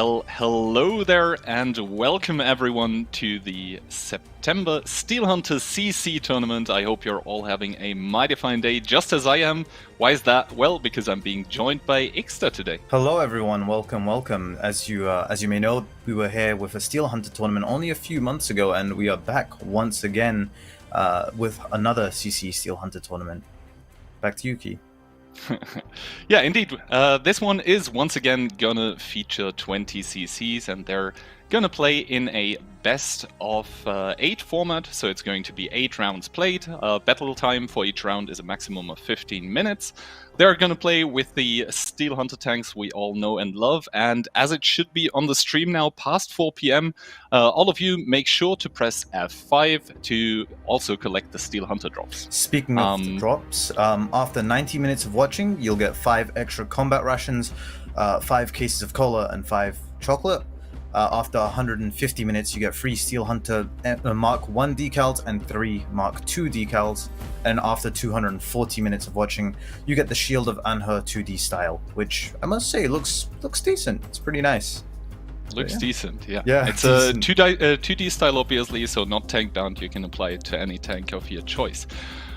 Well, hello there and welcome everyone to the September Steel Hunter CC tournament. I hope you're all having a mighty fine day, just as I am. Why is that? Well, because I'm being joined by Ixter today. Hello everyone, welcome. As you may know, we were here with a Steel Hunter tournament only a few months ago, and we are back once again with another CC Steel Hunter tournament. Back to you, Key. Yeah, indeed. This one is once again gonna feature 20 CCs, and they're gonna play in a best of 8 format, so it's going to be 8 rounds played. Battle time for each round is a maximum of 15 minutes. They're gonna play with the Steel Hunter tanks we all know and love, and as it should be on the stream now past 4 PM, all of you make sure to press F5 to also collect the Steel Hunter drops. Speaking of the drops, after 90 minutes of watching, you'll get 5 extra combat rations, 5 cases of cola, and 5 chocolate. After 150 minutes, you get 3 Steel Hunter Mark 1 decals and 3 Mark 2 decals. And after 240 minutes of watching, you get the Shield of Anhur 2D style, which I must say looks decent. It's pretty nice. Looks decent, yeah. It's decent. a 2D style, obviously, so not tank bound. You can apply it to any tank of your choice.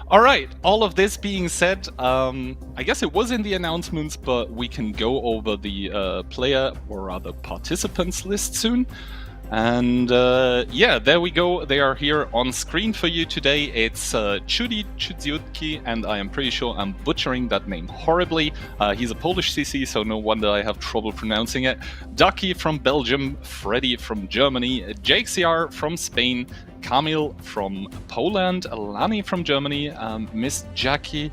Alright, all of this being said, I guess it was in the announcements, but we can go over the player, or rather participants list soon. And yeah, there we go. They are here on screen for you today. It's Chudi Chudziutki, and I am pretty sure I'm butchering that name horribly. He's a Polish CC, so no wonder I have trouble pronouncing it. Ducky from Belgium, Freddy from Germany, Jake CR from Spain, Kamil from Poland, Lani from Germany, Miss Jackie,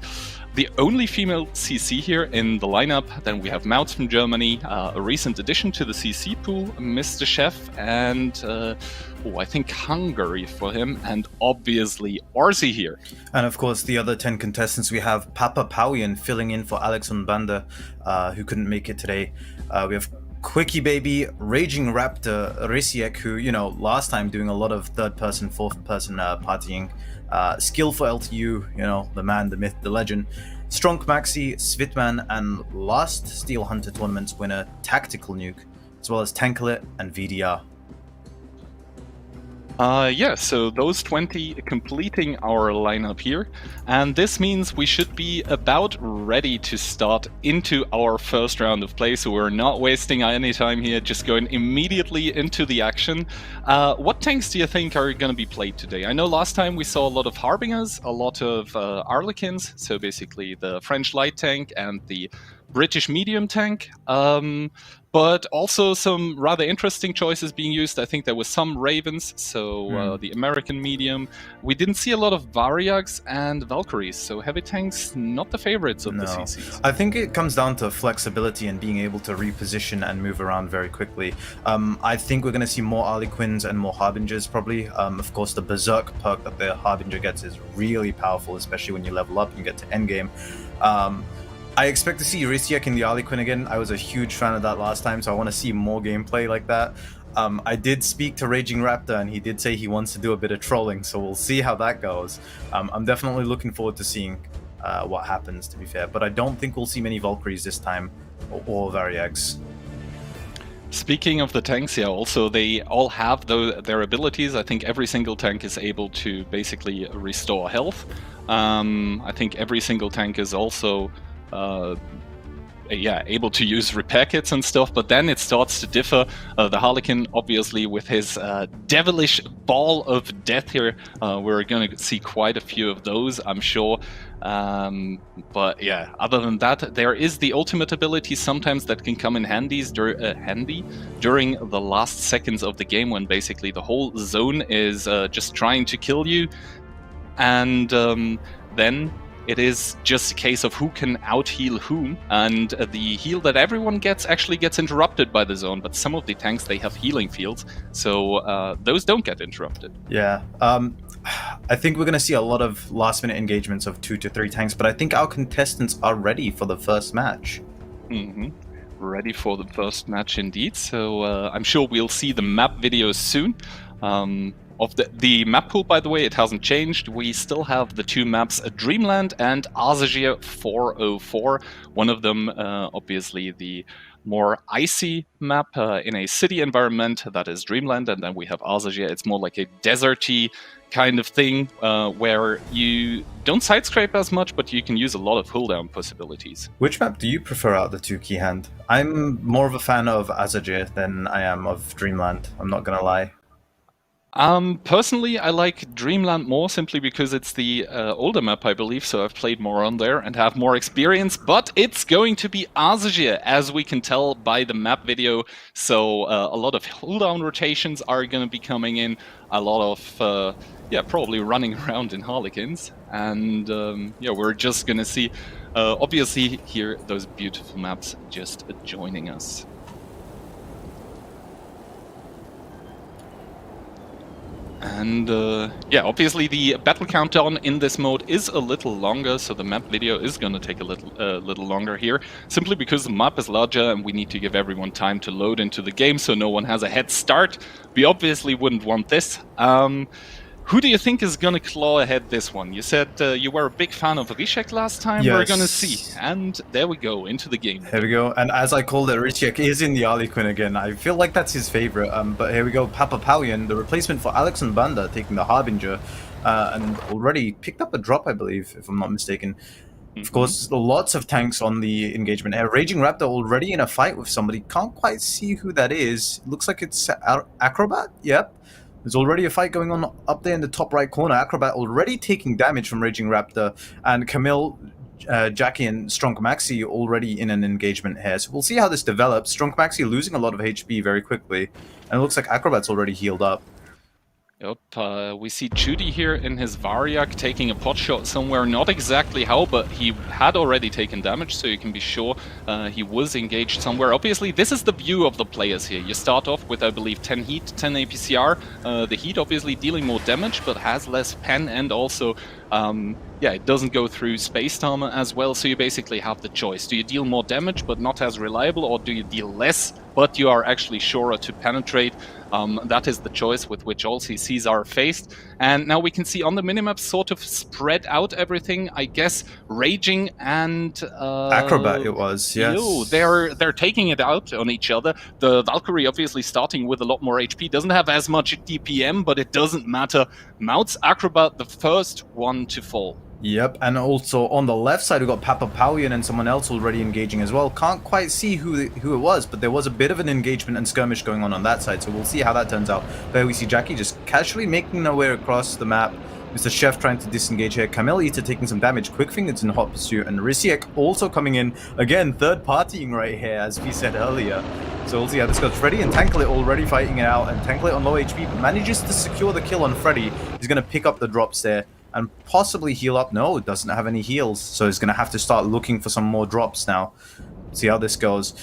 the only female CC here in the lineup. Then we have Mouts from Germany, a recent addition to the CC pool, Mr. Chef, and I think Hungary for him, and obviously Orsi here. And of course, the other 10 contestants, we have Papa Pauian filling in for Alex Unbanda, who couldn't make it today. We have Quickie Baby, Raging Raptor, Rysiek, who, you know, last time doing a lot of third-person, fourth-person partying. Skill for LTU, you know, the man, the myth, the legend. Strong Maxi, Svitman, and last Steel Hunter tournament's winner, Tactical Nuke, as well as Tankalit and VDR. Yeah, so those 20 completing our lineup here, and this means we should be about ready to start into our first round of play, so we're not wasting any time here, just going immediately into the action. What tanks do you think are going to be played today? I know last time we saw a lot of Harbingers, a lot of Arlequins, so basically the French light tank and the British medium tank, but also some rather interesting choices being used. I think there was some Ravens, so the American medium. We didn't see a lot of Variags and Valkyries, so heavy tanks not the favorites of the CCs. I think it comes down to flexibility and being able to reposition and move around very quickly. I think we're going to see more Arlequins and more Harbingers probably. Of course, the Berserk perk that the Harbinger gets is really powerful, especially when you level up and get to endgame. I expect to see Rysiek in the Arlequin again. I was a huge fan of that last time, so I want to see more gameplay like that. I did speak to Raging Raptor, and he did say he wants to do a bit of trolling, so we'll see how that goes. I'm definitely looking forward to seeing what happens, to be fair, but I don't think we'll see many Valkyries this time, or Variags. Speaking of the tanks, yeah, also they all have their abilities. I think every single tank is able to basically restore health. I think every single tank is also able to use repair kits and stuff, but then it starts to differ. The Harlequin, obviously, with his devilish ball of death here, we're going to see quite a few of those, I'm sure. But yeah, other than that, there is the ultimate ability sometimes that can come in handy during the last seconds of the game, when basically the whole zone is just trying to kill you, and then it is just a case of who can out-heal whom, and the heal that everyone gets actually gets interrupted by the zone, but some of the tanks, they have healing fields, so those don't get interrupted. Yeah, I think we're going to see a lot of last-minute engagements of 2 to 3 tanks, but I think our contestants are ready for the first match. Ready for the first match indeed, so I'm sure we'll see the map videos soon. Of the map pool, by the way, it hasn't changed. We still have the 2 maps, Dreamland and Azagir 404. One of them, obviously, the more icy map in a city environment that is Dreamland, and then we have Azagia. It's more like a deserty kind of thing where you don't side scrape as much, but you can use a lot of cooldown possibilities. Which map do you prefer out of the two, Keyhand? I'm more of a fan of Azagia than I am of Dreamland, I'm not gonna lie. Personally, I like Dreamland more simply because it's the older map, I believe, so I've played more on there and have more experience, but it's going to be Azagia, as we can tell by the map video, so a lot of cooldown rotations are going to be coming in, a lot of, yeah, probably running around in Harlequins, and yeah, we're just going to see, obviously, here, those beautiful maps just joining us. And yeah, obviously the battle countdown in this mode is a little longer, so the map video is going to take a little longer here, simply because the map is larger and we need to give everyone time to load into the game so no one has a head start. We obviously wouldn't want this. Who do you think is going to claw ahead this one? You said you were a big fan of Rishek last time. Yes. We're going to see. And there we go, into the game. Here we go, and as I called it, Rishek is in the Harlequin again. I feel like that's his favorite, but here we go, Papapalian, the replacement for Alex and Banda, taking the Harbinger, and already picked up a drop, I believe, if I'm not mistaken. Of course, lots of tanks on the engagement here. Raging Raptor already in a fight with somebody. Can't quite see who that is. Looks like it's Acrobat, yep. There's already a fight going on up there in the top right corner. Acrobat already taking damage from Raging Raptor, and Camille, Jackie, and Strong Maxi already in an engagement here. So we'll see how this develops. Strong Maxi losing a lot of HP very quickly, and it looks like Acrobat's already healed up. Yep, we see Judy here in his Variak taking a pot shot somewhere, not exactly how, but he had already taken damage, so you can be sure he was engaged somewhere. Obviously, this is the view of the players here. You start off with, I believe, 10 heat, 10 APCR. The heat obviously dealing more damage, but has less pen, and also, yeah, it doesn't go through space armor as well, so you basically have the choice. Do you deal more damage, but not as reliable, or do you deal less, but you are actually surer to penetrate? That is the choice with which all CCs are faced. And now we can see on the minimap sort of spread out everything. I guess Raging and Acrobat it was, yes. They're taking it out on each other. The Valkyrie obviously starting with a lot more HP, doesn't have as much DPM, but it doesn't matter. Mounts Acrobat the first one to fall. Yep, and also on the left side we've got Papapalian and someone else already engaging as well. Can't quite see who it was, but there was a bit of an engagement and skirmish going on that side, so we'll see how that turns out. There we see Jackie just casually making her way across the map. Mr. Chef trying to disengage here. Camille Eater taking some damage. Quickfinger's in hot pursuit, and Risiek also coming in. Again, third partying right here, as we said earlier. So we'll see how this goes. Freddy and Tanklet already fighting it out, and Tanklet on low HP manages to secure the kill on Freddy. He's going to pick up the drops there and possibly heal up. No, it doesn't have any heals, so he's going to have to start looking for some more drops now. See how this goes.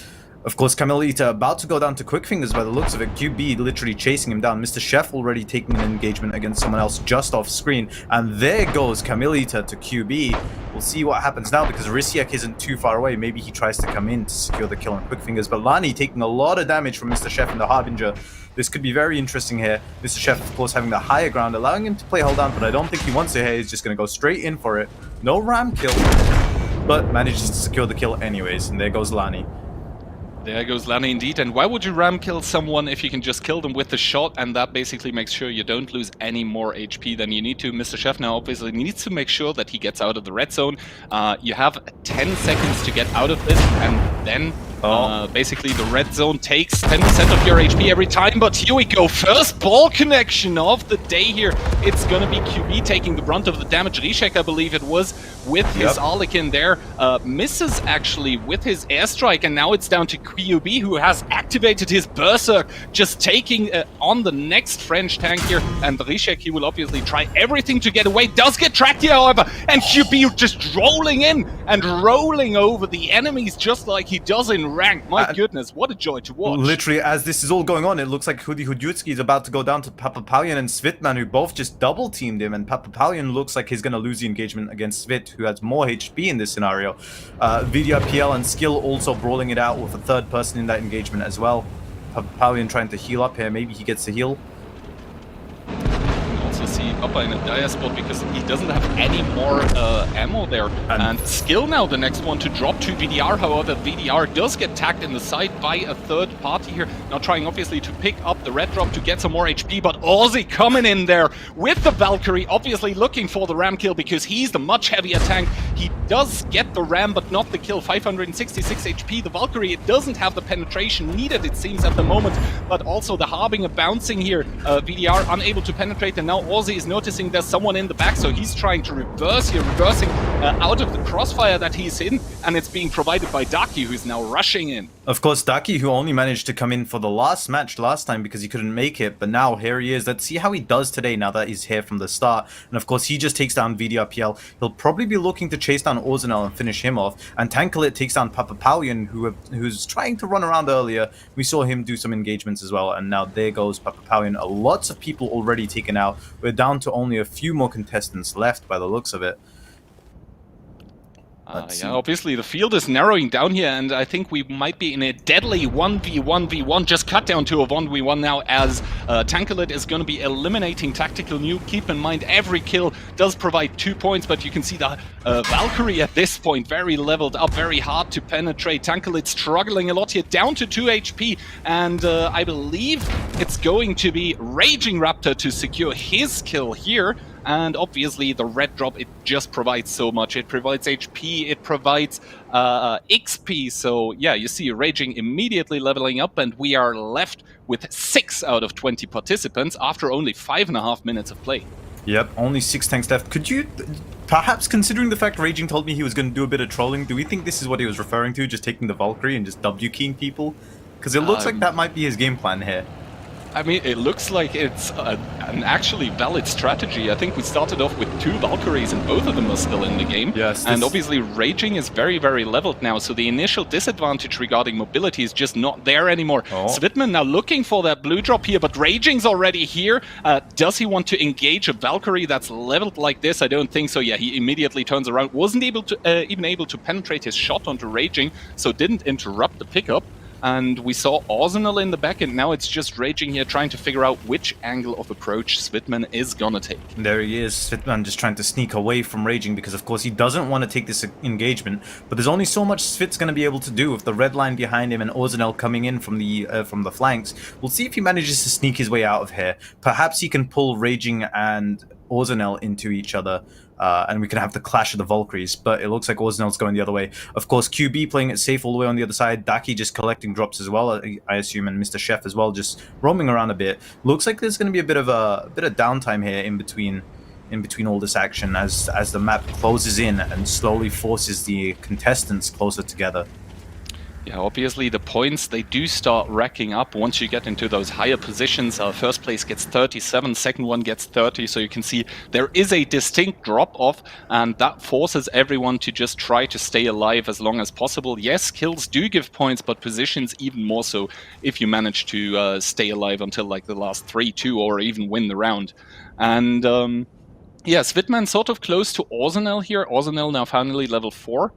Of course, Camilita about to go down to Quickfingers by the looks of it. QB literally chasing him down. Mr. Chef already taking an engagement against someone else just off screen. And there goes Camilita to QB. We'll see what happens now because Risiek isn't too far away. Maybe he tries to come in to secure the kill on Quickfingers. But Lani taking a lot of damage from Mr. Chef and the Harbinger. This could be very interesting here. Mr. Chef, of course, having the higher ground, allowing him to play hold down, but I don't think he wants it here. He's just going to go straight in for it. No ram kill, but manages to secure the kill anyways. And there goes Lani. There goes Lani indeed, and why would you ram kill someone if you can just kill them with the shot, and that basically makes sure you don't lose any more HP than you need to. Mr. Chef now obviously needs to make sure that he gets out of the red zone. You have 10 seconds to get out of this, and then basically the red zone takes 10% of your HP every time, but here we go. First ball connection of the day here. It's gonna be QB taking the brunt of the damage. Rishek, I believe it was, with his Arlekin there. Misses actually with his airstrike, and now it's down to QB, who has activated his Berserk, just taking on the next French tank here. And Rishek, he will obviously try everything to get away. Does get tracked here, however, and QB just rolling in and rolling over the enemies just like he does in rank. My goodness, what a joy to watch. Literally, as this is all going on, it looks like Hudi Hudyutski is about to go down to Papapalian and Svitman, who both just double-teamed him, and Papapalian looks like he's going to lose the engagement against Svit, who has more HP in this scenario. Vidya, PL, and Skill also brawling it out with a third person in that engagement as well. Papapalian trying to heal up here. Maybe he gets the heal. Also see obviously Papa in a dire spot because he doesn't have any more ammo there. And Skill now the next one to drop to VDR. However, VDR does get tagged in the side by a third party here. Now trying obviously to pick up the red drop to get some more HP, but Aussie coming in there with the Valkyrie, obviously looking for the ram kill because he's the much heavier tank. He does get the ram, but not the kill. 566 HP. The Valkyrie, it doesn't have the penetration needed, it seems, at the moment, but also the Harbinger bouncing here. VDR unable to penetrate, and now Aussie is noticing there's someone in the back, so he's trying to reverse here, reversing out of the crossfire that he's in, and it's being provided by Daki, who's now rushing in. Of course, Daki, who only managed to come in for the last match last time because he couldn't make it, but now here he is. Let's see how he does today now that he's here from the start. And of course, he just takes down VDRPL. He'll probably be looking to chase down Orzenel and finish him off. And Tankalit takes down Papapaulian, who's trying to run around earlier. We saw him do some engagements as well, and now there goes Papapaulian. Lots of people already taken out. We're down to only a few more contestants left by the looks of it. Yeah, obviously the field is narrowing down here, and I think we might be in a deadly 1v1v1, just cut down to a 1v1 now, as Tankalit is going to be eliminating Tactical Nuke. Keep in mind, every kill does provide 2 points, but you can see the Valkyrie at this point very leveled up, very hard to penetrate. Tankalit struggling a lot here, down to 2 HP, and I believe it's going to be Raging Raptor to secure his kill here. And obviously the red drop, it just provides so much. It provides HP, it provides XP. So yeah, you see Raging immediately leveling up, and we are left with 6 out of 20 participants after only 5.5 minutes of play. Yep, only 6 tanks left. Could you, perhaps considering the fact Raging told me he was going to do a bit of trolling, do we think this is what he was referring to, just taking the Valkyrie and just W-keying people? Because it looks like that might be his game plan here. I mean, it looks like it's an actually valid strategy. I think we started off with 2 Valkyries and both of them are still in the game. Yes, and obviously Raging is very, very leveled now, so the initial disadvantage regarding mobility is just not there anymore. Svitman now looking for that blue drop here, but Raging's already here. Does he want to engage a Valkyrie that's leveled like this? I don't think so. Yeah, he immediately turns around. Wasn't able to even able to penetrate his shot onto Raging, so didn't interrupt the pickup. And we saw Arsenal in the back, and now it's just Raging here trying to figure out which angle of approach Svitman is gonna take. There he is, Svitman just trying to sneak away from Raging because of course he doesn't want to take this engagement, but there's only so much Svit's gonna be able to do with the red line behind him and Orzenel coming in from the flanks. We'll see if he manages to sneak his way out of here. Perhaps he can pull Raging and Orzenel into each other. And we can have the clash of the Valkyries, but it looks like Orzenel's going the other way. Of course, QB playing it safe all the way on the other side. Daki just collecting drops as well, I assume, and Mr. Chef as well, just roaming around a bit. Looks like there's going to be a bit of downtime here in between all this action as the map closes in and slowly forces the contestants closer together. Yeah, obviously the points, they do start racking up once you get into those higher positions. First place gets 37, second one gets 30, so you can see there is a distinct drop-off, and that forces everyone to just try to stay alive as long as possible. Yes, kills do give points, but positions even more so if you manage to stay alive until like the last 3, 2, or even win the round. And yeah, Svitman sort of close to Orzenel here. Orzenel now finally level 4.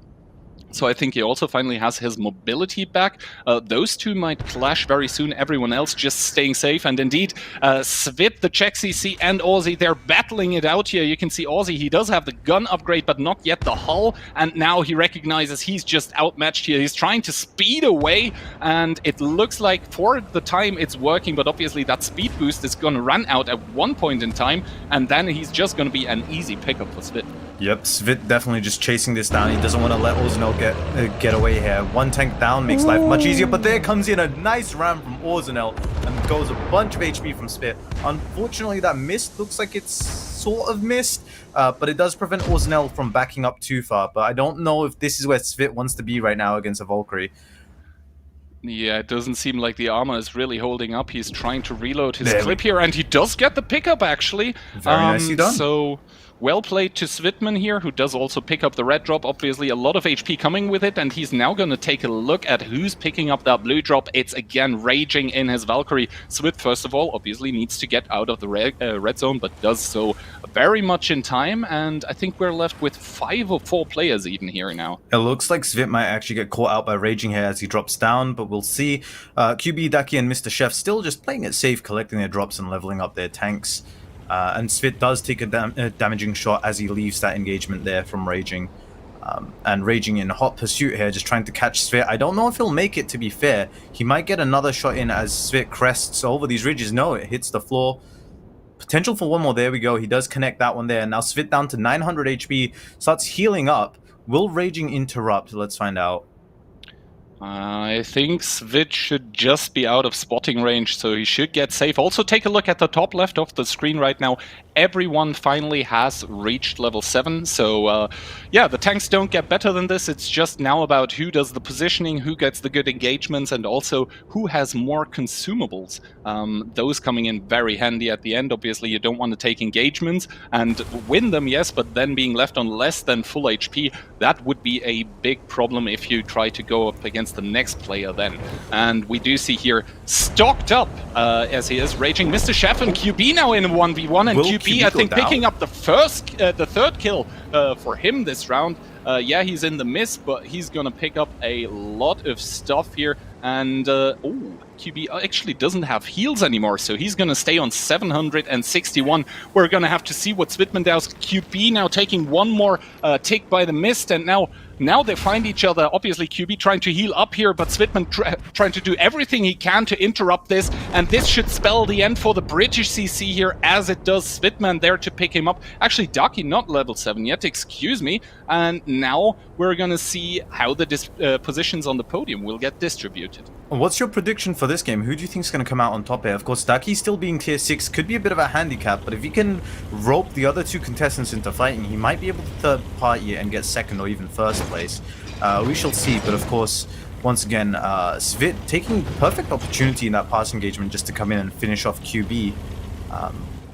So I think he also finally has his mobility back. Those two might clash very soon. Everyone else just staying safe. And indeed, Svit, the Czech CC, and Aussie, they're battling it out here. You can see Aussie, he does have the gun upgrade, but not yet the hull. And now he recognizes he's just outmatched here. He's trying to speed away, and it looks like for the time it's working, but obviously that speed boost is going to run out at one point in time, and then he's just going to be an easy pickup for Svit. Yep, Svit definitely just chasing this down. He doesn't want to let Orzenel get away here. One tank down makes life much easier, but there comes in a nice ram from Orzenel and goes a bunch of HP from Svit. Unfortunately, that missed. Looks like it's sort of missed, but it does prevent Orzenel from backing up too far. But I don't know if this is where Svit wants to be right now against a Valkyrie. Yeah, it doesn't seem like the armor is really holding up. He's trying to reload his clip here, and he does get the pickup, actually. Very nicely done. So, well played to Svitman here, who does also pick up the red drop. Obviously, a lot of HP coming with it, and he's now going to take a look at who's picking up that blue drop. It's again Raging in his Valkyrie. Svit, first of all, obviously needs to get out of the red zone, but does so very much in time, and I think we're left with 5 or 4 players even here now. It looks like Svit might actually get caught out by Raging here as he drops down, but we'll see. QB, Daki, and Mr. Chef still just playing it safe, collecting their drops and leveling up their tanks. And Svit does take a damaging shot as he leaves that engagement there from Raging. And Raging in hot pursuit here, just trying to catch Svit. I don't know if he'll make it, to be fair. He might get another shot in as Svit crests over these ridges. No, it hits the floor. Potential for one more. There we go. He does connect that one there. Now Svit down to 900 HP, starts healing up. Will Raging interrupt? Let's find out. I think Svit should just be out of spotting range, so he should get safe. Also, take a look at the top left of the screen right now. Everyone finally has reached level 7, so yeah, the tanks don't get better than this. It's just now about who does the positioning, who gets the good engagements, and also who has more consumables. Those coming in very handy at the end. Obviously, you don't want to take engagements and win them, yes, but then being left on less than full HP, that would be a big problem if you try to go up against the next player then. And we do see here stocked up as he is Raging. Mr. Chef and QB now in a 1v1, and QB I think picking up the third kill for him this round. Yeah, he's in the miss, but he's gonna pick up a lot of stuff here. And QB actually doesn't have heals anymore, so he's gonna stay on 761. We're gonna have to see what Svitman does. QB now taking one more tick by the mist, and now they find each other. Obviously, QB trying to heal up here, but Svitman trying to do everything he can to interrupt this, and this should spell the end for the British CC here, as it does. Svitman there to pick him up. Actually, Ducky not level 7 yet, excuse me. And now we're gonna see how the positions on the podium will get distributed. What's your prediction for this game? Who do you think is going to come out on top here? Of course, Ducky still being tier 6 could be a bit of a handicap, but if he can rope the other two contestants into fighting, he might be able to third party and get second or even first place. We shall see, but of course, once again, Svit taking perfect opportunity in that pass engagement just to come in and finish off QB.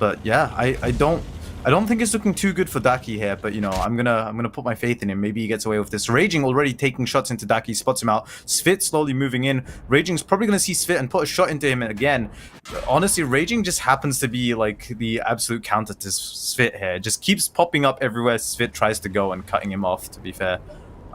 But yeah, I don't think it's looking too good for Daki here, but you know, I'm gonna put my faith in him. Maybe he gets away with this. Raging already taking shots into Daki, spots him out. Svit slowly moving in. Raging's probably gonna see Svit and put a shot into him again. Honestly, Raging just happens to be like the absolute counter to Svit here. Just keeps popping up everywhere Svit tries to go and cutting him off, to be fair.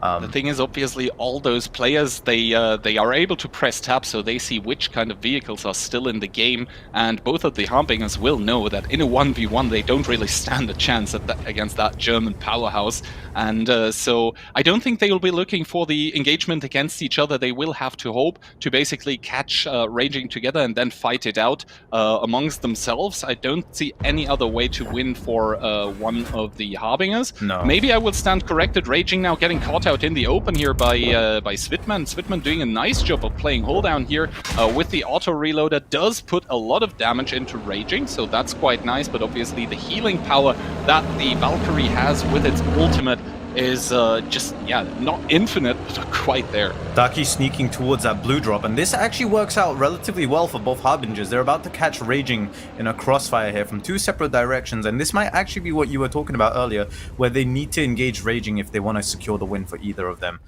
The thing is, obviously, all those players, they are able to press tab, so they see which kind of vehicles are still in the game, and both of the Harbingers will know that in a 1v1 they don't really stand a chance against that German powerhouse, and so I don't think they will be looking for the engagement against each other. They will have to hope to basically catch Raging together and then fight it out amongst themselves. I don't see any other way to win for one of the Harbingers. No. Maybe I will stand corrected. Raging now getting caught out in the open here by Svitman. Svitman doing a nice job of playing hold down here with the auto reloader. Does put a lot of damage into Raging, so that's quite nice, but obviously the healing power that the Valkyrie has with its ultimate is just, yeah, not infinite, but quite there. Daki sneaking towards that blue drop, and this actually works out relatively well for both Harbingers. They're about to catch Raging in a crossfire here from two separate directions, and this might actually be what you were talking about earlier, where they need to engage Raging if they want to secure the win for either of them.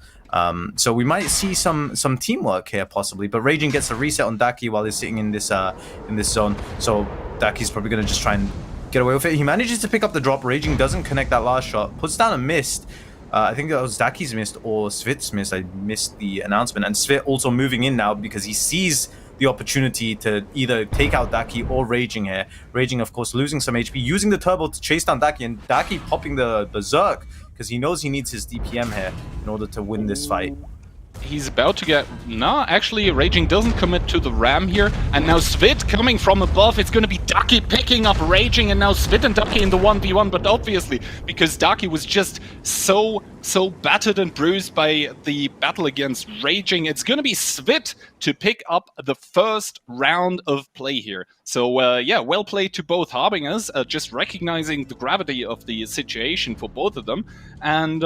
So we might see some teamwork here possibly, but Raging gets a reset on Daki while he's sitting in this zone, so Daki's probably going to just try and get away with it. He manages to pick up the drop. Raging doesn't connect that last shot. Puts down a mist. I think that was Daki's mist or Svit's mist. I missed the announcement. And Svit also moving in now because he sees the opportunity to either take out Daki or Raging here. Raging, of course, losing some HP, using the turbo to chase down Daki, and Daki popping the berserk because he knows he needs his DPM here in order to win this fight. He's about to get... No, actually, Raging doesn't commit to the ram here. And now Svit coming from above. It's going to be Daki picking up Raging. And now Svit and Daki in the 1v1. But obviously, because Daki was just so battered and bruised by the battle against Raging, it's going to be Svit to pick up the first round of play here. So, yeah, well played to both Harbingers. Just recognizing the gravity of the situation for both of them. And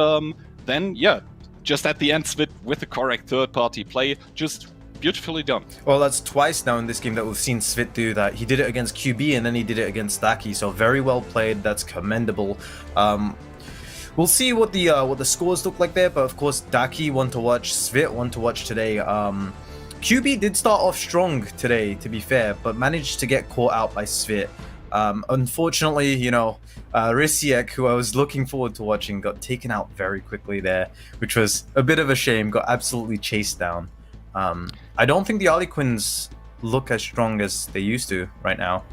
then, yeah... Just at the end, Svit with the correct third-party play, just beautifully done. Well, that's twice now in this game that we've seen Svit do that. He did it against QB and then he did it against Daki, so very well played. That's commendable. We'll see what the scores look like there, but of course, Daki one to watch, Svit one to watch today. QB did start off strong today, to be fair, but managed to get caught out by Svit. Unfortunately, you know, Rysiek, who I was looking forward to watching, got taken out very quickly there, which was a bit of a shame. Got absolutely chased down. I don't think the Harlequins look as strong as they used to right now.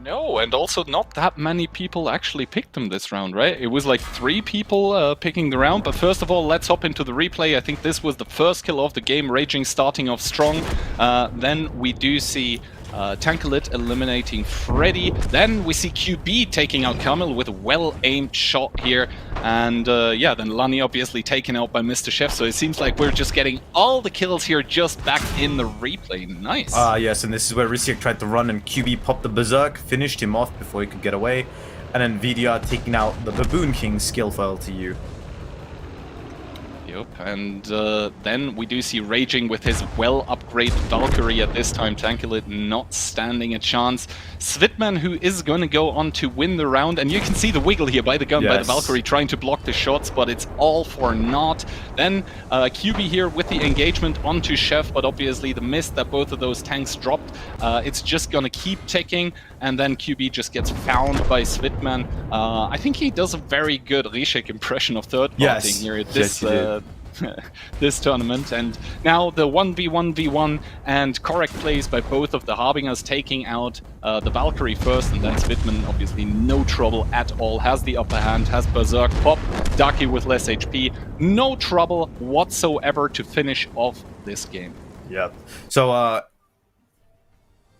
No, and also not that many people actually picked him this round, right? It was like 3 people picking the round, but first of all, let's hop into the replay. I think this was the first kill of the game, Raging starting off strong. Then we do see Tankalit eliminating Freddy. Then we see QB taking out Kamil with a well-aimed shot here. And yeah, then Lani obviously taken out by Mr. Chef. So it seems like we're just getting all the kills here just back in the replay. Nice. Yes, and this is where Risiak tried to run and QB popped the Berserk, finished him off before he could get away. And then VDR taking out the Baboon King skill foil to you. Yep, and then we do see Raging with his well-upgraded Valkyrie at this time. Tankalit not standing a chance. Svitman, who is going to go on to win the round, and you can see the wiggle here by the gun, by the Valkyrie trying to block the shots, but it's all for naught. Then QB here with the engagement onto Chef, but obviously the miss that both of those tanks dropped, it's just going to keep ticking, and then QB just gets found by Svitman. I think he does a very good Rishik impression of third-partying here at this this tournament. And now the 1v1v1 and correct plays by both of the Harbingers, taking out the Valkyrie first, and then Svitman obviously no trouble at all, has the upper hand, has Berserk pop, Daki with less HP, no trouble whatsoever to finish off this game. Yep. So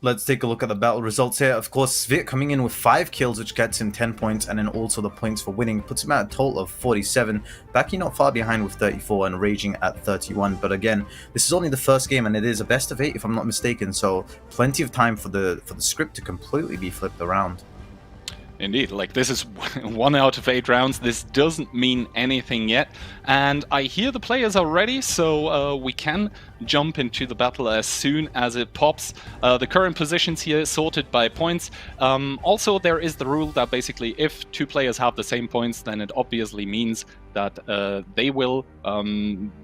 let's take a look at the battle results here. Of course, Svit coming in with 5 kills, which gets him 10 points, and then also the points for winning puts him at a total of 47. Daki not far behind with 34 and Raging at 31. But again, this is only the first game, and it is a best of 8 if I'm not mistaken. So plenty of time for the script to completely be flipped around. Indeed, like this is 1 out of 8 rounds. This doesn't mean anything yet. And I hear the players are ready, so we can jump into the battle as soon as it pops. The current positions here sorted by points. Also, there is the rule that basically if 2 players have the same points, then it obviously means that they will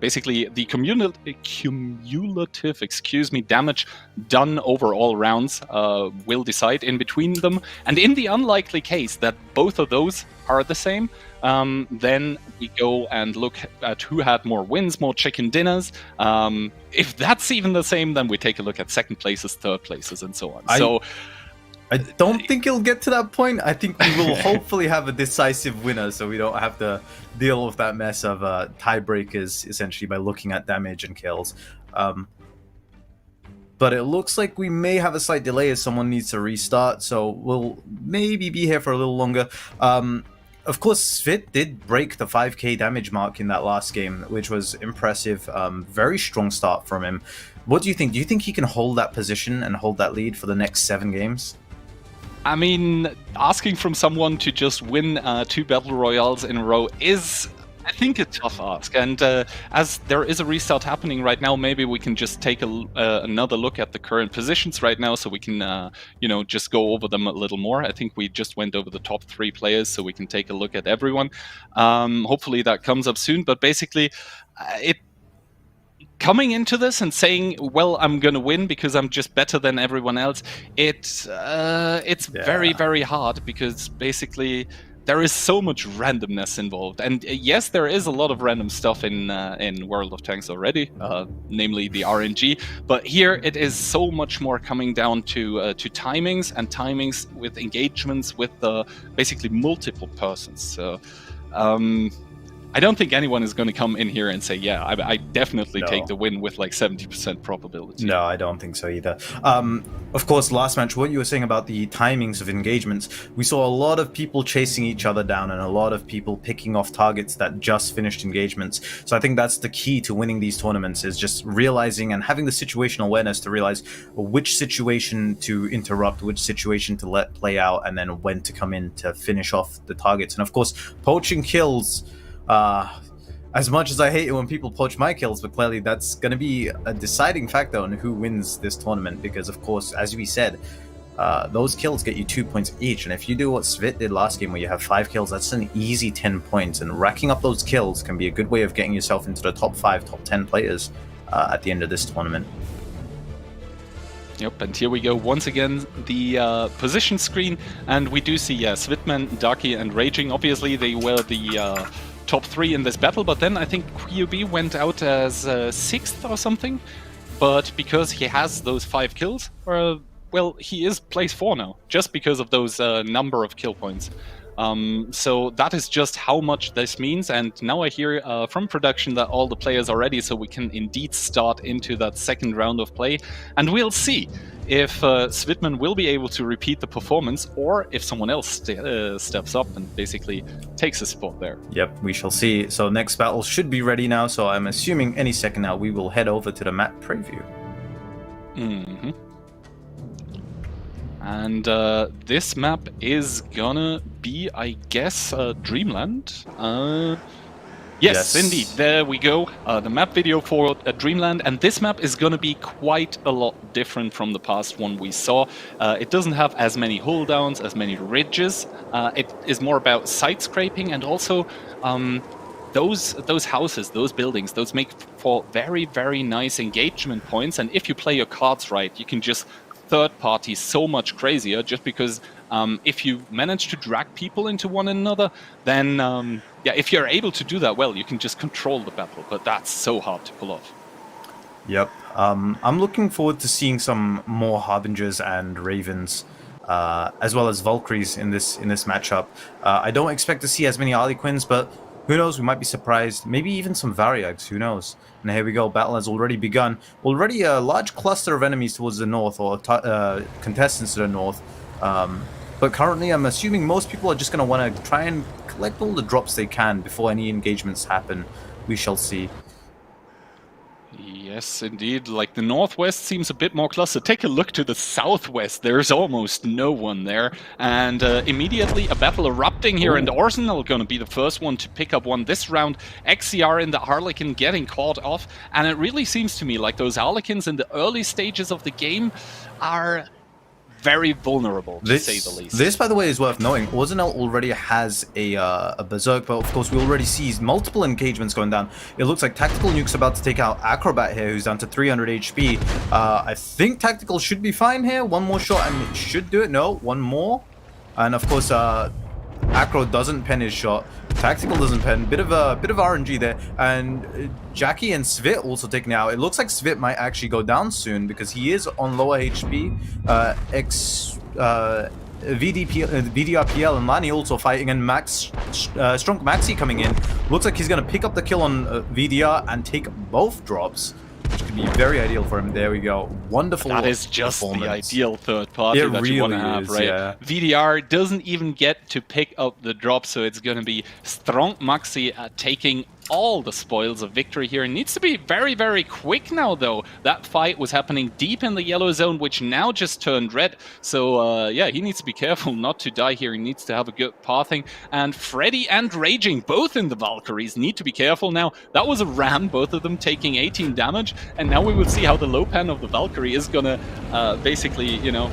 basically the cumulative damage done over all rounds will decide in between them. And in the unlikely case that both of those are the same, then we go and look at who had more wins, more chicken dinners. If that's even the same, then we take a look at second places, third places, and so on. I don't think it'll get to that point. I think we will hopefully have a decisive winner, so we don't have to deal with that mess of tiebreakers, essentially, by looking at damage and kills. But it looks like we may have a slight delay as someone needs to restart, so we'll maybe be here for a little longer. Of course, Svit did break the 5k damage mark in that last game, which was impressive. Very strong start from him. What do you think? Do you think he can hold that position and hold that lead for the next 7 games? I mean, asking from someone to just win 2 Battle Royales in a row is, I think, a tough ask. And as there is a restart happening right now, maybe we can just take another look at the current positions right now, so we can, you know, just go over them a little more. I think we just went over the top 3 players, so we can take a look at everyone. Hopefully that comes up soon. But basically, coming into this and saying, well, I'm going to win because I'm just better than everyone else, it's very, very hard, because basically there is so much randomness involved. And yes, there is a lot of random stuff in World of Tanks already, namely the RNG. But here it is so much more coming down to timings, and timings with engagements with basically multiple persons. So I don't think anyone is going to come in here and say, yeah, I definitely take the win with like 70% probability. No, I don't think so either. Of course, last match, what you were saying about the timings of engagements, we saw a lot of people chasing each other down and a lot of people picking off targets that just finished engagements. So I think that's the key to winning these tournaments, is just realizing and having the situational awareness to realize which situation to interrupt, which situation to let play out, and then when to come in to finish off the targets. And of course, poaching kills, as much as I hate it when people poach my kills, but clearly that's going to be a deciding factor on who wins this tournament, because of course, as we said, those kills get you 2 points each, and if you do what Svit did last game where you have 5 kills, that's an easy 10 points, and racking up those kills can be a good way of getting yourself into the top 5, top 10 players at the end of this tournament. Yep, and here we go once again, the position screen, and we do see, Svitman, Daki, and Raging. Obviously, they were the top 3 in this battle, but then I think QB went out as 6th or something. But because he has those 5 kills, or well, he is place 4 now, just because of those number of kill points. So that is just how much this means, and now I hear from production that all the players are ready, so we can indeed start into that second round of play, and we'll see if Svitman will be able to repeat the performance, or if someone else steps up and basically takes a spot there. Yep, we shall see. So next battle should be ready now, so I'm assuming any second now we will head over to the map preview. Mm-hmm. And this map is gonna be, I guess, Dreamland. Yes, indeed. There we go. The map video for Dreamland, and this map is gonna be quite a lot different from the past one we saw. It doesn't have as many hull downs, as many ridges. It is more about side scraping, and also those houses, those buildings, those make for very, very nice engagement points. And if you play your cards right, you can just third party so much crazier, just because if you manage to drag people into one another, then yeah, if you're able to do that well, you can just control the battle, but that's so hard to pull off. Yep. I'm looking forward to seeing some more Harbingers and Ravens, as well as Valkyries in this matchup. I don't expect to see as many Harlequins, but who knows, we might be surprised. Maybe even some Variags, who knows. And here we go, battle has already begun. Already a large cluster of enemies towards the north, or contestants to the north. But currently I'm assuming most people are just going to want to try and collect all the drops they can before any engagements happen. We shall see. Yes, indeed. Like, the northwest seems a bit more clustered. Take a look to the southwest. There's almost no one there. And immediately a battle erupting here, and Arsenal going to be the first one to pick up one this round. XCR in the Harlequin getting caught off. And it really seems to me like those Harlequins in the early stages of the game are very vulnerable, to say the least. This, by the way, is worth knowing. Orzenel already has a Berserk, but of course we already see multiple engagements going down. It looks like Tactical Nuke's about to take out Acrobat here, who's down to 300 HP. I think Tactical should be fine here. One more shot and it should do it. No, one more. And of course, Acro doesn't pen his shot. Tactical doesn't pen. Bit of RNG there. And Jackie and Svit also taken out. It looks like Svit might actually go down soon because he is on lower HP. VDRPL and Lani also fighting, and Strong Maxi coming in. Looks like he's going to pick up the kill on VDR and take both drops, which could be very ideal for him. There we go. Wonderful. That is just the ideal third party that really you want to have, right? Yeah. VDR doesn't even get to pick up the drop, so it's going to be Strong Maxi taking all the spoils of victory here. It needs to be very, very quick now, though. That fight was happening deep in the yellow zone, which now just turned red. So, yeah, he needs to be careful not to die here. He needs to have a good pathing. And Freddy and Raging, both in the Valkyries, need to be careful now. That was a ram, both of them taking 18 damage. And now we will see how the low pan of the Valkyrie is going to basically, you know,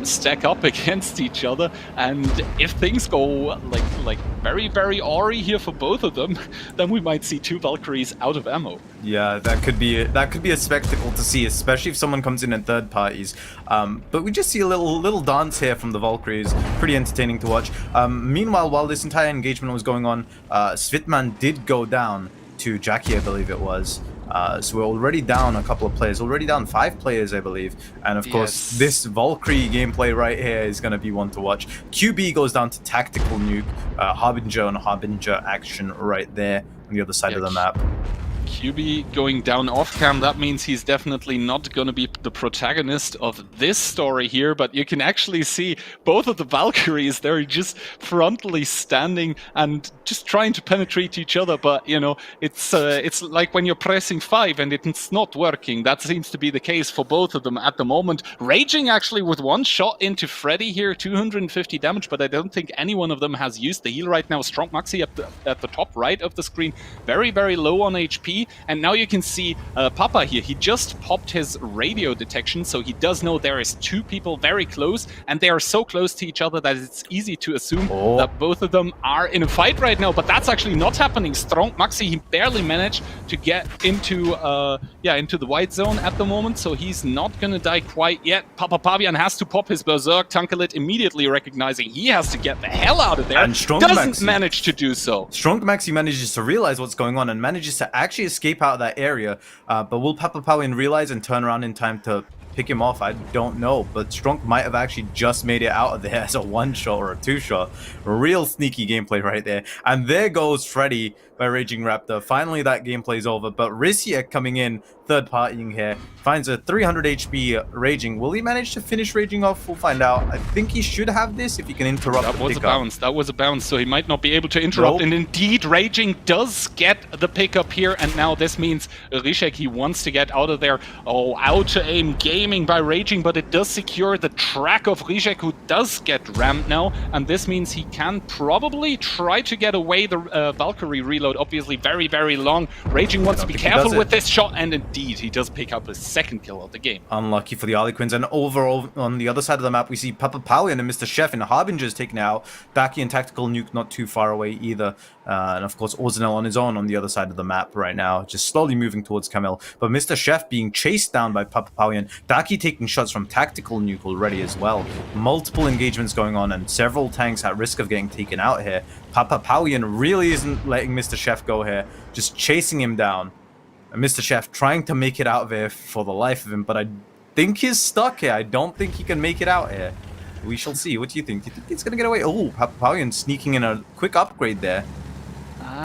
stack up against each other. And if things go like very, very awry here for both of them, then we might see two Valkyries out of ammo. Yeah, that could be a spectacle to see, especially if someone comes in third parties. But we just see a little dance here from the Valkyries. Pretty entertaining to watch. Meanwhile, while this entire engagement was going on, Svitman did go down to Jackie, I believe it was. So we're already down a couple of players, already down 5 players, I believe. And of course, this Valkyrie gameplay right here is going to be one to watch. QB goes down to Tactical Nuke, Harbinger and Harbinger action right there on the other side of the map. QB going down off cam, that means he's definitely not going to be the protagonist of this story here, but you can actually see both of the Valkyries, they're just frontally standing and just trying to penetrate each other, but you know, it's like when you're pressing 5 and it's not working. That seems to be the case for both of them at the moment. Raging actually with one shot into Freddy here, 250 damage, but I don't think any one of them has used the heal right now. Strong Maxi at the top right of the screen, very, very low on HP. And now you can see Papa here. He just popped his radio detection, so he does know there is 2 people very close, and they are so close to each other that it's easy to assume that both of them are in a fight right now. But that's actually not happening. Strong Maxi, he barely managed to get into the white zone at the moment, so he's not gonna die quite yet. Papa Pavian has to pop his Berserk. Tunkelit immediately recognizing he has to get the hell out of there, and Strong doesn't Maxi manage to do so. Strong Maxi manages to realize what's going on and manages to actually escape out of that area, but will Papa Pavian realize and turn around in time to pick him off? I don't know, but Strunk might have actually just made it out of there as a one-shot or a two-shot. Real sneaky gameplay right there. And there goes Freddy by Raging Raptor. Finally, that gameplay's over, but Rizia coming in, third-partying here, finds a 300 HP Raging. Will he manage to finish Raging off? We'll find out. I think he should have this if he can interrupt that the was pickup. a bounce. That was a bounce, so he might not be able to interrupt. Nope. And indeed, Raging does get the pickup here, and now this means Rishek, he wants to get out of there. Oh, out-to-aim gaming by Raging, but it does secure the track of Rishek, who does get rammed now, and this means he can probably try to get away. The Valkyrie reload, obviously very, very long. Raging wants to be careful with this shot, and indeed, he does pick up his second kill of the game. Unlucky for the Harlequins, and overall on the other side of the map we see Papa Paulian and Mr. Chef and Harbinger's taken out. Daki and Tactical Nuke not too far away either, and of course Orzenel on his own on the other side of the map right now, just slowly moving towards Camille. But Mr. Chef being chased down by Papa Paulian, Daki taking shots from Tactical Nuke already as well. Multiple engagements going on and several tanks at risk of getting taken out here. Papa Paulian really isn't letting Mr. Chef go here, just chasing him down. And Mr. Chef trying to make it out of here for the life of him, but I think he's stuck here. I don't think he can make it out here. We shall see. What do you think? Do you think he's going to get away? Oh, Papa Paulian sneaking in a quick upgrade there.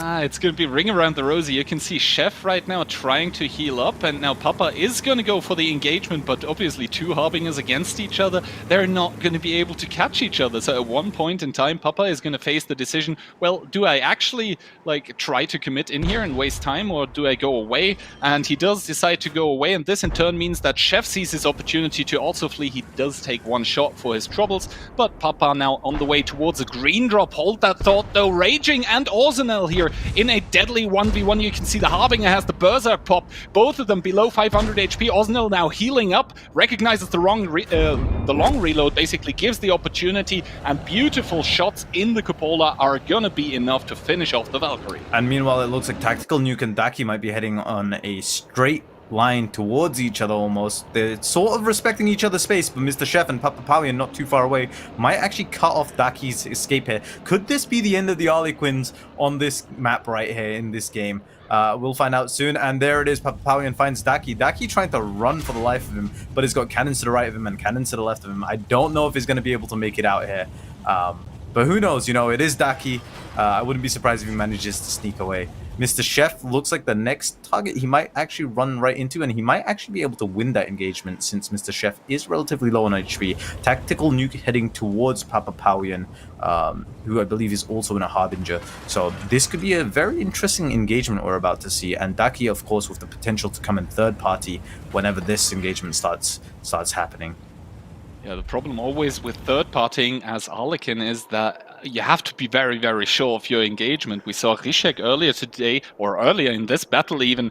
It's going to be ring around the rosy. You can see Chef right now trying to heal up, and now Papa is going to go for the engagement, but obviously two Harbingers against each other, they're not going to be able to catch each other. So at one point in time, Papa is going to face the decision, well, do I actually like try to commit in here and waste time, or do I go away? And he does decide to go away, and this in turn means that Chef sees his opportunity to also flee. He does take one shot for his troubles, but Papa now on the way towards a green drop. Hold that thought though. Raging and Orzenel here in a deadly 1v1. You can see the Harbinger has the Berserk pop, both of them below 500 HP. Orzenel now healing up, recognizes the long reload, basically gives the opportunity, and beautiful shots in the cupola are gonna be enough to finish off the Valkyrie. And meanwhile, it looks like Tactical Nuke and Daki might be heading on a straight line towards each other almost. They're sort of respecting each other's space, but Mr. Chef and Papa Paulian not too far away might actually cut off Daki's escape here. Could this be the end of the Harlequins on this map right here in this game? We'll find out soon. And there it is. Papa Paulian finds Daki. Daki trying to run for the life of him, but he's got cannons to the right of him and cannons to the left of him. I don't know if he's going to be able to make it out here. But who knows? You know, it is Daki. I wouldn't be surprised if he manages to sneak away. Mr. Chef looks like the next target he might actually run right into, and he might actually be able to win that engagement since Mr. Chef is relatively low on HP. Tactical Nuke heading towards Papa Paulian, who I believe is also in a Harbinger. So this could be a very interesting engagement we're about to see, and Daki, of course, with the potential to come in third party whenever this engagement starts happening. Yeah, the problem always with third-partying as Harlequin is that you have to be very, very sure of your engagement. We saw Rishek earlier today, or earlier in this battle even,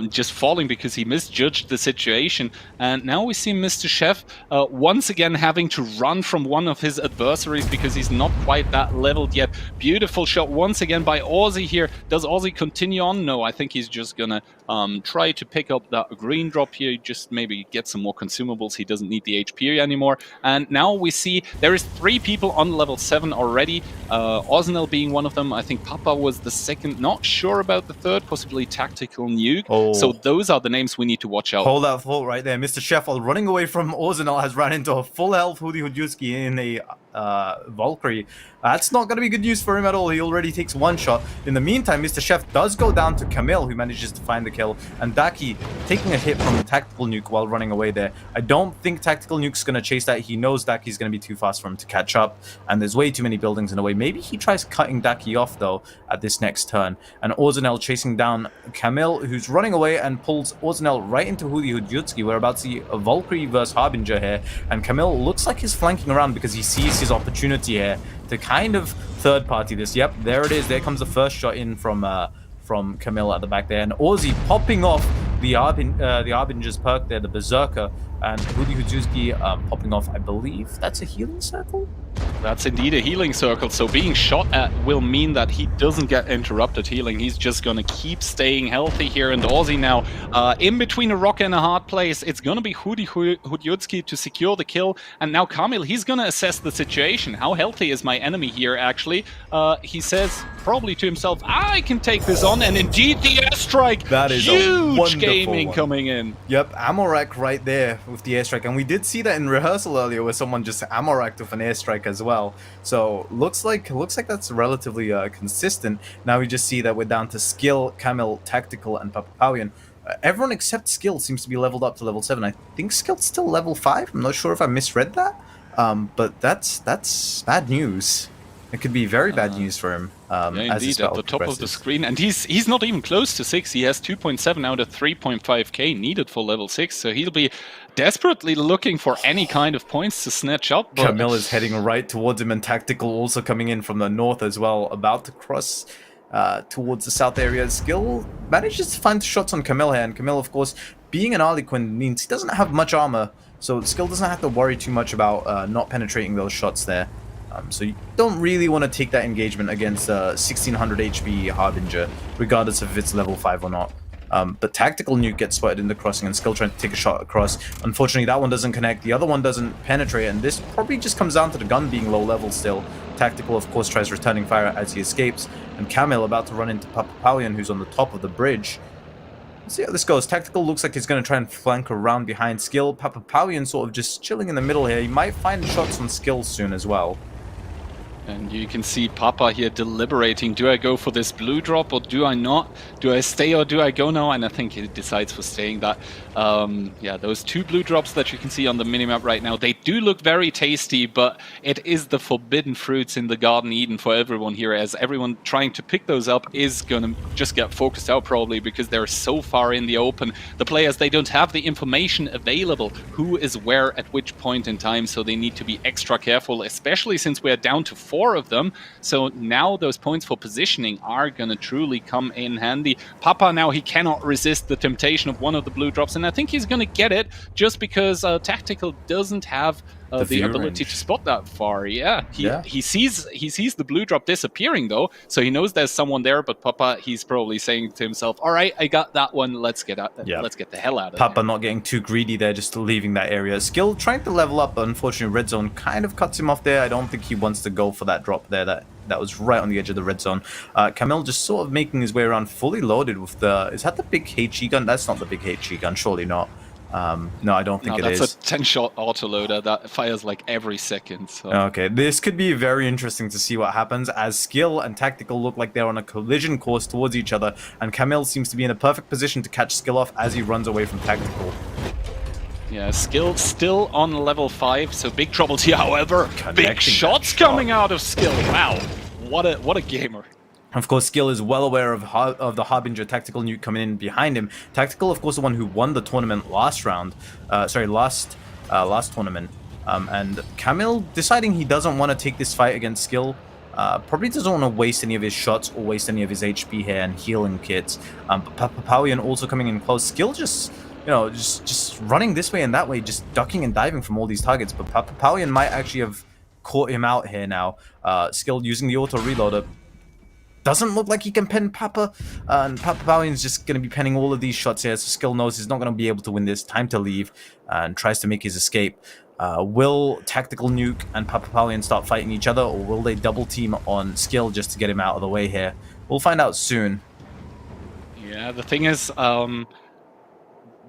just falling because he misjudged the situation. And now we see Mr. Chef once again having to run from one of his adversaries because he's not quite that leveled yet. Beautiful shot once again by Ozzy here. Does Ozzy continue on? No, I think he's just gonna try to pick up that green drop here, just maybe get some more consumables. He doesn't need the HP anymore. And now we see there is 3 people on level 7 already. Orzenel being one of them. I think Papa was the second. Not sure about the third. Possibly Tactical Nuke. Oh. So those are the names we need to watch out. Hold that thought right there. Mr. Chef, while running away from Orzenel, has ran into a full health Hudi Hudjuski in a Valkyrie. That's not going to be good news for him at all. He already takes one shot. In the meantime, Mr. Chef does go down to Camille, who manages to find the kill, and Daki taking a hit from the Tactical Nuke while running away there. I don't think Tactical Nuke's going to chase that. He knows Daki's going to be too fast for him to catch up, and there's way too many buildings in the way. Maybe he tries cutting Daki off, though, at this next turn. And Orzenel chasing down Camille, who's running away, and pulls Orzenel right into Hudi Hudjuski. We're about to see a Valkyrie versus Harbinger here, and Camille looks like he's flanking around because he sees his opportunity here to kind of third party this. Yep, there it is. There comes the first shot in from Camille at the back there, and Ozzy popping off the Harbinger's perk there, the Berserker, and Hudi Hudjuski popping off. I believe that's a healing circle. That's indeed a healing circle, so being shot at will mean that he doesn't get interrupted healing. He's just going to keep staying healthy here, and Ozzy now in between a rock and a hard place. It's going to be Hudi Hudjuski to secure the kill, and now Kamil, he's going to assess the situation. How healthy is my enemy here, actually? He says probably to himself, I can take this on, and indeed the airstrike! That is huge a wonderful gaming one. Coming in. Yep, Amorek right there with the airstrike, and we did see that in rehearsal earlier where someone just ammo racked with an airstrike as well. So looks like that's relatively consistent. Now we just see that we're down to Skill, Camille, Tactical, and Papapowian. Everyone except Skill seems to be leveled up to level 7. I think Skill's still level 5. I'm not sure if I misread that, but that's bad news. It could be very bad news for him. Yeah, indeed, at the top of the screen. And he's not even close to 6. He has 2.7 out of 3.5k needed for level 6. So he'll be desperately looking for any kind of points to snatch up. But Camille is heading right towards him, and Tactical also coming in from the north as well, about to cross towards the south area. Skill manages to find shots on Camille here. And Camille, of course, being an Harlequin means he doesn't have much armor. So Skill doesn't have to worry too much about not penetrating those shots there. So you don't really want to take that engagement against 1600 HP Harbinger, regardless of if it's level 5 or not. But Tactical Nuke gets spotted in the crossing, and Skill trying to take a shot across. Unfortunately, that one doesn't connect. The other one doesn't penetrate, and this probably just comes down to the gun being low level still. Tactical, of course, tries returning fire as he escapes, and Camille about to run into Papapowian, who's on the top of the bridge. Let's see how this goes. Tactical looks like he's going to try and flank around behind Skill. Papapowian sort of just chilling in the middle here. He might find shots on Skill soon as well. And you can see Papa here deliberating. Do I go for this blue drop or do I not? Do I stay or do I go now? And I think he decides for staying. That yeah, those 2 blue drops that you can see on the minimap right now, they do look very tasty, but it is the forbidden fruits in the Garden Eden for everyone here, as everyone trying to pick those up is gonna just get focused out probably because they're so far in the open. The players, they don't have the information available who is where at which point in time, so they need to be extra careful, especially since we're down to 4 of them. So now those points for positioning are gonna truly come in handy. Papa now, he cannot resist the temptation of one of the blue drops, and I think he's gonna get it just because Tactical doesn't have the ability to spot that far. Yeah, he sees the blue drop disappearing though, so he knows there's someone there. But Papa, he's probably saying to himself, "All right, I got that one. Let's get out. Let's get the hell out of Papa here." Not getting too greedy there, just leaving that area. Skill trying to level up, but unfortunately red zone kind of cuts him off there. I don't think he wants to go for that drop there. That was right on the edge of the red zone. Camille just sort of making his way around, fully loaded with the. Is that the big HE gun? That's not the big HE gun, surely not. No, I don't think it is. That's a 10-shot autoloader that fires like every second. So. Okay, this could be very interesting to see what happens, as Skill and Tactical look like they're on a collision course towards each other, and Camille seems to be in a perfect position to catch Skill off as he runs away from Tactical. Yeah, Skill still on level 5, so big troubles here. However, big shots coming out of Skill. Wow, what a gamer. Of course, Skill is well aware of the Harbinger Tactical Nuke coming in behind him. Tactical, of course, the one who won the tournament last round. Last tournament. And Camille deciding he doesn't want to take this fight against Skill. Probably doesn't want to waste any of his shots or waste any of his HP here and healing kits. But Papapowian also coming in close. Skill just, you know, just running this way and that way, just ducking and diving from all these targets. But Papapowian might actually have caught him out here now. Skill using the auto reloader. Doesn't look like he can pen Papa, and Papapowian's just going to be penning all of these shots here, so Skill knows he's not going to be able to win this. Time to leave, and tries to make his escape. Will Tactical Nuke and Papapowian start fighting each other, or will they double team on Skill just to get him out of the way here? We'll find out soon. Yeah, the thing is,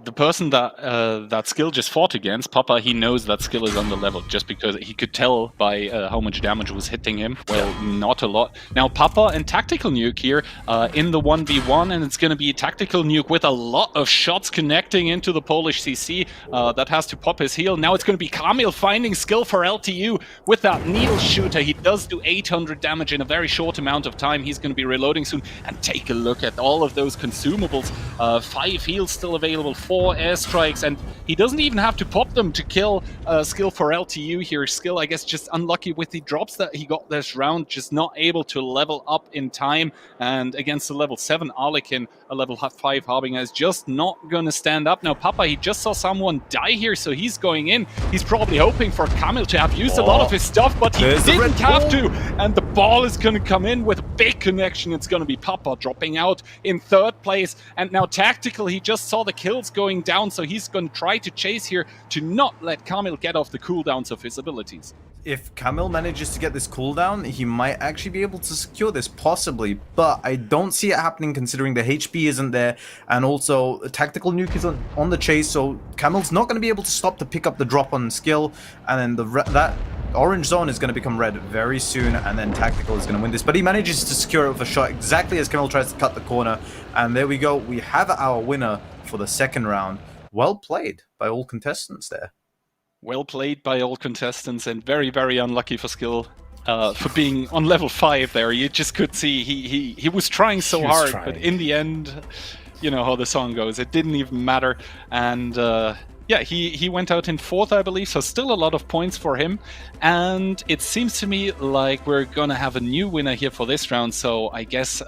the person that Skill just fought against, Papa, he knows that Skill is under level just because he could tell by how much damage was hitting him. Well, not a lot. Now, Papa and Tactical Nuke here in the 1v1, and it's going to be Tactical Nuke with a lot of shots connecting into the Polish CC. That has to pop his heal. Now it's going to be Camille finding Skill for LTU with that needle shooter. He does do 800 damage in a very short amount of time. He's going to be reloading soon. And take a look at all of those consumables. 5 heals still available, 4 airstrikes, and he doesn't even have to pop them to kill Skill for LTU here. Skill, I guess, just unlucky with the drops that he got this round, just not able to level up in time, and against the level 7 Arlekin, a level 5 Harbinger is just not gonna stand up. Now Papa, he just saw someone die here, so he's going in. He's probably hoping for Camille to have used a lot of his stuff, but he didn't have to, and the ball is gonna come in with a big connection. It's gonna be Papa dropping out in 3rd place, and now Tactical, he just saw the kills going down, so he's going to try to chase here to not let Camille get off the cooldowns of his abilities. if Camille manages to get this cooldown, he might actually be able to secure this, possibly. But I don't see it happening considering the HP isn't there, and also Tactical Nuke is on the chase, so Camille's not going to be able to stop to pick up the drop on skill, and then that orange zone is going to become red very soon, and then Tactical is going to win this. But he manages to secure it with a shot exactly as Camille tries to cut the corner, and there we go. We have our winner for the second round. Well played by all contestants there. Well played by all contestants, and very, very unlucky for Skill for being on level 5 there. You just could see he was trying so hard, but in the end, you know how the song goes. It didn't even matter, and yeah, he went out in 4th, I believe, so still a lot of points for him. And it seems to me like we're gonna have a new winner here for this round, so I guess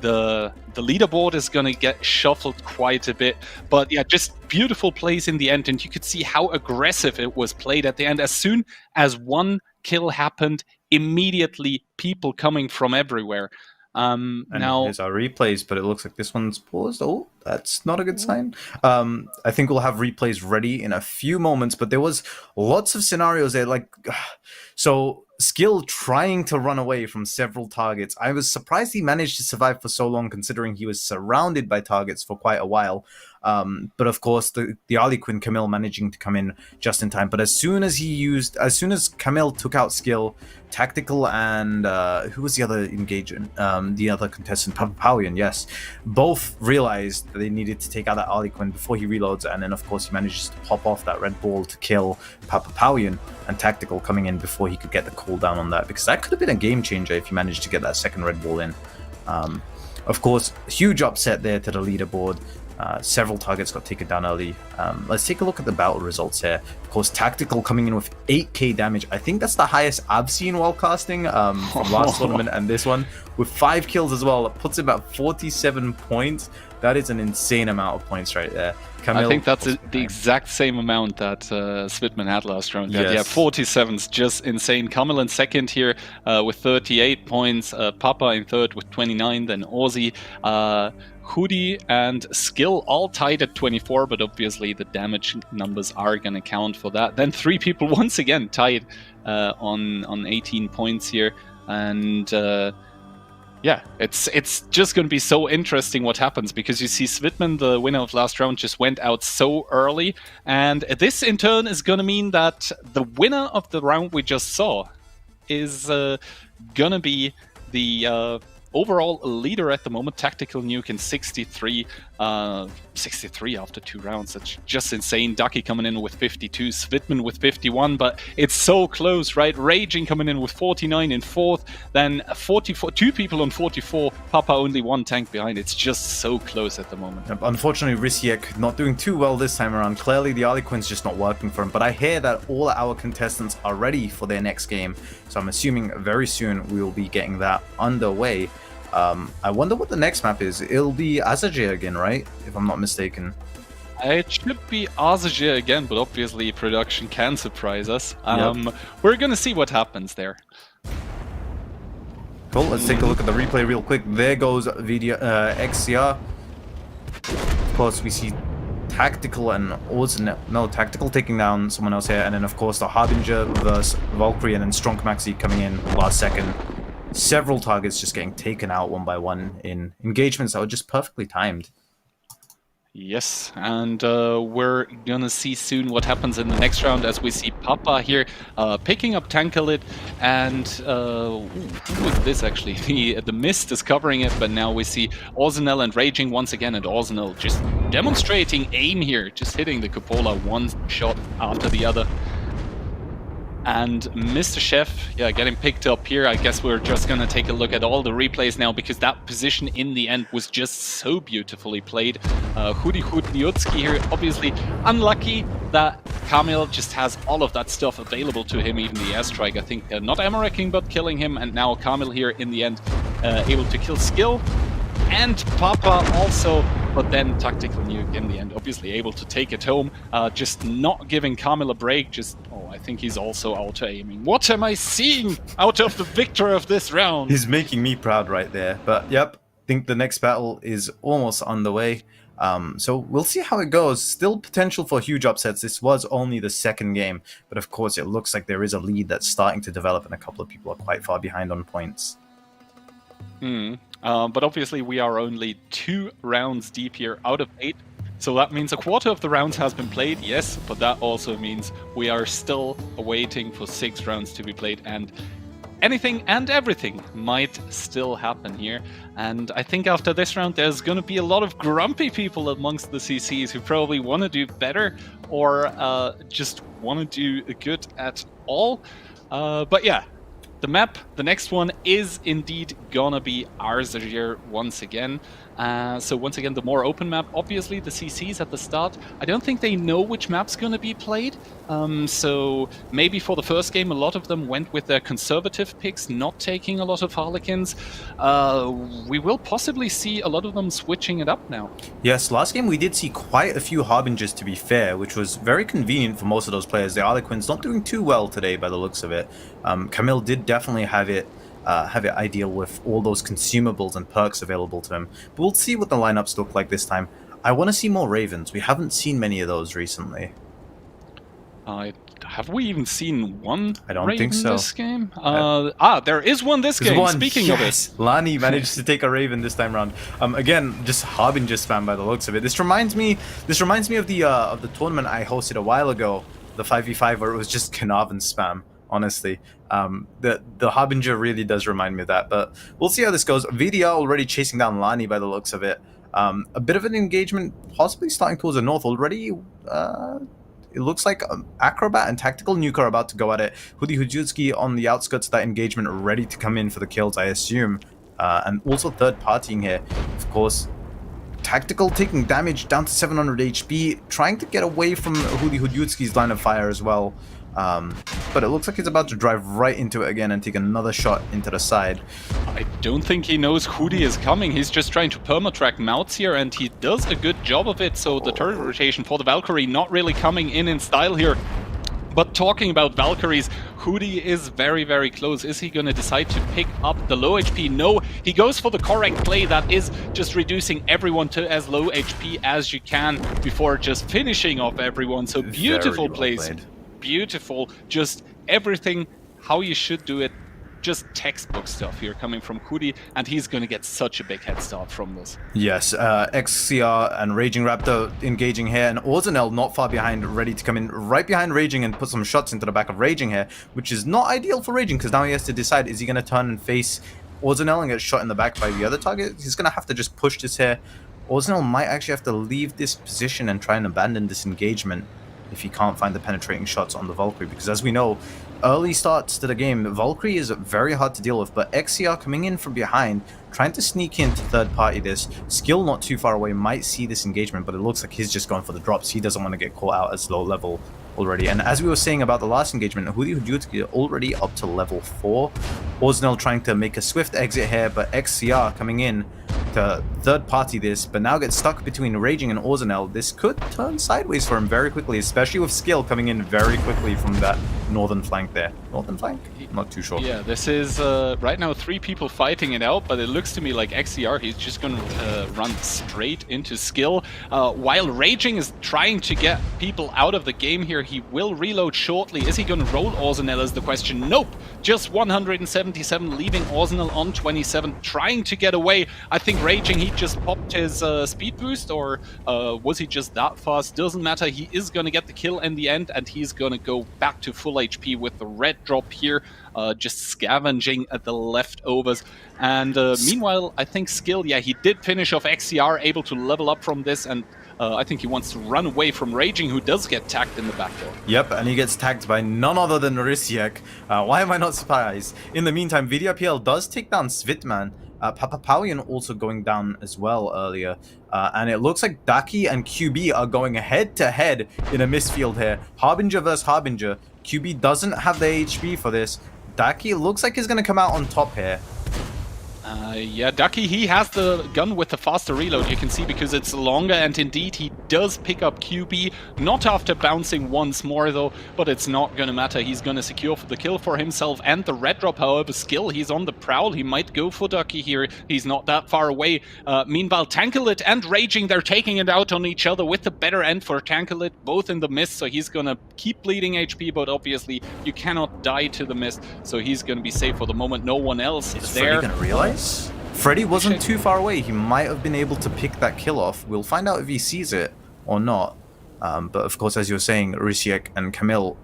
the leaderboard is going to get shuffled quite a bit. But yeah, just beautiful plays in the end, and you could see how aggressive it was played at the end. As soon as one kill happened, immediately people coming from everywhere. And now here's our replays, but it looks like this one's paused. Oh, that's not a good sign. I think we'll have replays ready in a few moments, but there was lots of scenarios there, like so Skill trying to run away from several targets. I was surprised he managed to survive for so long, considering he was surrounded by targets for quite a while. But of course, the Harlequin Camille managing to come in just in time. But as soon as Camille took out Skill, Tactical and who was the other engagement? The other contestant, Papapowian, yes, both realized that they needed to take out that Harlequin before he reloads, and then of course he manages to pop off that red ball to kill Papapowian, and Tactical coming in before he could get the cooldown on that, because that could have been a game changer if he managed to get that second red ball in. Of course, huge upset there to the leaderboard. Several targets got taken down early. Let's take a look at the battle results here. Of course, Tactical coming in with 8k damage. I think that's the highest I've seen while casting from last tournament and this one. With 5 kills as well, it puts him at 47 points. That is an insane amount of points right there. Camille, I think that's the exact same amount that Svitman had last round. Yes. Yeah, 47's just insane. Camille in second here with 38 points. Papa in third with 29. Then Aussie, Hoodie, and Skill all tied at 24, but obviously the damage numbers are going to count for that. Then 3 people once again tied on 18 points here. And yeah, it's just going to be so interesting what happens, because you see Svitman, the winner of last round, just went out so early. And this in turn is going to mean that the winner of the round we just saw is going to be the overall leader at the moment. Tactical Nuke in 63. 63 after 2 rounds. That's just insane. Ducky coming in with 52. Svitman with 51. But it's so close, right? Raging coming in with 49 in 4th. Then 44. 2 people on 44. Papa only 1 tank behind. It's just so close at the moment. Unfortunately, Risiek not doing too well this time around. Clearly, the Harlequin's just not working for him. But I hear that all our contestants are ready for their next game. So I'm assuming very soon we will be getting that underway. I wonder what the next map is. It'll be Azajir again, right? If I'm not mistaken. It should be Azajir again, but obviously production can surprise us. Yep. We're gonna see what happens there. Cool, let's take a look at the replay real quick. There goes XCR. Of course, we see Tactical and Tactical taking down someone else here. And then, of course, the Harbinger versus Valkyrie, and then Strong Maxi coming in last second. Several targets just getting taken out one by one in engagements that were just perfectly timed. Yes, and we're gonna see soon what happens in the next round, as we see Papa here picking up Tankalit, and who is this actually? The mist is covering it, but now we see Orzenel and Raging once again, and Orzenel just demonstrating aim here, just hitting the cupola one shot after the other. And Mr. Chef, yeah, getting picked up here. I guess we're just going to take a look at all the replays now, because that position in the end was just so beautifully played. Hoodie Niutski here, obviously unlucky that Camille just has all of that stuff available to him, even the airstrike. I think not Amareking, but killing him. And now Camille here in the end able to kill Skill. And Papa also, but then Tactical Nuke in the end, obviously able to take it home, just not giving Camille a break, just, oh, I think he's also auto-aiming. What am I seeing out of the victor of this round? He's making me proud right there. But yep, I think the next battle is almost underway. So we'll see how it goes. Still potential for huge upsets. This was only the second game, but of course it looks like there is a lead that's starting to develop and a couple of people are quite far behind on points. But obviously we are only 2 rounds deep here out of 8. So that means a quarter of the rounds has been played, yes, but that also means we are still waiting for 6 rounds to be played, and anything and everything might still happen here. And I think after this round there's going to be a lot of grumpy people amongst the CCs who probably want to do better or just want to do good at all. But yeah, the map, the next one, is indeed gonna be ours here once again. So once again, the more open map. Obviously, the CCs at the start, I don't think they know which map's gonna be played. So maybe for the first game, a lot of them went with their conservative picks, not taking a lot of Harlequins. We will possibly see a lot of them switching it up now. Yes, last game we did see quite a few Harbingers, to be fair, which was very convenient for most of those players. The Harlequins not doing too well today by the looks of it. Camille did definitely have it ideal with all those consumables and perks available to him. But we'll see what the lineups look like this time. I want to see more Ravens. We haven't seen many of those recently. Have we even seen one? I don't Raven think so. This game? There is one this There's game. one. Speaking of it, Lani managed to take a Raven this time around. Again, just Harbinger spam by the looks of it. This reminds me of the tournament I hosted a while ago, the 5v5, where it was just Carnarvon spam. Honestly, the Harbinger really does remind me of that. But we'll see how this goes. VDR already chasing down Lani by the looks of it. A bit of an engagement, possibly starting towards the north already. It looks like Acrobat and Tactical Nuke are about to go at it. Hudi Hujutsuki on the outskirts of that engagement, ready to come in for the kills, I assume. And also third partying here. Of course, Tactical taking damage down to 700 HP, trying to get away from Hudi Hujutsuki's line of fire as well. But it looks like he's about to drive right into it again and take another shot into the side. I don't think he knows Hudi is coming. He's just trying to perma-track Mouts here, and he does a good job of it. So the turret rotation for the Valkyrie not really coming in style here. But talking about Valkyries, Hudi is very, very close. Is he going to decide to pick up the low HP? No, he goes for the correct play. That is just reducing everyone to as low HP as you can before just finishing off everyone. So beautiful plays. Beautiful, just everything how you should do it, just textbook stuff here coming from Hudi, and he's going to get such a big head start from this. Yes, XCR and Raging Raptor engaging here, and Orzanel not far behind, ready to come in right behind Raging and put some shots into the back of Raging here, which is not ideal for Raging, because now he has to decide, is he going to turn and face Orzanel and get shot in the back by the other target? He's going to have to just push this here. Orzanel might actually have to leave this position and try and abandon this engagement if he can't find the penetrating shots on the Valkyrie, because as we know, early starts to the game, Valkyrie is very hard to deal with, but XCR coming in from behind, trying to sneak into third party this, Skill not too far away might see this engagement, but it looks like he's just going for the drops. He doesn't want to get caught out as low level already. And as we were saying about the last engagement, Hudi Hujutsuki already up to level 4. Orznel trying to make a swift exit here, but XCR coming in to third party this, but now gets stuck between Raging and Orznel. This could turn sideways for him very quickly, especially with Skill coming in very quickly from that northern flank there. Northern flank? I'm not too sure. Yeah, this is right now 3 people fighting it out, but it looks to me like XCR, he's just going to run straight into Skill. While Raging is trying to get people out of the game here, he will reload shortly. Is he going to roll Orznel is the question. Nope, just 177, leaving Orznel on 27, trying to get away. I think Raging, he just popped his speed boost, or was he just that fast? Doesn't matter, he is going to get the kill in the end, and he's going to go back to full HP with the red drop here, just scavenging at the leftovers. And meanwhile, I think Skill, yeah, he did finish off XCR, able to level up from this, and I think he wants to run away from Raging, who does get tagged in the back door. Yep, and he gets tagged by none other than Rysiek. Why am I not surprised? In the meantime, VDRPL does take down Svitman. Papapawian also going down as well earlier. And it looks like Daki and QB are going head-to-head in a misfield here. Harbinger versus Harbinger. QB doesn't have the HP for this. Daki looks like he's going to come out on top here. Yeah, Ducky, he has the gun with the faster reload, you can see, because it's longer, and indeed he does pick up QB, not after bouncing once more though, but it's not gonna matter. He's gonna secure the kill for himself and the red drop. However, Skill, he's on the prowl. He might go for Ducky here. He's not that far away. Meanwhile, Tankalit and Raging, they're taking it out on each other with the better end for Tankalit, both in the mist, so he's gonna keep bleeding HP, but obviously you cannot die to the mist, so he's gonna be safe for the moment. No one else is there. Freddy gonna realize? Freddy wasn't too far away. He might have been able to pick that kill off. We'll find out if he sees it or not. But of course, as you were saying, Rishiek and Camille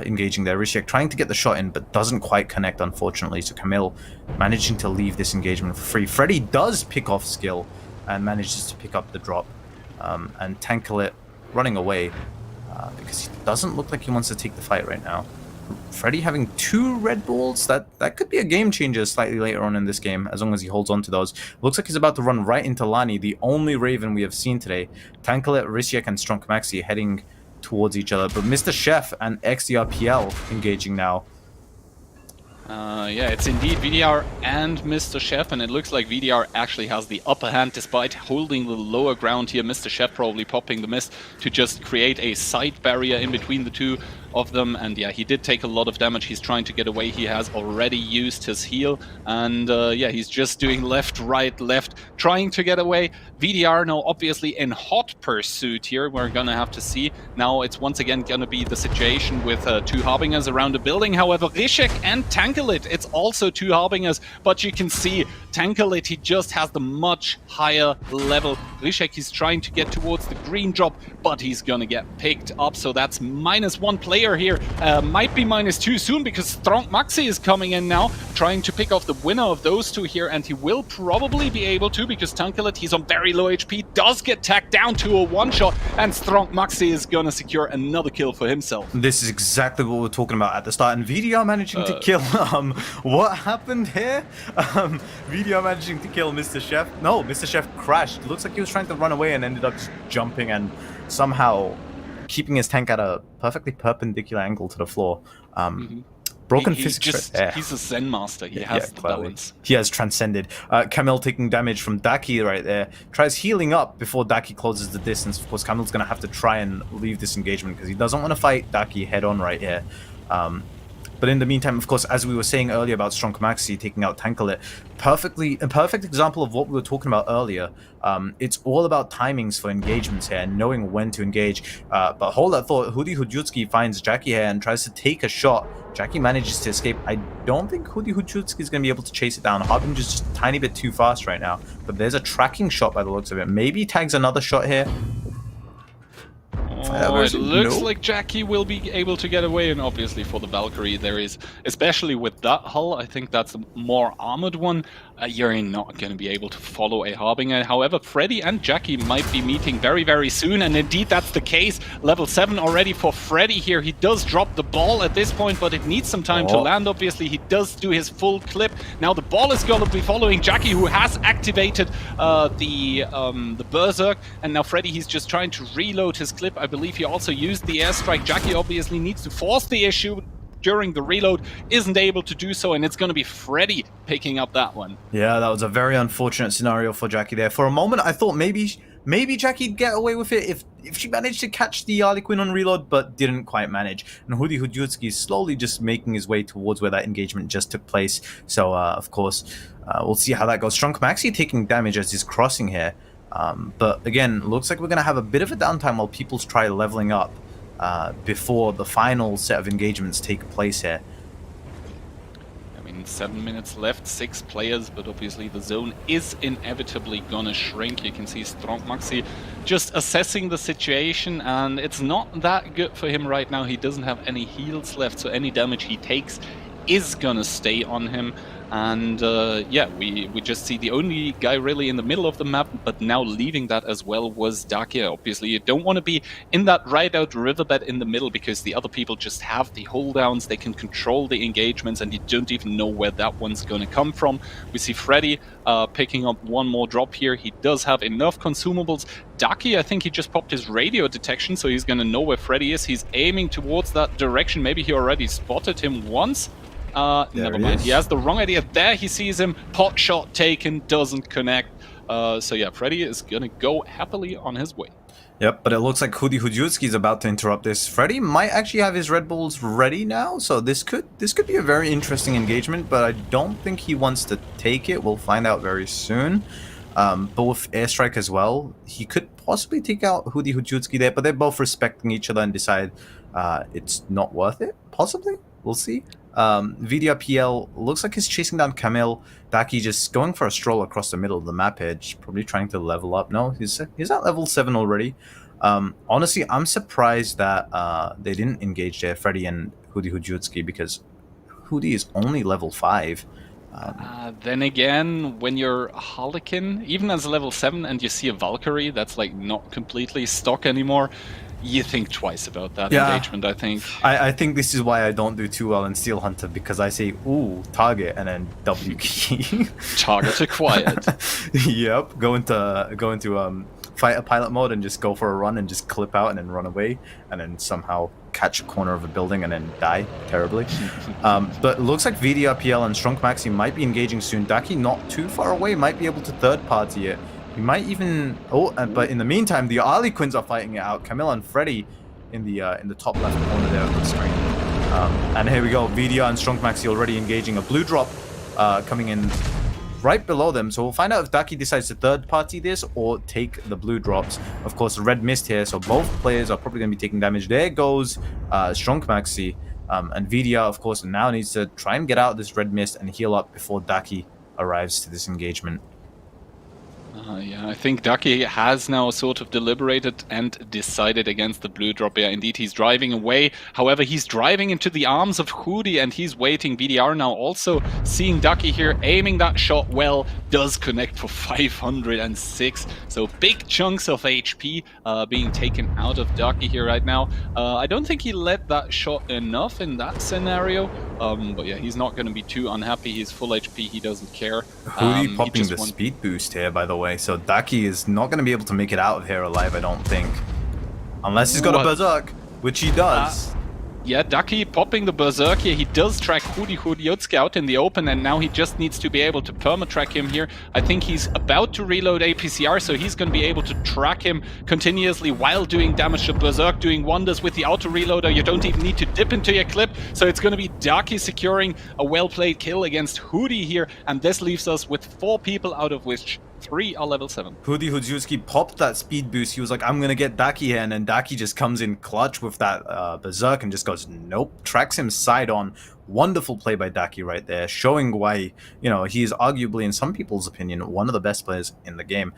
engaging there. Rishiek trying to get the shot in, but doesn't quite connect, unfortunately. So Camille managing to leave this engagement for free. Freddy does pick off Skill and manages to pick up the drop. And Tankalit running away because he doesn't look like he wants to take the fight right now. Freddy having 2 red balls, that could be a game changer slightly later on in this game, as long as he holds on to those. Looks like he's about to run right into Lani, the only Raven we have seen today. Tankalit, Rishiek, and Strong Maxi heading towards each other, but Mr. Chef and XDRPL engaging now. Yeah, it's indeed VDR and Mr. Chef, and it looks like VDR actually has the upper hand despite holding the lower ground here. Mr. Chef probably popping the mist to just create a side barrier in between the two of them, and yeah, he did take a lot of damage. He's trying to get away. He has already used his heal, and yeah, he's just doing left, right, left, trying to get away. VDR now obviously in hot pursuit here. We're gonna have to see. Now it's once again gonna be the situation with 2 Harbingers around the building. However, Rishek and Tankalit, it's also 2 Harbingers, but you can see Tankalit, he just has the much higher level. Rishek, he's trying to get towards the green drop, but he's gonna get picked up, so that's -1 player here. Might be -2 soon, because Strong Maxi is coming in now, trying to pick off the winner of those 2 here, and he will probably be able to, because Tankalit, he's on very low HP, does get tagged down to a one-shot, and Strong Maxi is gonna secure another kill for himself. This is exactly what we were talking about at the start, and VDR managing to kill, what happened here? VDR managing to kill Mr. Chef. No, Mr. Chef crashed. Looks like he was trying to run away and ended up just jumping and somehow keeping his tank at a perfectly perpendicular angle to the floor. Broken physics. He's a Zen master. He has the balance. He has transcended. Camille taking damage from Daki right there. Tries healing up before Daki closes the distance. Of course, Camille's going to have to try and leave this engagement because he doesn't want to fight Daki head on right here. But in the meantime, of course, as we were saying earlier about Strong Maxi taking out Tankalit, a perfect example of what we were talking about earlier. It's all about timings for engagements here and knowing when to engage. But hold that thought, Hudi Hujutski finds Jackie here and tries to take a shot. Jackie manages to escape. I don't think Hudi Hujutski is going to be able to chase it down. Harbinger's just a tiny bit too fast right now. But there's a tracking shot by the looks of it. Maybe tags another shot here. It looks like Jackie will be able to get away, and obviously for the Valkyrie there is, especially with that hull, I think that's a more armored one, you're not going to be able to follow a Harbinger. However, Freddy and Jackie might be meeting very, very soon, and indeed that's the case. Level 7 already for Freddy here. He does drop the ball at this point, but it needs some time to land, obviously. He does do his full clip. Now the ball is going to be following Jackie, who has activated the Berserk, and now Freddy, he's just trying to reload his clip. I believe he also used the airstrike. Jackie obviously needs to force the issue during the reload, isn't able to do so, and it's going to be Freddy picking up that one. Yeah, that was a very unfortunate scenario for Jackie there. For a moment, I thought maybe Jackie'd get away with it if she managed to catch the Harley Quinn on reload, but didn't quite manage. And Hudi Hujutski is slowly just making his way towards where that engagement just took place. So, of course, we'll see how that goes. Strunk Maxi taking damage as he's crossing here. But again, looks like we're going to have a bit of a downtime while people try leveling up before the final set of engagements take place here. I mean, 7 minutes left, 6 players, but obviously the zone is inevitably gonna shrink. You can see Strong Maxi just assessing the situation, and it's not that good for him right now. He doesn't have any heals left, so any damage he takes is gonna stay on him. And yeah, we just see the only guy really in the middle of the map, but now leaving that as well was Dakia. Obviously, you don't want to be in that right-out riverbed in the middle, because the other people just have the holddowns, they can control the engagements, and you don't even know where that one's going to come from. We see Freddy picking up one more drop here. He does have enough consumables. Daki, I think he just popped his radio detection, so he's going to know where Freddy is. He's aiming towards that direction. Maybe he already spotted him once. Never mind. He has the wrong idea. There he sees him. Pot shot taken, doesn't connect. So yeah, Freddy is gonna go happily on his way. Yep, but it looks like Hudi Hujutski is about to interrupt this. Freddy might actually have his Red Bulls ready now, so this could be a very interesting engagement, but I don't think he wants to take it. We'll find out very soon. But with Airstrike as well, he could possibly take out Hudi Hujutski there, but they're both respecting each other and decide it's not worth it, possibly. We'll see. VDRPL looks like he's chasing down Camille. Daki just going for a stroll across the middle of the map edge, probably trying to level up. No, he's at level 7 already. Honestly, I'm surprised that they didn't engage there, Freddy and Hudi Hujutski, because Hudi is only level 5. Then again, when you're a Harlequin, even as a level 7, and you see a Valkyrie that's like not completely stock anymore, you think twice about that engagement, I think. I think this is why I don't do too well in Steel Hunter, because I say, ooh, target, and then W key. Target acquired. Yep, go into fighter pilot mode and just go for a run and just clip out and then run away, and then somehow catch a corner of a building and then die terribly. But it looks like VDRPL and Strong Maxi might be engaging soon. Daki not too far away, might be able to third party it. He might even... but in the meantime, the Harlequins are fighting it out. Camilla and Freddy in the top left corner there of the screen. And here we go. VDR and Strong Maxi already engaging. A blue drop coming in right below them. So we'll find out if Daki decides to third party this or take the blue drops. Of course, the red mist here. So both players are probably going to be taking damage. There goes Strong Maxi. And VDR, of course, now needs to try and get out of this red mist and heal up before Daki arrives to this engagement. Yeah, I think Daki has now sort of deliberated and decided against the blue drop here. Indeed, he's driving away. However, he's driving into the arms of Hudi and he's waiting. VDR now also seeing Daki here, aiming that shot well, does connect for 506. So big chunks of HP being taken out of Daki here right now. I don't think he let that shot enough in that scenario. But yeah, he's not going to be too unhappy. He's full HP, he doesn't care. Hudi popping the speed boost here, by the way. So Daki is not going to be able to make it out of here alive, I don't think. Unless he's got a Berserk, which he does. Yeah, Daki popping the Berserk here. He does track Hudi Hujutski out in the open, and now he just needs to be able to perma-track him here. I think he's about to reload APCR, so he's going to be able to track him continuously while doing damage to Berserk, doing wonders with the auto-reloader. You don't even need to dip into your clip, so it's going to be Daki securing a well-played kill against Hudi here, and this leaves us with 4 people, out of which 3 are level 7. Hudi Hujutski popped that speed boost. He was like, I'm going to get Daki here. And then Daki just comes in clutch with that Berserk and just goes, nope. Tracks him side on. Wonderful play by Daki right there, showing why, you know, he is arguably, in some people's opinion, one of the best players in the game.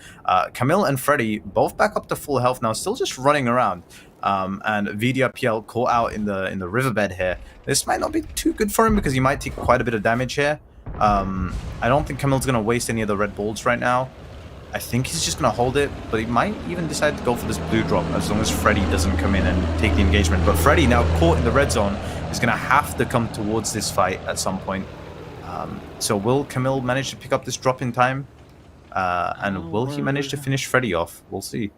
Camille and Freddy both back up to full health now, still just running around. And VDRPL caught out in the riverbed here. This might not be too good for him because he might take quite a bit of damage here. I don't think Camille's going to waste any of the red bolts right now. I think he's just going to hold it, but he might even decide to go for this blue drop as long as Freddy doesn't come in and take the engagement. But Freddy, now caught in the red zone, is going to have to come towards this fight at some point. So will Camille manage to pick up this drop in time? And will he manage to finish Freddy off? We'll see.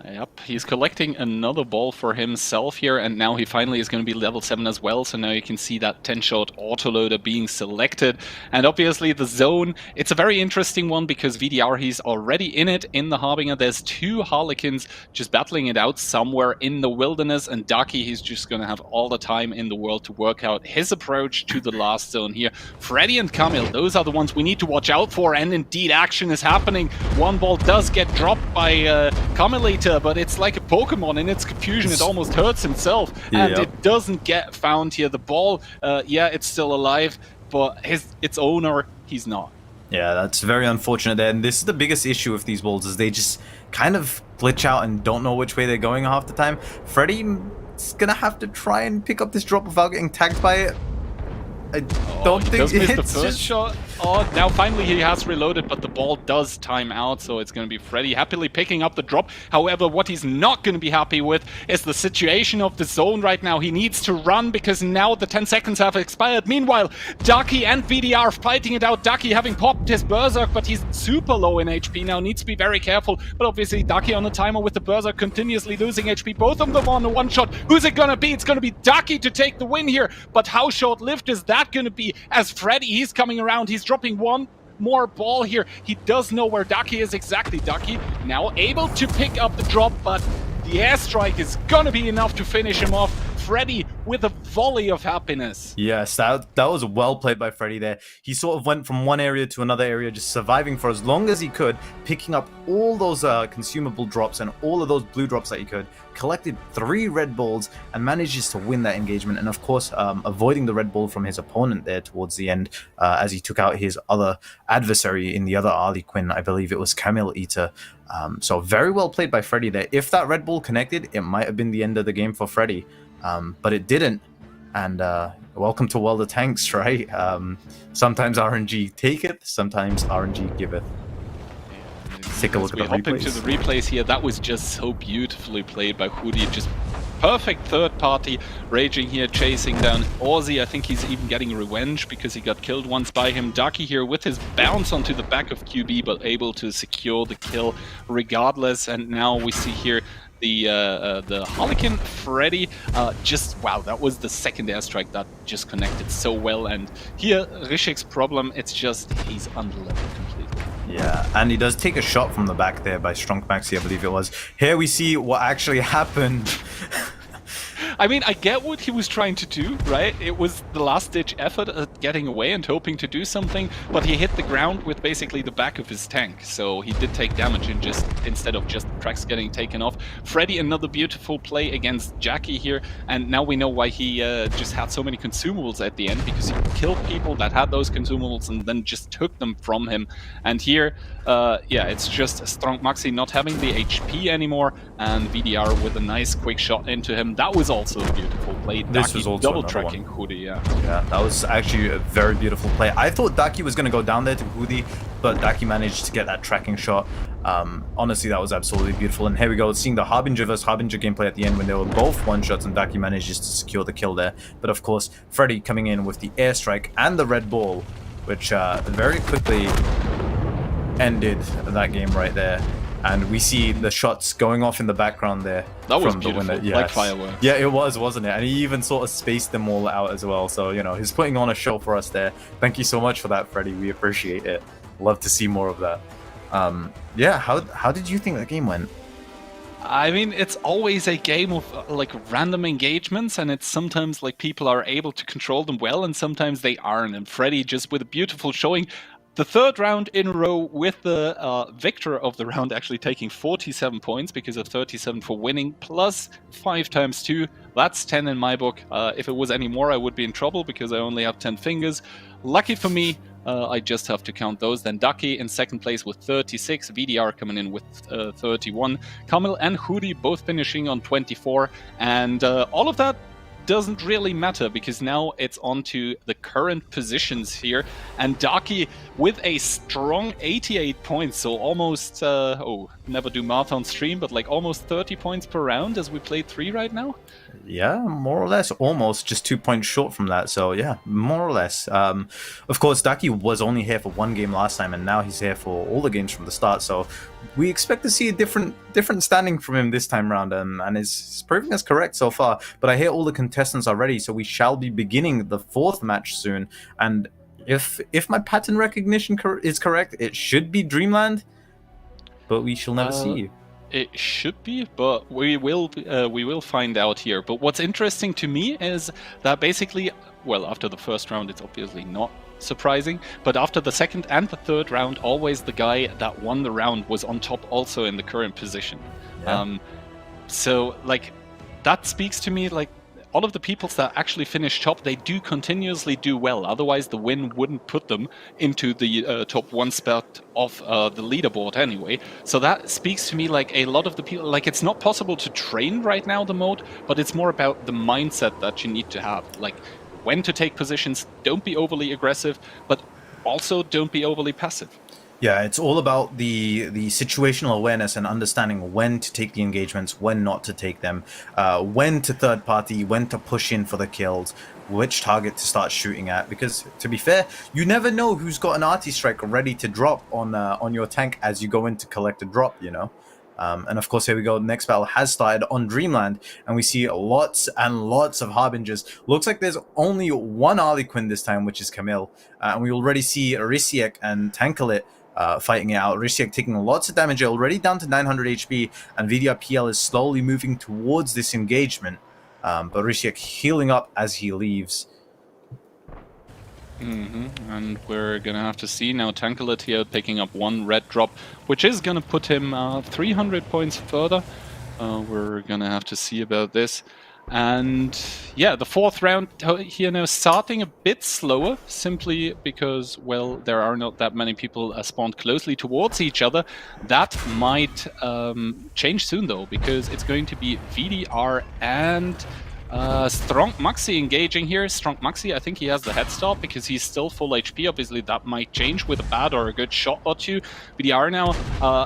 Yep, he's collecting another ball for himself here, and now he finally is going to be level 7 as well, so now you can see that 10-shot autoloader being selected. And obviously the zone, it's a very interesting one because VDR, he's already in it, in the Harbinger. There's 2 Harlequins just battling it out somewhere in the wilderness, and Daki, he's just going to have all the time in the world to work out his approach to the last zone here. Freddy and Camille, those are the ones we need to watch out for, and indeed action is happening. One ball does get dropped by Camille, but it's like a Pokemon. In its confusion, it almost hurts himself, and it doesn't get found here. The ball, yeah, it's still alive, but its owner, he's not. Yeah, that's very unfortunate there, and this is the biggest issue with these balls, is they just kind of glitch out and don't know which way they're going half the time. Freddy's gonna have to try and pick up this drop without getting tagged by it. I don't think it's the first shot. Oh, now finally he has reloaded, but the ball does time out, so it's going to be Freddy happily picking up the drop. However, what he's not going to be happy with is the situation of the zone right now. He needs to run because now the 10 seconds have expired. Meanwhile, Daki and VDR are fighting it out. Daki having popped his Berserk, but he's super low in HP now, needs to be very careful. But obviously Daki on the timer with the Berserk, continuously losing HP. Both of them on the one shot. Who's it going to be? It's going to be Daki to take the win here, but how short-lived is that going to be? As Freddy, he's coming around, he's dropping one more ball here. He does know where Daki is exactly. Daki now able to pick up the drop, but The airstrike is gonna be enough to finish him off. Freddy with a volley of happiness. Yes, that was well played by Freddy there. He sort of went from one area to another area, just surviving for as long as he could, picking up all those consumable drops and all of those blue drops that he could, collected 3 red balls, and manages to win that engagement. And of course, avoiding the red ball from his opponent there towards the end, as he took out his other adversary in the other Harley Quinn. I believe it was Camille Eater. So very well played by Freddy there. If that red ball connected, it might have been the end of the game for Freddy. But it didn't, and welcome to World of Tanks, right? Sometimes RNG taketh, sometimes RNG giveth. Let's take a look at the replays. We hop into the replays here. That was just so beautifully played by Hoodie. Just perfect third party, raging here, chasing down Aussie. I think he's even getting revenge because he got killed once by him. Ducky here with his bounce onto the back of QB, but able to secure the kill regardless. And now we see here the Harlequin Freddy, just wow, that was the second airstrike that just connected so well. And here Rishik's problem, it's just he's underleveled completely. Yeah, and he does take a shot from the back there by Strunk Maxi, I believe it was. Here we see what actually happened. I mean, I get what he was trying to do, right? It was the last-ditch effort at getting away and hoping to do something, but he hit the ground with basically the back of his tank, so he did take damage in just instead of just tracks getting taken off. Freddy, another beautiful play against Jackie here, and now we know why he just had so many consumables at the end, because he killed people that had those consumables and then just took them from him. And here, yeah, it's just Strong Maxi not having the HP anymore, and VDR with a nice quick shot into him. That was also a beautiful play. This was also double tracking Hoodie, yeah. Yeah, that was actually a very beautiful play. I thought Daki was going to go down there to Hoodie, but Daki managed to get that tracking shot. Honestly, that was absolutely beautiful. And here we go, seeing the Harbinger versus Harbinger gameplay at the end when they were both one-shots and Daki manages to secure the kill there. But of course, Freddy coming in with the airstrike and the red ball, which very quickly ended that game right there. And we see the shots going off in the background there. That was from beautiful, the winner. Yes. like fireworks. Yeah, it was, wasn't it? And he even sort of spaced them all out as well. So, you know, he's putting on a show for us there. Thank you so much for that, Freddy. We appreciate it. Love to see more of that. Yeah, how did you think that game went? I mean, it's always a game of like random engagements, and it's sometimes like people are able to control them well, and sometimes they aren't. And Freddy just with a beautiful showing. The third round in a row with the victor of the round actually taking 47 points because of 37 for winning, plus 5 times 2. That's 10 in my book. If it was any more, I would be in trouble because I only have 10 fingers. Lucky for me, I just have to count those. Then Ducky in second place with 36, VDR coming in with 31, Kamil and Hoodie both finishing on 24, and all of that doesn't really matter because now it's on to the current positions here, and Darky with a strong 88 points, so almost never do math on stream, but like almost 30 points per round as we play 3 right now. Yeah, more or less, almost just 2 points short from that. So yeah, more or less. Of course, Daki was only here for 1 game last time, and now he's here for all the games from the start. So we expect to see a different standing from him this time round, and it's proving us correct so far. But I hear all the contestants are ready, so we shall be beginning the 4th match soon. And if my pattern recognition is correct, it should be Dreamland, but we shall never see. It should be, but we will find out here. But what's interesting to me is that basically, well, after the first round, it's obviously not surprising, but after the second and the third round, always the guy that won the round was on top also in the current position. Yeah. So like that speaks to me like all of the people that actually finish top, they do continuously do well. Otherwise, the win wouldn't put them into the top 1 spot of the leaderboard anyway. So that speaks to me like a lot of the people, like it's not possible to train right now the mode, but it's more about the mindset that you need to have. Like when to take positions, don't be overly aggressive, but also don't be overly passive. Yeah, it's all about the situational awareness and understanding when to take the engagements, when not to take them, when to third party, when to push in for the kills, which target to start shooting at. Because to be fair, you never know who's got an arty strike ready to drop on your tank as you go in to collect a drop, you know. And of course, here we go. Next battle has started on Dreamland, and we see lots and lots of Harbingers. Looks like there's only one Harley Quinn this time, which is Camille. And we already see Risiek and Tankalit fighting it out. Rishiek taking lots of damage, already down to 900 HP, and VDRPL is slowly moving towards this engagement. But Rishiek healing up as he leaves. And we're gonna have to see now Tankalit here picking up one red drop, which is gonna put him 300 points further. We're gonna have to see about this. And yeah, the fourth round here now starting a bit slower, simply because, well, there are not that many people spawned closely towards each other. That might change soon though, because it's going to be VDR and Strong Maxi engaging here. Strong Maxi, I think he has the head start because he's still full HP. Obviously, that might change with a bad or a good shot or two. VDR now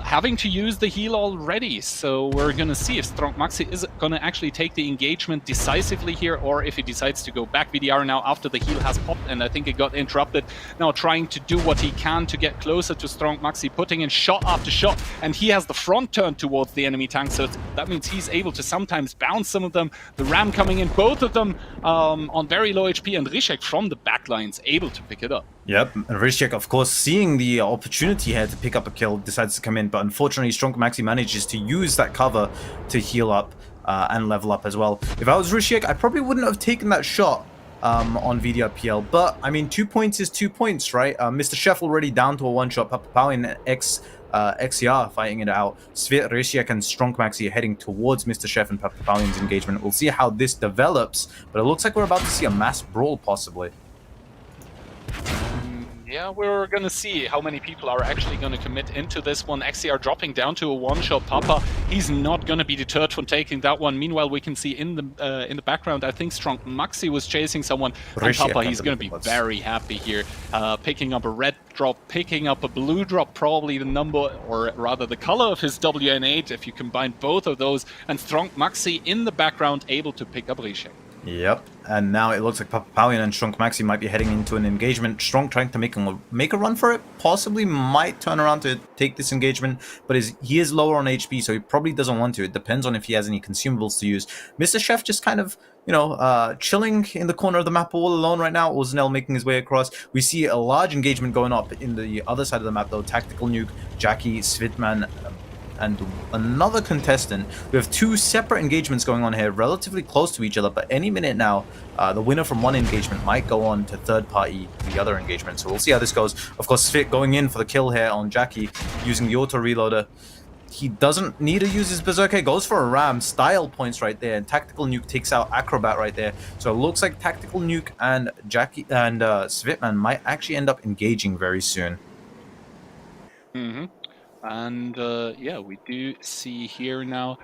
having to use the heal already, so we're gonna see if Strong Maxi is gonna actually take the engagement decisively here, or if he decides to go back. VDR now, after the heal has popped, and I think it got interrupted, now trying to do what he can to get closer to Strong Maxi, putting in shot after shot, and he has the front turn towards the enemy tank, so that means he's able to sometimes bounce some of them. The ram coming in, both of them on very low HP, and Rishiek from the backlines able to pick it up. Yep, and Rishiek, of course, seeing the opportunity here to pick up a kill, decides to come in, but unfortunately, Strong Maxi manages to use that cover to heal up and level up as well. If I was Rishiek, I probably wouldn't have taken that shot on VDRPL, but I mean, 2 points is 2 points, right? Mr. Chef already down to a one-shot. Papapauin XCR fighting it out. Svit, Rishiek, and Strong Maxi heading towards Mr. Chef and Papapauin's engagement. We'll see how this develops, but it looks like we're about to see a mass brawl, possibly. Yeah, we're gonna see how many people are actually gonna commit into this one. XCR dropping down to a one-shot. Papa, he's not gonna be deterred from taking that one. Meanwhile, we can see in the background, I think Strong Maxi was chasing someone. And Papa, he's gonna be very happy here, picking up a red drop, picking up a blue drop, probably the number, or rather the color of his WN8, if you combine both of those. And Strong Maxi in the background, able to pick up Rishiek. Yep, and now it looks like Papapauin and Strong Maxi might be heading into an engagement. Strong trying to make a run for it, possibly might turn around to take this engagement, but he is lower on HP, so he probably doesn't want to. It depends on if he has any consumables to use. Mr. Chef just kind of, you know, chilling in the corner of the map all alone right now. Ozenel making his way across. We see a large engagement going up in the other side of the map though. Tactical Nuke, Jackie, Svitman, and another contestant. We have two separate engagements going on here, relatively close to each other, but any minute now, the winner from one engagement might go on to third party the other engagement. So we'll see how this goes. Of course, Svit going in for the kill here on Jackie, using the auto reloader. He doesn't need to use his Berserker, goes for a ram, style points right there, and Tactical Nuke takes out Acrobat right there. So it looks like Tactical Nuke and Jackie and Svitman might actually end up engaging very soon. And yeah, we do see here now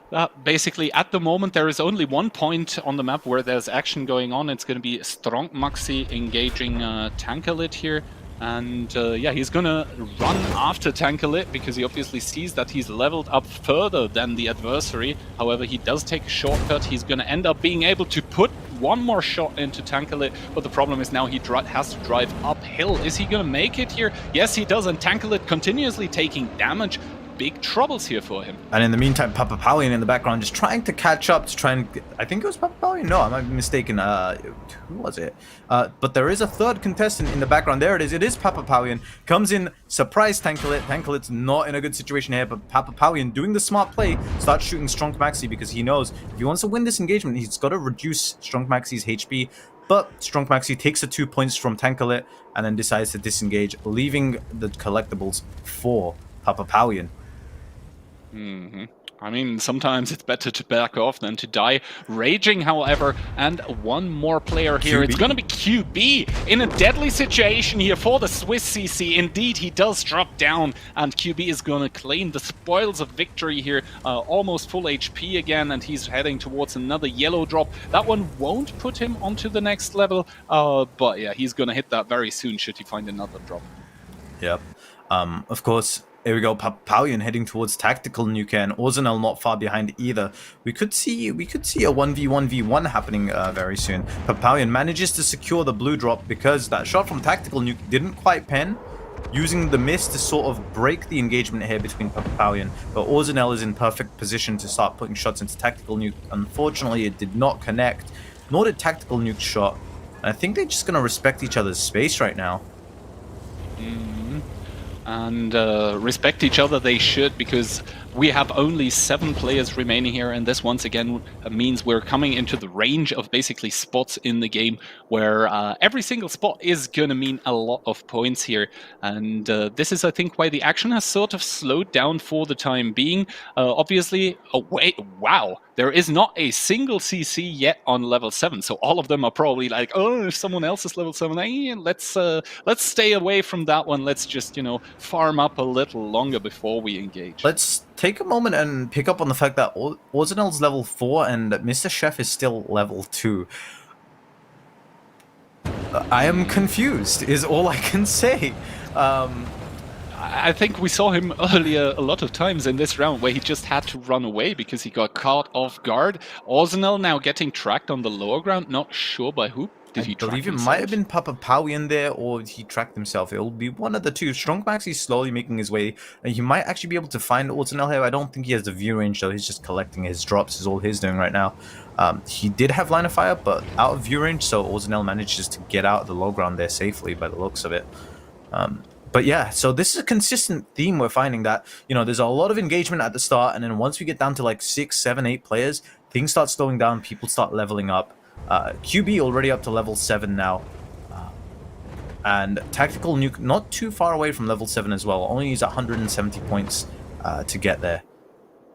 that basically at the moment there is only 1 point on the map where there's action going on. It's going to be Strong Maxi engaging Tankalit here. And yeah, he's gonna run after Tankalit because he obviously sees that he's leveled up further than the adversary. However, he does take a shortcut. He's gonna end up being able to put one more shot into Tankalit, but the problem is now he has to drive uphill. Is he gonna make it here? Yes, he does, and Tankalit continuously taking damage. Big troubles here for him. And in the meantime, Papapauin in the background just trying to catch up to try and... I think it was Papapauin? No, I might be mistaken. Who was it? But there is a third contestant in the background. There it is. It is Papapauin. Comes in, surprise Tankalit. Tankalit's not in a good situation here, but Papapauin doing the smart play, starts shooting Strong Maxi because he knows if he wants to win this engagement, he's got to reduce Strong Maxi's HP. But Strong Maxi takes the 2 points from Tankalit and then decides to disengage, leaving the collectibles for Papapauin. I mean, sometimes it's better to back off than to die. Raging, however, and one more player here. QB. It's going to be QB in a deadly situation here for the Swiss CC. Indeed, he does drop down, and QB is going to claim the spoils of victory here. Almost full HP again, and he's heading towards another yellow drop. That one won't put him onto the next level, but yeah, he's going to hit that very soon should he find another drop. Yep. Of course... Here we go, Papapauin heading towards Tactical Nuke, and Ozenel not far behind either. We could see a 1v1v1 happening very soon. Papapauin manages to secure the blue drop because that shot from Tactical Nuke didn't quite pen, using the miss to sort of break the engagement here between Papapauin. But Ozenel is in perfect position to start putting shots into Tactical Nuke. Unfortunately, it did not connect, nor did Tactical Nuke's shot. And I think they're just going to respect each other's space right now. And respect each other they should, because we have only 7 players remaining here, and this once again means we're coming into the range of basically spots in the game where every single spot is gonna mean a lot of points here. And this is, I think, why the action has sort of slowed down for the time being. Obviously, wow, there is not a single CC yet on level 7, so all of them are probably like, oh, if someone else is level 7, let's stay away from that one. Let's just, farm up a little longer before we engage. Let's take a moment and pick up on the fact that Orzinel's level 4 and Mr. Chef is still level 2. I am confused, is all I can say. I think we saw him earlier a lot of times in this round where he just had to run away because he got caught off guard. Orzinel now getting tracked on the lower ground, not sure by who. Did he track himself? I believe it might have been Papa Powie in there, or he tracked himself. It'll be one of the two. Strong Maxie's slowly making his way, and he might actually be able to find Orzinel here. I don't think he has the view range, though. He's just collecting his drops, is all he's doing right now. He did have line of fire, but out of view range, so Orzinel manages to get out of the low ground there safely by the looks of it. But yeah, so this is a consistent theme we're finding that, there's a lot of engagement at the start, and then once we get down to like 6, 7, 8 players, things start slowing down, people start leveling up. QB already up to level 7 now. And Tactical Nuke not too far away from level 7 as well, only needs 170 points to get there.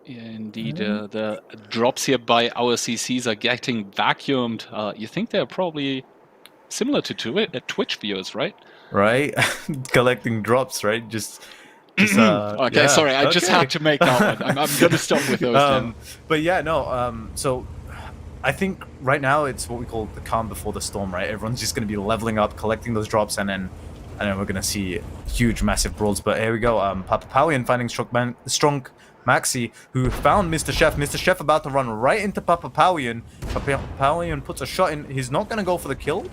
Yeah, indeed. The drops here by our CCs are getting vacuumed. You think they're probably similar to Twitch viewers, right? Right? Collecting drops, right? Just okay, yeah. Sorry, I just had to make that one. I'm going to stop with those then. But yeah, no, so I think right now it's what we call the calm before the storm, right? Everyone's just going to be leveling up, collecting those drops, and then we're going to see huge, massive brawls. But here we go, Papa Powian finding Strong Maxi, who found Mr. Chef. Mr. Chef about to run right into Papa Powian. Papa Powian puts a shot in. He's not going to go for the kill.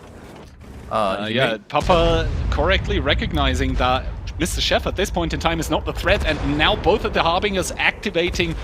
Yeah, Papa correctly recognizing that Mr. Chef at this point in time is not the threat, and now both of the Harbingers activating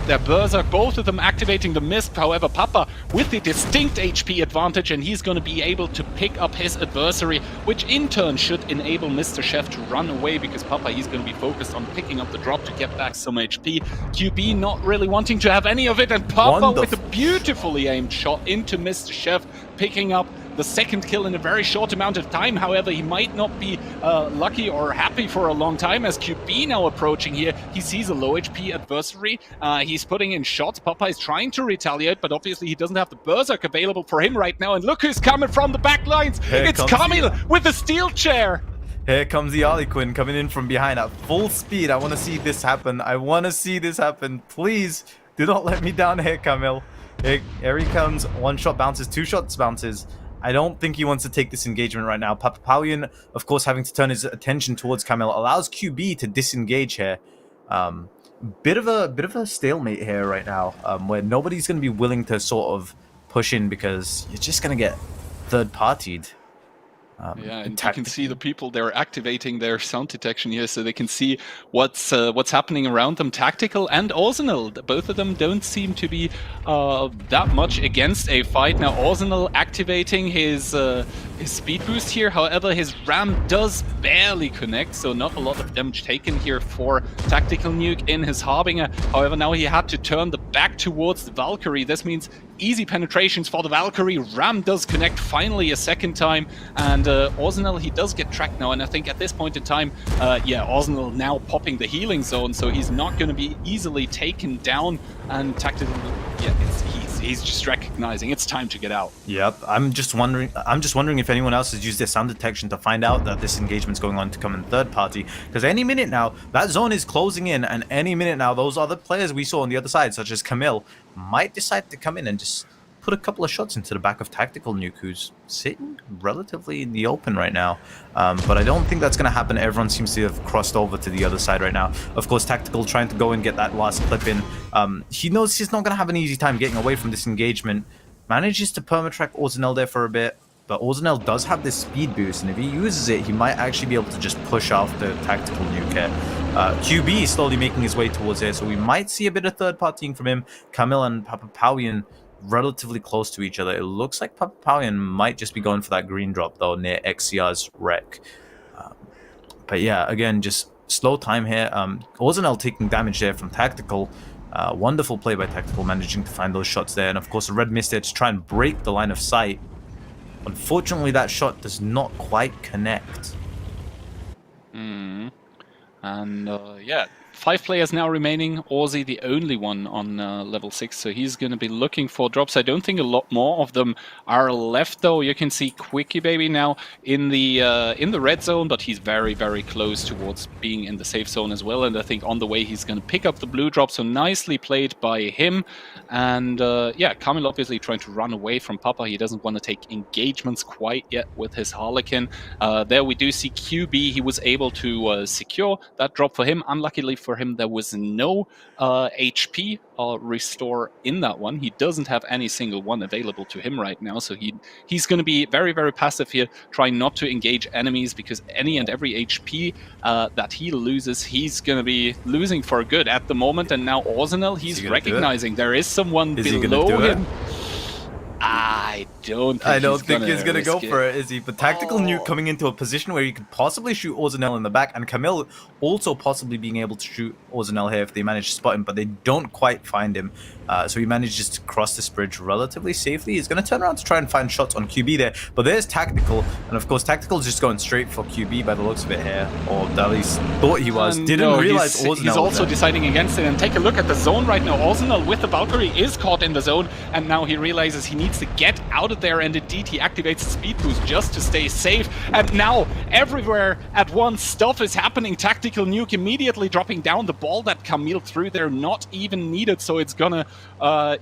their Berserk, both of them activating the Mist. However, Papa with the distinct HP advantage, and he's going to be able to pick up his adversary, which in turn should enable Mr. Chef to run away, because Papa, he's going to be focused on picking up the drop to get back some HP. QB not really wanting to have any of it, and Papa with a beautifully aimed shot into Mr. Chef, picking up the second kill in a very short amount of time. However, he might not be lucky or happy for a long time, as QB now approaching here. He sees a low HP adversary. He's putting in shots. Papa is trying to retaliate, but obviously he doesn't have the Berserk available for him right now. And look who's coming from the back lines. It's Camille with the steel chair. Here comes the Harlequin coming in from behind at full speed. I want to see this happen. I want to see this happen. Please, do not let me down here, Camille. Here he comes. 1 shot bounces, 2 shots bounces. I don't think he wants to take this engagement right now. Papa Powian, of course, having to turn his attention towards Camille, allows QB to disengage here. Bit of a stalemate here right now, where nobody's going to be willing to sort of push in, because you're just going to get third-partied. Yeah, and you can see the people, they're activating their sound detection here, so they can see what's happening around them. Tactical and Orzinel, both of them don't seem to be that much against a fight. Now Orzinel activating his speed boost here, however his ram does barely connect, so not a lot of damage taken here for Tactical Nuke in his Harbinger. However, now he had to turn the back towards the Valkyrie. This means easy penetrations for the Valkyrie. Ram does connect finally a second time, and Orzinel, he does get tracked now, and I think at this point in time, Orzinel now popping the healing zone, so he's not going to be easily taken down, and Tactical, he's just recognizing it's time to get out. Yep, I'm just wondering if anyone else has used their sound detection to find out that this engagement's going on to come in third party, because any minute now that zone is closing in, and any minute now those other players we saw on the other side, such as Camille, might decide to come in and just put a couple of shots into the back of Tactical Nuke, who's sitting relatively in the open right now. But I don't think that's going to happen. Everyone seems to have crossed over to the other side right now. Of course, Tactical trying to go and get that last clip in. He knows he's not going to have an easy time getting away from this engagement. Manages to permatrack Orzinel there for a bit, but Orzinel does have this speed boost, and if he uses it, he might actually be able to just push off the Tactical Nuke here. QB is slowly making his way towards there, so we might see a bit of third partying from him. Camille and Papa Powian relatively close to each other. It looks like Papa Powian might just be going for that green drop, though, near XCR's wreck. But yeah, again, just slow time here. Orzenel taking damage there from Tactical. Wonderful play by Tactical, managing to find those shots there. And of course, a red mist there to try and break the line of sight. Unfortunately, that shot does not quite connect. And yeah, 5 players now remaining. Ozzy the only one on level 6, so he's going to be looking for drops. I don't think a lot more of them are left, though. You can see Quickie Baby now in the red zone, but he's very, very close towards being in the safe zone as well. And I think on the way he's going to pick up the blue drop, so nicely played by him. And yeah, Kamil obviously trying to run away from Papa. He doesn't want to take engagements quite yet with his Harlequin. There we do see QB. He was able to secure that drop for him. Unluckily for him, there was no HP restore in that one. He doesn't have any single one available to him right now, so he's going to be very, very passive here, trying not to engage enemies, because any and every HP that he loses, he's going to be losing for good at the moment. And now Orzenel, he's recognizing there is someone below him. I don't think he's gonna go for it, is he? But Tactical Nuke coming into a position where he could possibly shoot Orzenel in the back, and Camille also possibly being able to shoot Orzenel here if they manage to spot him, but they don't quite find him. So he manages to cross this bridge relatively safely. He's going to turn around to try and find shots on QB there, but there's Tactical, and of course Tactical is just going straight for QB by the looks of it here, or at least thought he was. Didn't realize Orzenel he's also deciding against it. And take a look at the zone right now. Orzenel with the Valkyrie is caught in the zone, and now he realizes he needs to get out of there, and indeed he activates the speed boost just to stay safe. And now everywhere at once stuff is happening. Tactical Nuke immediately dropping down the ball that Camille threw there, not even needed, so it's gonna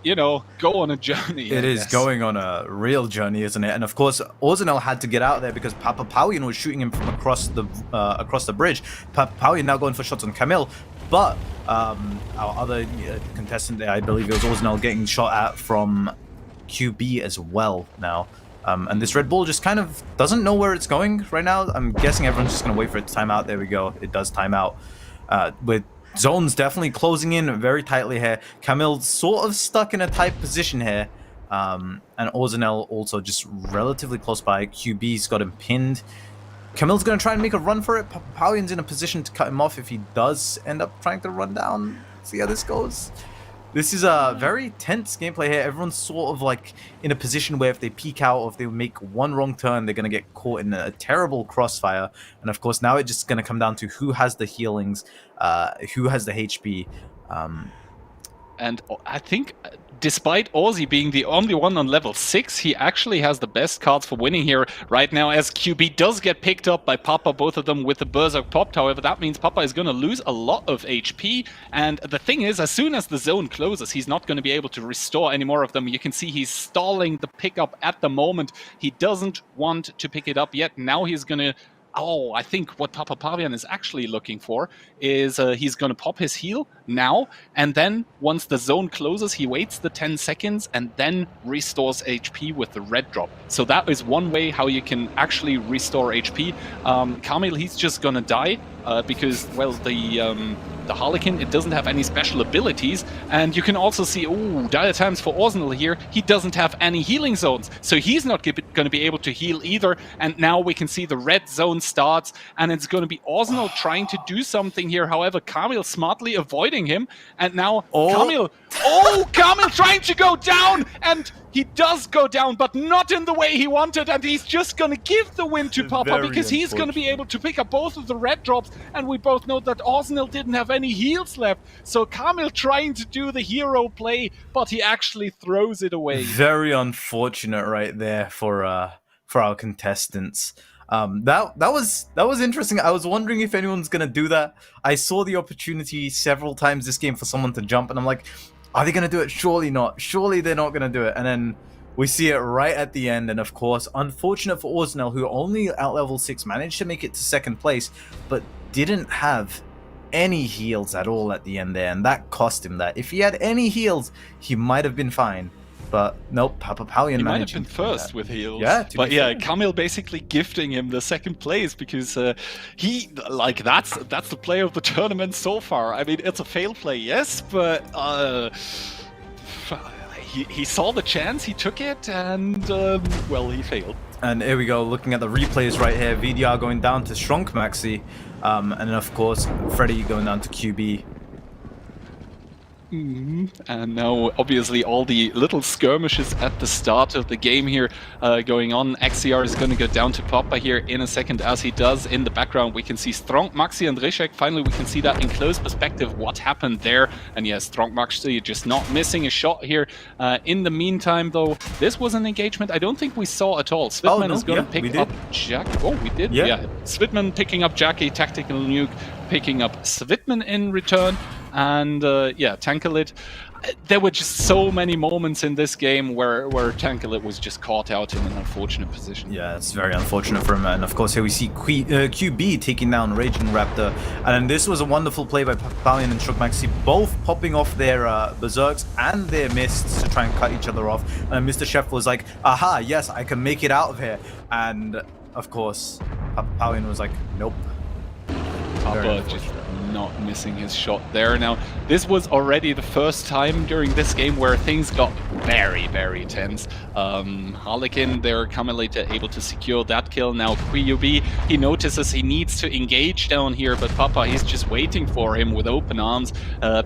you know, go on a journey. It is going on a real journey, isn't it? And of course, Orzenel had to get out there because Papa Pauian was shooting him from across the bridge. Papa Pauian now going for shots on Camille, but our other contestant there, I believe it was Orzenel, getting shot at from QB as well now. And this Red Bull just kind of doesn't know where it's going right now. I'm guessing everyone's just going to wait for it to time out. There we go. It does time out. With zones definitely closing in very tightly here. Camille's sort of stuck in a tight position here. And Orzenel also just relatively close by. QB's got him pinned. Camille's going to try and make a run for it. Pauian's in a position to cut him off if he does end up trying to run down. See how this goes. This is a very tense gameplay here. Everyone's sort of like in a position where if they peek out or if they make one wrong turn, they're going to get caught in a terrible crossfire. And of course, now it's just going to come down to who has the healings, who has the HP. And I think despite Ozzy being the only one on level 6, he actually has the best cards for winning here right now, as QB does get picked up by Papa, both of them with the Berserk popped. However, that means Papa is going to lose a lot of HP. And the thing is, as soon as the zone closes, he's not going to be able to restore any more of them. You can see he's stalling the pickup at the moment. He doesn't want to pick it up yet. Now he's going to... Oh, I think what Papa Pavian is actually looking for is he's going to pop his heal now, and then once the zone closes, he waits the 10 seconds and then restores HP with the red drop. So that is one way how you can actually restore HP. Kamil, he's just going to die because, well, the Harlequin, it doesn't have any special abilities, and you can also see, dire times for Orzenel here. He doesn't have any healing zones, so he's not going to be able to heal either. And now we can see the red zone starts, and it's going to be Orzenel trying to do something here. However, Kamil smartly avoiding him, and now Kamil trying to go down, and he does go down, but not in the way he wanted, and he's just going to give the win to Papa because he's going to be able to pick up both of the red drops, and we both know that Orzenel didn't have any heals left. So Kamil trying to do the hero play, but he actually throws it away. Very unfortunate right there for our contestants. That was interesting. I was wondering if anyone's gonna do that. I saw the opportunity several times this game for someone to jump, and I'm like, are they gonna do it? Surely not. Surely they're not gonna do it. And then we see it right at the end, and of course, unfortunate for Orzenel, who only at level 6 managed to make it to second place, but didn't have any heals at all at the end there, and that cost him that. If he had any heals, he might have been fine. But nope, Papa Pauian might have been first with heals. Yeah, but yeah, Kamil basically gifting him the second place because he that's the play of the tournament so far. I mean, it's a fail play, yes, but he saw the chance, he took it, and well, he failed. And here we go, looking at the replays right here. VDR going down to Shrunk Maxi, and then of course Freddy going down to QB. And now, obviously, all the little skirmishes at the start of the game here going on. XCR is going to go down to Papa here in a second. As he does, in the background, we can see Strong Maxi and Rysiek. Finally, we can see that in close perspective, what happened there. And yes, Strong Maxi just not missing a shot here. In the meantime, though, this was an engagement I don't think we saw at all. Svitman is going to pick up Jack. Oh, we did? Yeah. Svitman picking up Jackie, Tactical Nuke picking up Svitman in return. And yeah, Tankalit. There were just so many moments in this game where Tankalit was just caught out in an unfortunate position. Yeah, it's very unfortunate for him. And of course, here we see QB taking down Raging Raptor. And this was a wonderful play by Papalion and Shrunk Maxi, both popping off their Berserks and their Mists to try and cut each other off. And Mr. Chef was like, aha, yes, I can make it out of here. And of course, Papalion was like, nope. Papa just not missing his shot there. Now, this was already the first time during this game where things got very, very tense. Harlequin there, Carmelita able to secure that kill. Now, QB, he notices he needs to engage down here, but Papa, he's just waiting for him with open arms,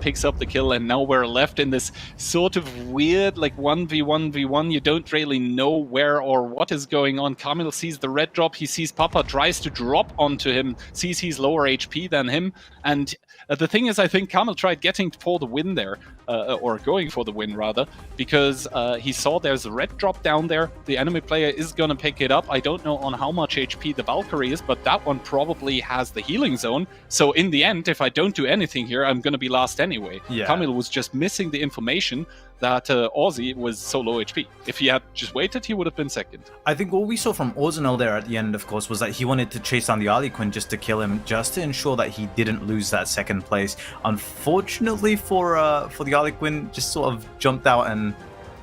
picks up the kill, and now we're left in this sort of weird, like 1v1v1. You don't really know where or what is going on. Carmel sees the red drop, he sees Papa, tries to drop onto him, sees he's lower HP than him, and the thing is, I think Carmel tried getting for the win there, or going for the win rather, because he saw there's a red drop down there. The enemy player is gonna pick it up. I don't know on how much HP the Valkyrie is, but that one probably has the healing zone. So in the end, if I don't do anything here, I'm gonna be last anyway. Yeah. Carmel was just missing the information that Aussie was so low HP. If he had just waited, he would have been second. I think what we saw from Orzinel there at the end, of course, was that he wanted to chase down the Harlequin just to kill him, just to ensure that he didn't lose that second place. Unfortunately for the Harlequin, just sort of jumped out and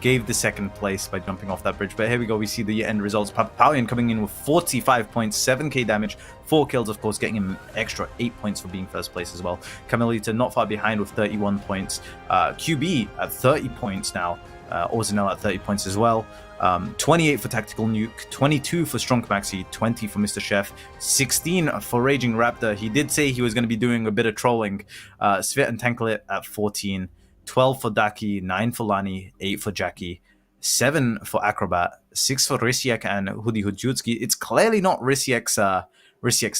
gave the second place by jumping off that bridge. But here we go, we see the end results. Papalion coming in with 45.7k damage, 4 kills, of course, getting him extra 8 points for being first place as well. Carmelita not far behind with 31 points. QB at 30 points now. Orzinel at 30 points as well. 28 for Tactical Nuke, 22 for Strong Maxi, 20 for Mr. Chef, 16 for Raging Raptor. He did say he was going to be doing a bit of trolling. Svit and Tankalit at 14. 12 for Daki, 9 for Lani, 8 for Jackie, 7 for Acrobat, 6 for Rysiek and Hudi Hujutski. It's clearly not Rysiek's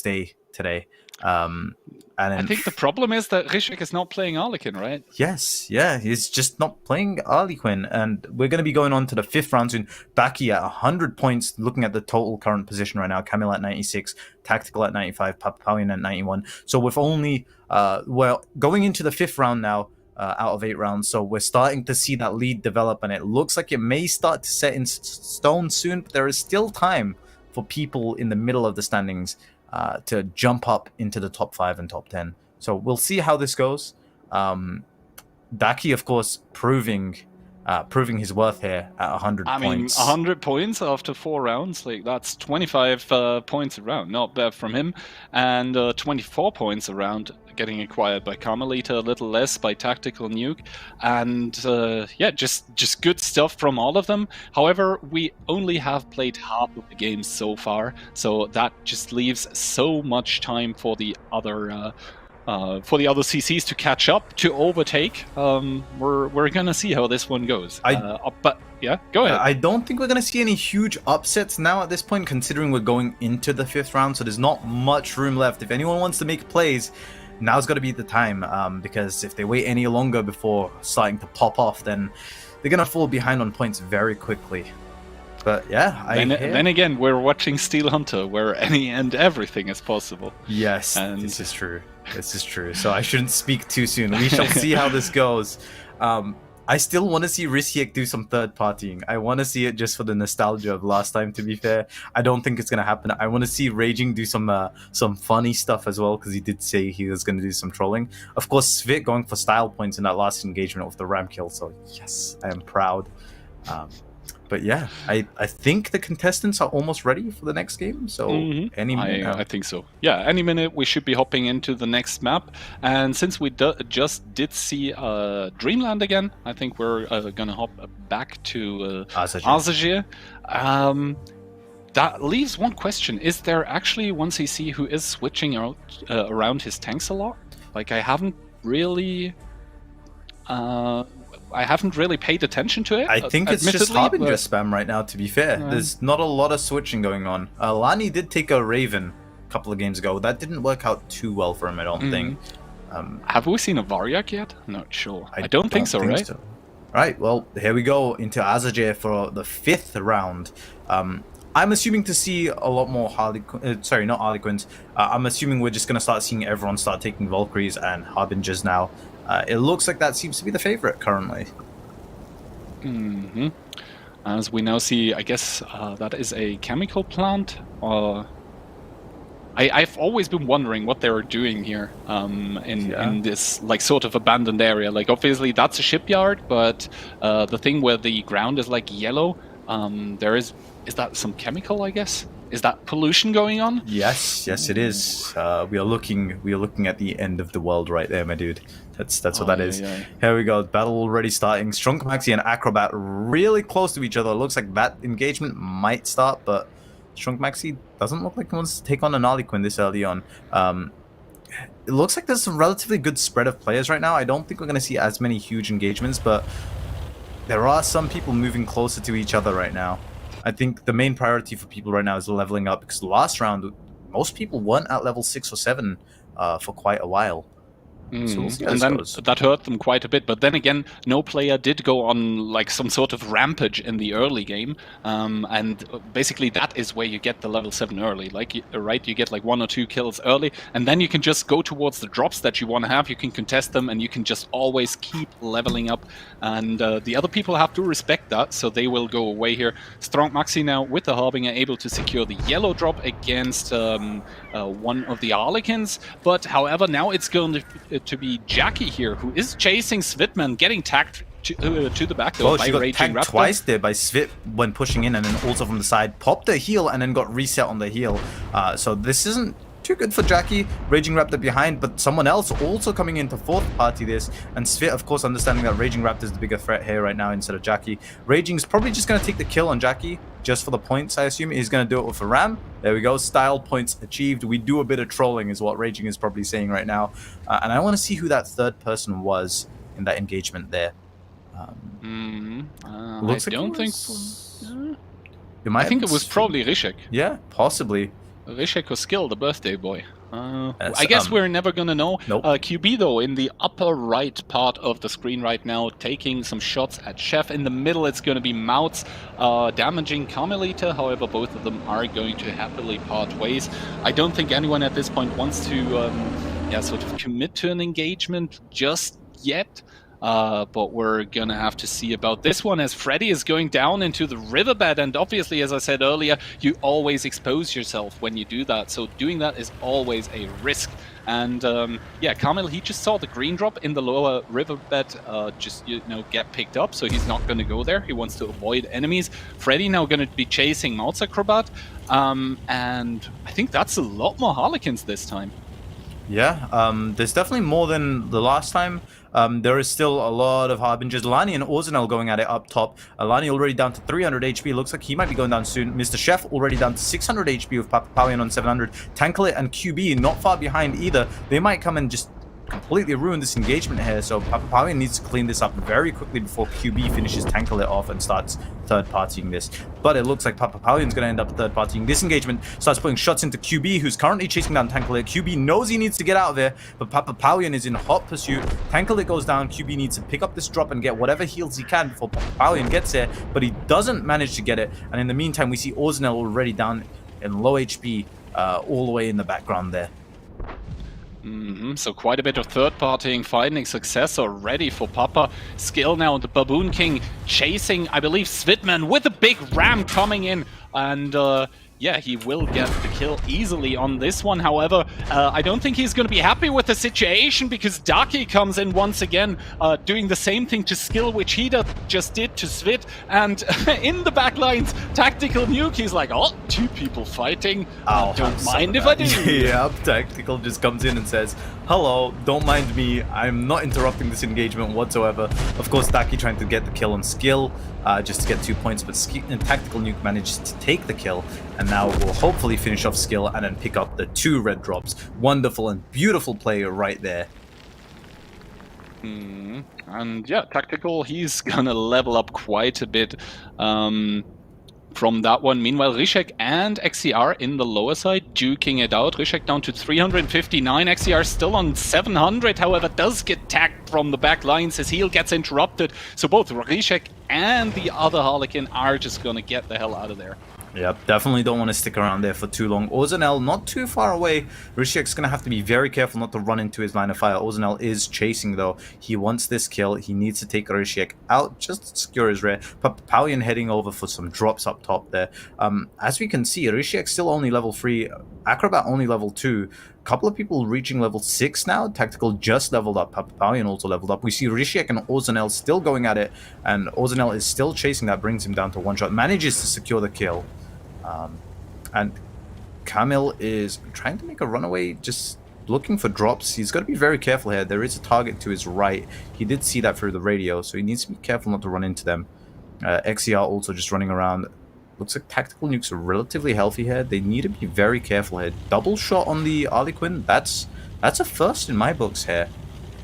day today. And I think the problem is that Rysiek is not playing Harlequin, right? Yes, yeah, he's just not playing Harlequin. And we're going to be going on to the 5th round soon. Daki at 100 points, looking at the total current position right now. Camille at 96, Tactical at 95, Papalion at 91. So with only, well, going into the 5th round now, out of 8 rounds, so we're starting to see that lead develop, and it looks like it may start to set in stone soon, but there is still time for people in the middle of the standings to jump up into the top 5 and top 10. So we'll see how this goes. Daki, of course, proving his worth here at 100 points. I mean, 100 points after 4 rounds, like that's 25 points a round, not bad from him, and 24 points a round getting acquired by Carmelita, a little less by Tactical Nuke, and yeah, just good stuff from all of them. However, we only have played half of the games so far, so that just leaves so much time for the other CCs to catch up, to overtake. We're gonna see how this one goes. But yeah, go ahead. I don't think we're gonna see any huge upsets now at this point, considering we're going into the 5th round, so there's not much room left. If anyone wants to make plays, now's got to be the time, because if they wait any longer before starting to pop off, then they're gonna fall behind on points very quickly. But yeah, then again, we're watching Steel Hunter, where any and everything is possible. Yes, and this is true. This is true. So I shouldn't speak too soon. We shall see how this goes. I still want to see Rysiek do some third partying. I want to see it just for the nostalgia of last time, to be fair. I don't think it's going to happen. I want to see Raging do some funny stuff as well, because he did say he was going to do some trolling. Of course, Svit going for style points in that last engagement with the ram kill. So yes, I am proud. But yeah, I think the contestants are almost ready for the next game. So any minute now. I think so. Yeah, any minute we should be hopping into the next map. And since we just did see Dreamland again, I think we're gonna hop back to Azagir. That leaves one question: is there actually one CC who is switching out around his tanks a lot? Like I haven't really paid attention to it. I think it's just Harbinger spam right now, to be fair. There's not a lot of switching going on. Lani did take a Raven a couple of games ago. That didn't work out too well for him, I don't think. Have we seen a Varyak yet? Not sure. I don't think so, right? Right, well, here we go into Azagir for the 5th round. I'm assuming to see a lot more sorry, not Harlequins. I'm assuming we're just going to start seeing everyone start taking Valkyries and Harbingers now. It looks like that seems to be the favorite currently. As we now see, I guess that is a chemical plant. I've always been wondering what they were doing here in this like sort of abandoned area. Like obviously that's a shipyard, but the thing where the ground is like yellow, there is that some chemical, I guess? Is that pollution going on? Yes, it is. We are looking at the end of the world right there, my dude. That's what that is. Yeah. Here we go. Battle already starting. Strong Maxi and Acrobat really close to each other. It looks like that engagement might start, but Strong Maxi doesn't look like he wants to take on an Harlequin this early on. It looks like there's a relatively good spread of players right now. I don't think we're going to see as many huge engagements, but there are some people moving closer to each other right now. I think the main priority for people right now is leveling up, because the last round, most people weren't at level 6 or 7 for quite a while. So we'll see how and then that hurt them quite a bit. But then again, no player did go on like some sort of rampage in the early game, and basically that is where you get the level 7 early. Like right, you get like 1 or 2 kills early, and then you can just go towards the drops that you want to have. You can contest them, and you can just always keep leveling up. And the other people have to respect that, so they will go away here. Strong Maxi now with the Harbinger able to secure the yellow drop against one of the Harlequins. But however, now it's going to be Jackie here, who is chasing Svitman, getting tagged to the back though by she got Raging tagged Raptor. twice there by Svit when pushing in, and then also from the side popped the heal and then got reset on the heal. So this isn't too good for Jackie. Raging Raptor behind, but someone else also coming in to fourth party this, and Svit of course understanding that Raging Raptor is the bigger threat here right now instead of Jackie. Raging's probably just going to take the kill on Jackie just for the points, I assume. He's going to do it with a ram. There we go, style points achieved. We do a bit of trolling is what Raging is probably saying right now. And I want to see who that third person was in that engagement there. I don't think... I think it was probably Rishek. Yeah, possibly. Rishek was Skill, the birthday boy. I guess we're never gonna know. Nope. QB though, in the upper right part of the screen right now, taking some shots at Chef. In the middle, it's gonna be Mouts damaging Carmelita. However, both of them are going to happily part ways. I don't think anyone at this point wants to sort of commit to an engagement just yet. But we're gonna have to see about this one, as Freddy is going down into the riverbed, and obviously, as I said earlier, you always expose yourself when you do that, so doing that is always a risk. And Carmel, he just saw the green drop in the lower riverbed get picked up, so he's not gonna go there. He wants to avoid enemies. Freddy now gonna be chasing Mouse Acrobat, and I think that's a lot more Harlequins this time. Yeah, there's definitely more than the last time. There is still a lot of Harbingers. Lani and Orzenel going at it up top. Lani already down to 300 HP. Looks like he might be going down soon. Mr. Chef already down to 600 HP with Papapalian on 700. Tanklet and QB not far behind either. They might come and just completely ruin this engagement here, so Papapalian needs to clean this up very quickly before QB finishes Tanklet off and starts third-partying this. But it looks like Papapalian's going to end up third-partying this engagement, starts putting shots into QB, who's currently chasing down Tanklet. QB knows he needs to get out of there, but Papapalian is in hot pursuit. Tanklet goes down, QB needs to pick up this drop and get whatever heals he can before Papapalian gets there, but he doesn't manage to get it, and in the meantime we see Orzenel already down in low HP all the way in the background there. So quite a bit of third-partying, finding success already for Papa. Skill now, the Baboon King chasing, I believe, Svitman with a big ram coming in. And yeah, he will get the kill easily on this one. However, I don't think he's going to be happy with the situation because Daki comes in once again, doing the same thing to Skill, which he just did to Svit. And in the back lines, Tactical Nuke, he's like, oh, 2 people fighting. Don't mind if I do. Yep, Tactical just comes in and says, hello, don't mind me. I'm not interrupting this engagement whatsoever. Of course, Daki trying to get the kill on Skill, just to get 2 points, but Tactical Nuke manages to take the kill, and now will hopefully finish off Skill and then pick up the 2 red drops. Wonderful and beautiful play right there. And yeah, Tactical, he's gonna level up quite a bit from that one. Meanwhile, Rishek and XCR in the lower side, duking it out. Rishek down to 359, XCR still on 700, however, does get tagged from the back lines. His heal gets interrupted, so both Rishek and the other Harlequin are just gonna get the hell out of there. Yep, definitely don't want to stick around there for too long. Ozanel not too far away. Rishek's going to have to be very careful not to run into his line of fire. Ozanel is chasing though. He wants this kill. He needs to take Rishek out just to secure his rear. Papalion heading over for some drops up top there. As we can see, Rishek's still only level 3. Acrobat only level 2. A couple of people reaching level 6 now. Tactical just leveled up. Papalion also leveled up. We see Rishek and Ozanel still going at it. And Ozanel is still chasing. That brings him down to 1 shot. Manages to secure the kill. And Kamil is trying to make a runaway, just looking for drops. He's got to be very careful here. There is a target to his right. He did see that through the radio, so he needs to be careful not to run into them. XCR also just running around. Looks like Tactical Nukes are relatively healthy here. They need to be very careful here. Double shot on the Harlequin. That's a first in my books here.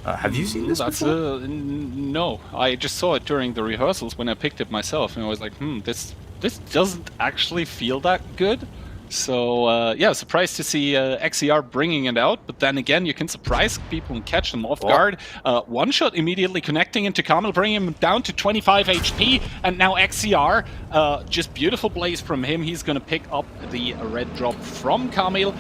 Have you seen this before? No, I just saw it during the rehearsals when I picked it myself, and I was like, this doesn't actually feel that good. So, yeah, surprised to see XCR bringing it out, but then again, you can surprise people and catch them off guard. One shot immediately connecting into Kamil, bringing him down to 25 HP, and now XCR, just beautiful plays from him. He's going to pick up the red drop from Kamil.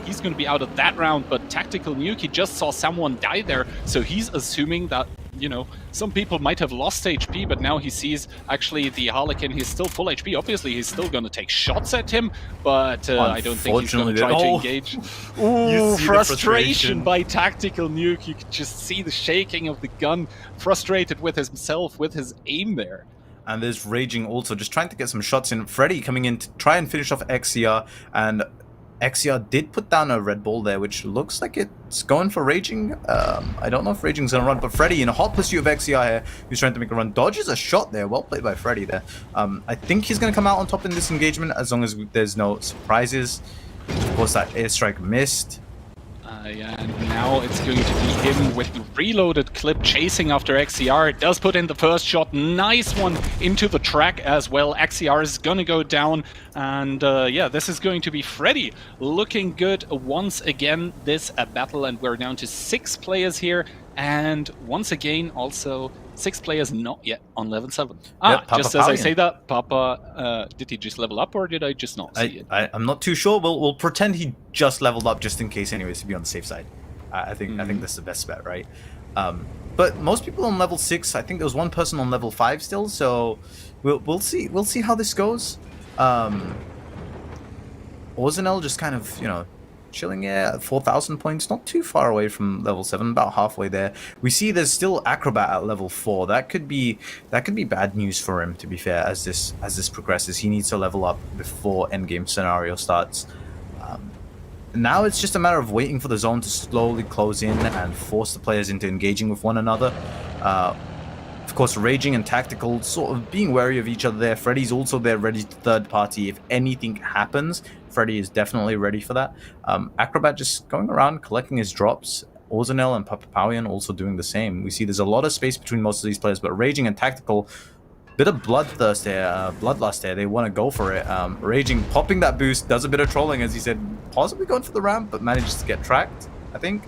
He's going to be out of that round, but Tactical Nuke, he just saw someone die there, so he's assuming that, you know, some people might have lost HP, but now he sees actually the Harlequin, he's still full HP. Obviously, he's still going to take shots at him, but I don't think he's going to try to engage. Ooh, frustration by Tactical Nuke. You could just see the shaking of the gun, frustrated with himself, with his aim there. And there's Raging also, just trying to get some shots in. Freddy coming in to try and finish off XCR, and XCR did put down a red ball there, which looks like it's going for Raging. I don't know if Raging's going to run, but Freddy in a hot pursuit of XCR here, who's trying to make a run, dodges a shot there. Well played by Freddy there. I think he's going to come out on top in this engagement as long as there's no surprises. Of course, that airstrike missed. Yeah, and now it's going to be him with the reloaded clip chasing after XCR. It does put in the first shot. Nice one into the track as well. XCR is going to go down. And yeah, this is going to be Freddy looking good once again this battle. And we're down to 6 players here. And once again, also 6 players not yet on level 7. Yep, just as I say that, Papa, did he just level up or did I just not see it? I'm not too sure. We'll pretend he just leveled up just in case anyways, to be on the safe side. I think that's the best bet, right? But most people on level 6, I think there was one person on level 5 still, so we'll see how this goes. Ozanel just kind of, you know, chilling here at 4,000 points, not too far away from level 7, about halfway there. We see there's still Acrobat at level 4. That could be bad news for him, to be fair, as this progresses. He needs to level up before endgame scenario starts. Now it's just a matter of waiting for the zone to slowly close in and force the players into engaging with one another. Of course, Raging and Tactical sort of being wary of each other there. Freddy's also there ready to third party if anything happens. Freddy is definitely ready for that. Acrobat just going around collecting his drops. Ozanel and Papalion also doing the same. We see there's a lot of space between most of these players, but Raging and Tactical, bit of bloodthirst here, bloodlust here. They want to go for it. Raging popping that boost, does a bit of trolling, as he said, possibly going for the ramp, but manages to get tracked, I think.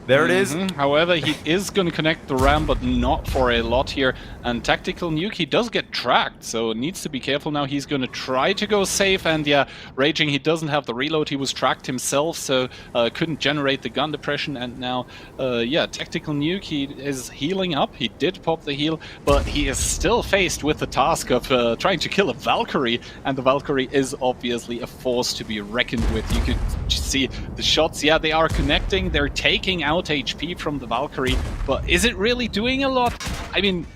There it is. However, he is going to connect the ram, but not for a lot here. And Tactical Nuke, he does get tracked, so needs to be careful now. He's going to try to go safe, and yeah, Raging, he doesn't have the reload. He was tracked himself, so couldn't generate the gun depression. And now, yeah, Tactical Nuke, he is healing up. He did pop the heal, but he is still faced with the task of trying to kill a Valkyrie, and the Valkyrie is obviously a force to be reckoned with. You could see the shots, yeah, they are connecting. They're taking out HP from the Valkyrie, but is it really doing a lot? I mean,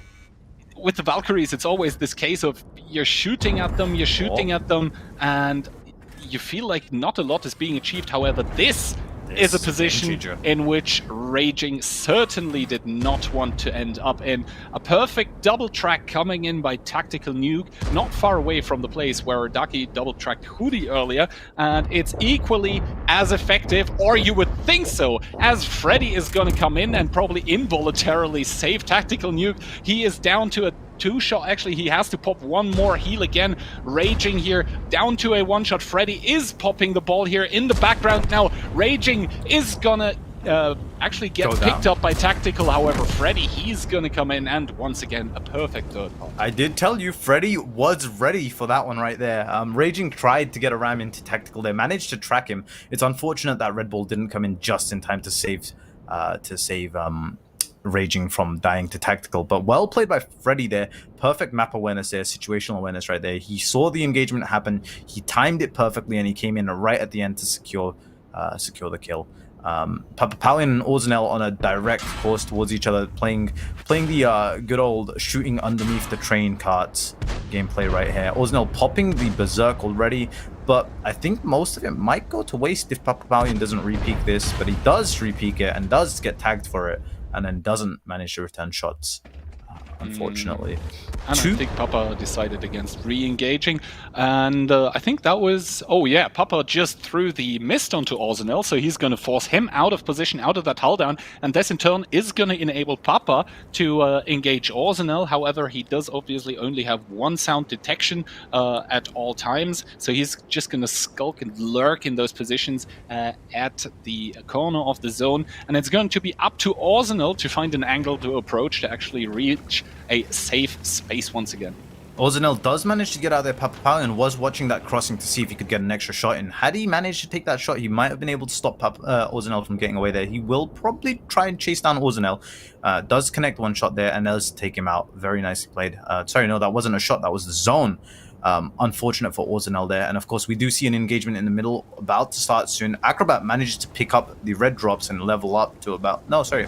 with the Valkyries, it's always this case of you're shooting at them, and you feel like not a lot is being achieved. However, this is a position in which Raging certainly did not want to end up in. A perfect double track coming in by Tactical Nuke, not far away from the place where Daki double tracked Hoodie earlier, and it's equally as effective, or you would think so, as Freddy is going to come in and probably involuntarily save Tactical Nuke. He is down to a two-shot. Actually, he has to pop one more heal again. Raging here down to a one-shot. Freddy is popping the ball here in the background now. Raging is gonna actually get picked up by Tactical. However, Freddy, he's gonna come in, and once again, a perfect third part. I did tell you, Freddy was ready for that one right there. Raging tried to get a ram into Tactical. They managed to track him. It's unfortunate that Red Bull didn't come in just in time to save Raging from dying to Tactical, but well played by Freddy there. Perfect map awareness there, situational awareness right there. He saw the engagement happen, he timed it perfectly, and he came in right at the end to secure the kill. Papapalian and Orzenel on a direct course towards each other, playing the good old shooting underneath the train carts gameplay right here. Orzenel popping the Berserk already, but I think most of it might go to waste if Papapalian doesn't repeak this, but he does repeak it and does get tagged for it, and then doesn't manage to return shots, unfortunately. And I think Papa decided against re-engaging, and I think that was... Oh yeah, Papa just threw the mist onto Orzenel, so he's going to force him out of position, out of that hull down, and this in turn is going to enable Papa to engage Orzenel. However, he does obviously only have one sound detection at all times, so he's just going to skulk and lurk in those positions at the corner of the zone, and it's going to be up to Orzenel to find an angle to approach to actually reach a safe space once again. Orzenel does manage to get out there. Papapalian was watching that crossing to see if he could get an extra shot in. Had he managed to take that shot, he might have been able to stop Orzenel from getting away there. He will probably try and chase down Orzenel. Does connect one shot there and does take him out. Very nicely played. Sorry, no, that wasn't a shot. That was the zone. Unfortunate for Orzenel there. And of course, we do see an engagement in the middle about to start soon. Acrobat manages to pick up the red drops and level up to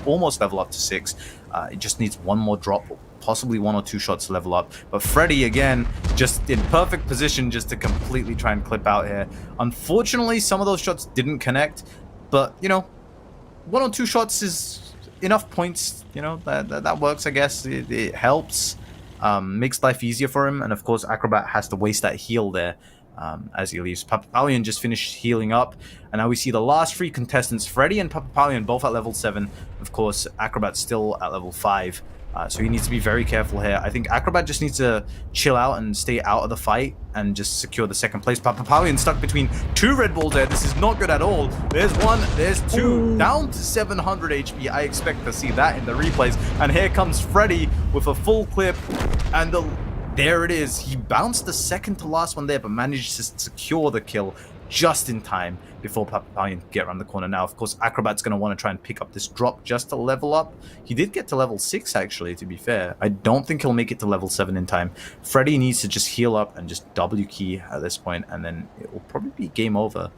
almost level up to 6. It just needs one more drop, possibly 1 or 2 shots to level up. But Freddy, again, just in perfect position just to completely try and clip out here. Unfortunately, some of those shots didn't connect, but, you know, 1 or 2 shots is enough points, you know, that works, I guess. It helps, makes life easier for him, and of course, Acrobat has to waste that heal there as he leaves. Papapalian just finished healing up, and now we see the last 3 contestants, Freddy and Papapalian, both at level 7. Of course, Acrobat still at level 5. So he needs to be very careful here. I think Acrobat just needs to chill out and stay out of the fight and just secure the second place. Papapalian stuck between 2 Red Bulls there. This is not good at all. There's 1, there's 2, Ooh. Down to 700 HP. I expect to see that in the replays. And here comes Freddy with a full clip, and there it is. He bounced the second to last one there, but managed to secure the kill just in time before Papapalian could get around the corner. Now, of course, Acrobat's going to want to try and pick up this drop just to level up. He did get to level 6, actually, to be fair. I don't think he'll make it to level 7 in time. Freddy needs to just heal up and just W key at this point, and then it will probably be game over.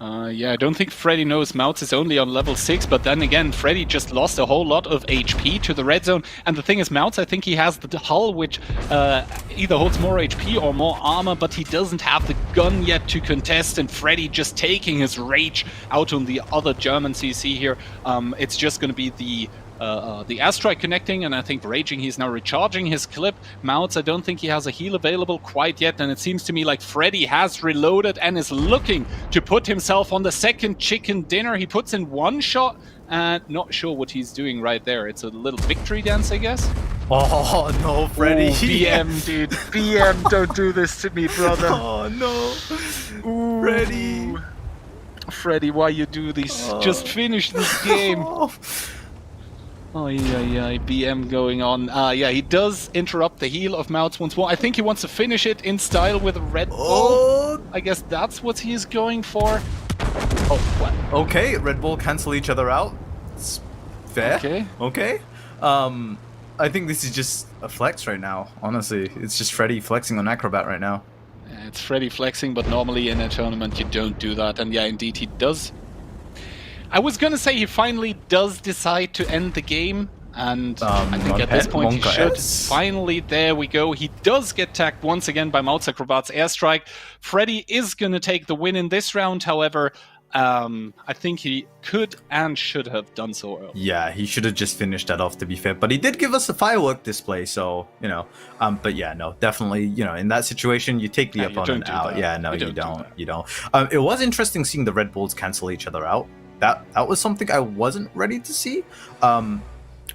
Yeah, I don't think Freddy knows Mouts is only on level 6, but then again, Freddy just lost a whole lot of HP to the red zone. And the thing is, Mouts, I think he has the hull which either holds more HP or more armor, but he doesn't have the gun yet to contest, and Freddy just taking his rage out on the other Germans you see here. It's just going to be the airstrike connecting, and I think Raging, he's now recharging his clip. Mouts, I don't think he has a heal available quite yet, and it seems to me like Freddy has reloaded and is looking to put himself on the second chicken dinner. He puts in 1 shot, and not sure what he's doing right there. It's a little victory dance, I guess. Oh no, Freddy. Ooh, BM, dude. BM, don't do this to me, brother. Oh no. Ooh. Freddy. Freddy, why you do this? Just finish this game. Oh, yeah, BM going on. Yeah, he does interrupt the heal of Mouts once more. I think he wants to finish it in style with a Red Bull. I guess that's what he's going for. Oh, what? Okay, Red Bull cancel each other out. It's fair. Okay. I think this is just a flex right now, honestly. It's just Freddy flexing on Acrobat right now. Yeah, it's Freddy flexing, but normally in a tournament you don't do that. And yeah, indeed he does. I was gonna say he finally does decide to end the game, and I think at this point he should. Finally, there we go. He does get tagged once again by Mouts Acrobat's airstrike. Freddy is gonna take the win in this round, however, I think he could and should have done so early. Yeah, he should have just finished that off, to be fair. But he did give us a firework display, so, you know. But yeah, no, definitely, you know, in that situation, you take the opponent out. Yeah, no, you don't. It was interesting seeing the Red Bulls cancel each other out. That was something I wasn't ready to see. And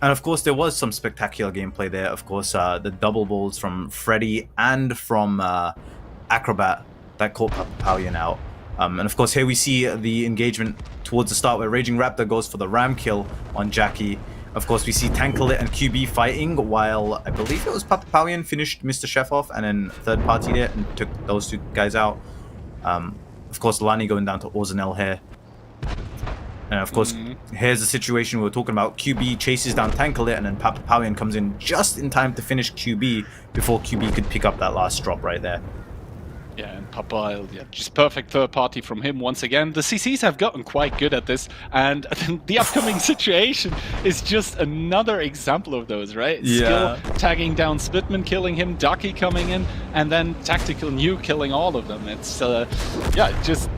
of course, there was some spectacular gameplay there. Of course, the double balls from Freddy and from Acrobat that caught Papalian out. And of course, here we see the engagement towards the start where Raging Raptor goes for the ram kill on Jackie. Of course, we see Tankalit and QB fighting while I believe it was Papalian finished Mr. Chef off and then third partied it and took those two guys out. Of course, Lani going down to Orzanel here. And of course, here's the situation we were talking about. QB chases down Tankalit, and then Papalian comes in just in time to finish QB before QB could pick up that last drop right there. Yeah, and Papa, yeah, just perfect third party from him once again. The CCs have gotten quite good at this, and the upcoming situation is just another example of those, right? Yeah. Skill tagging down Splitman, killing him, Ducky coming in, and then Tactical New killing all of them. It's, yeah, just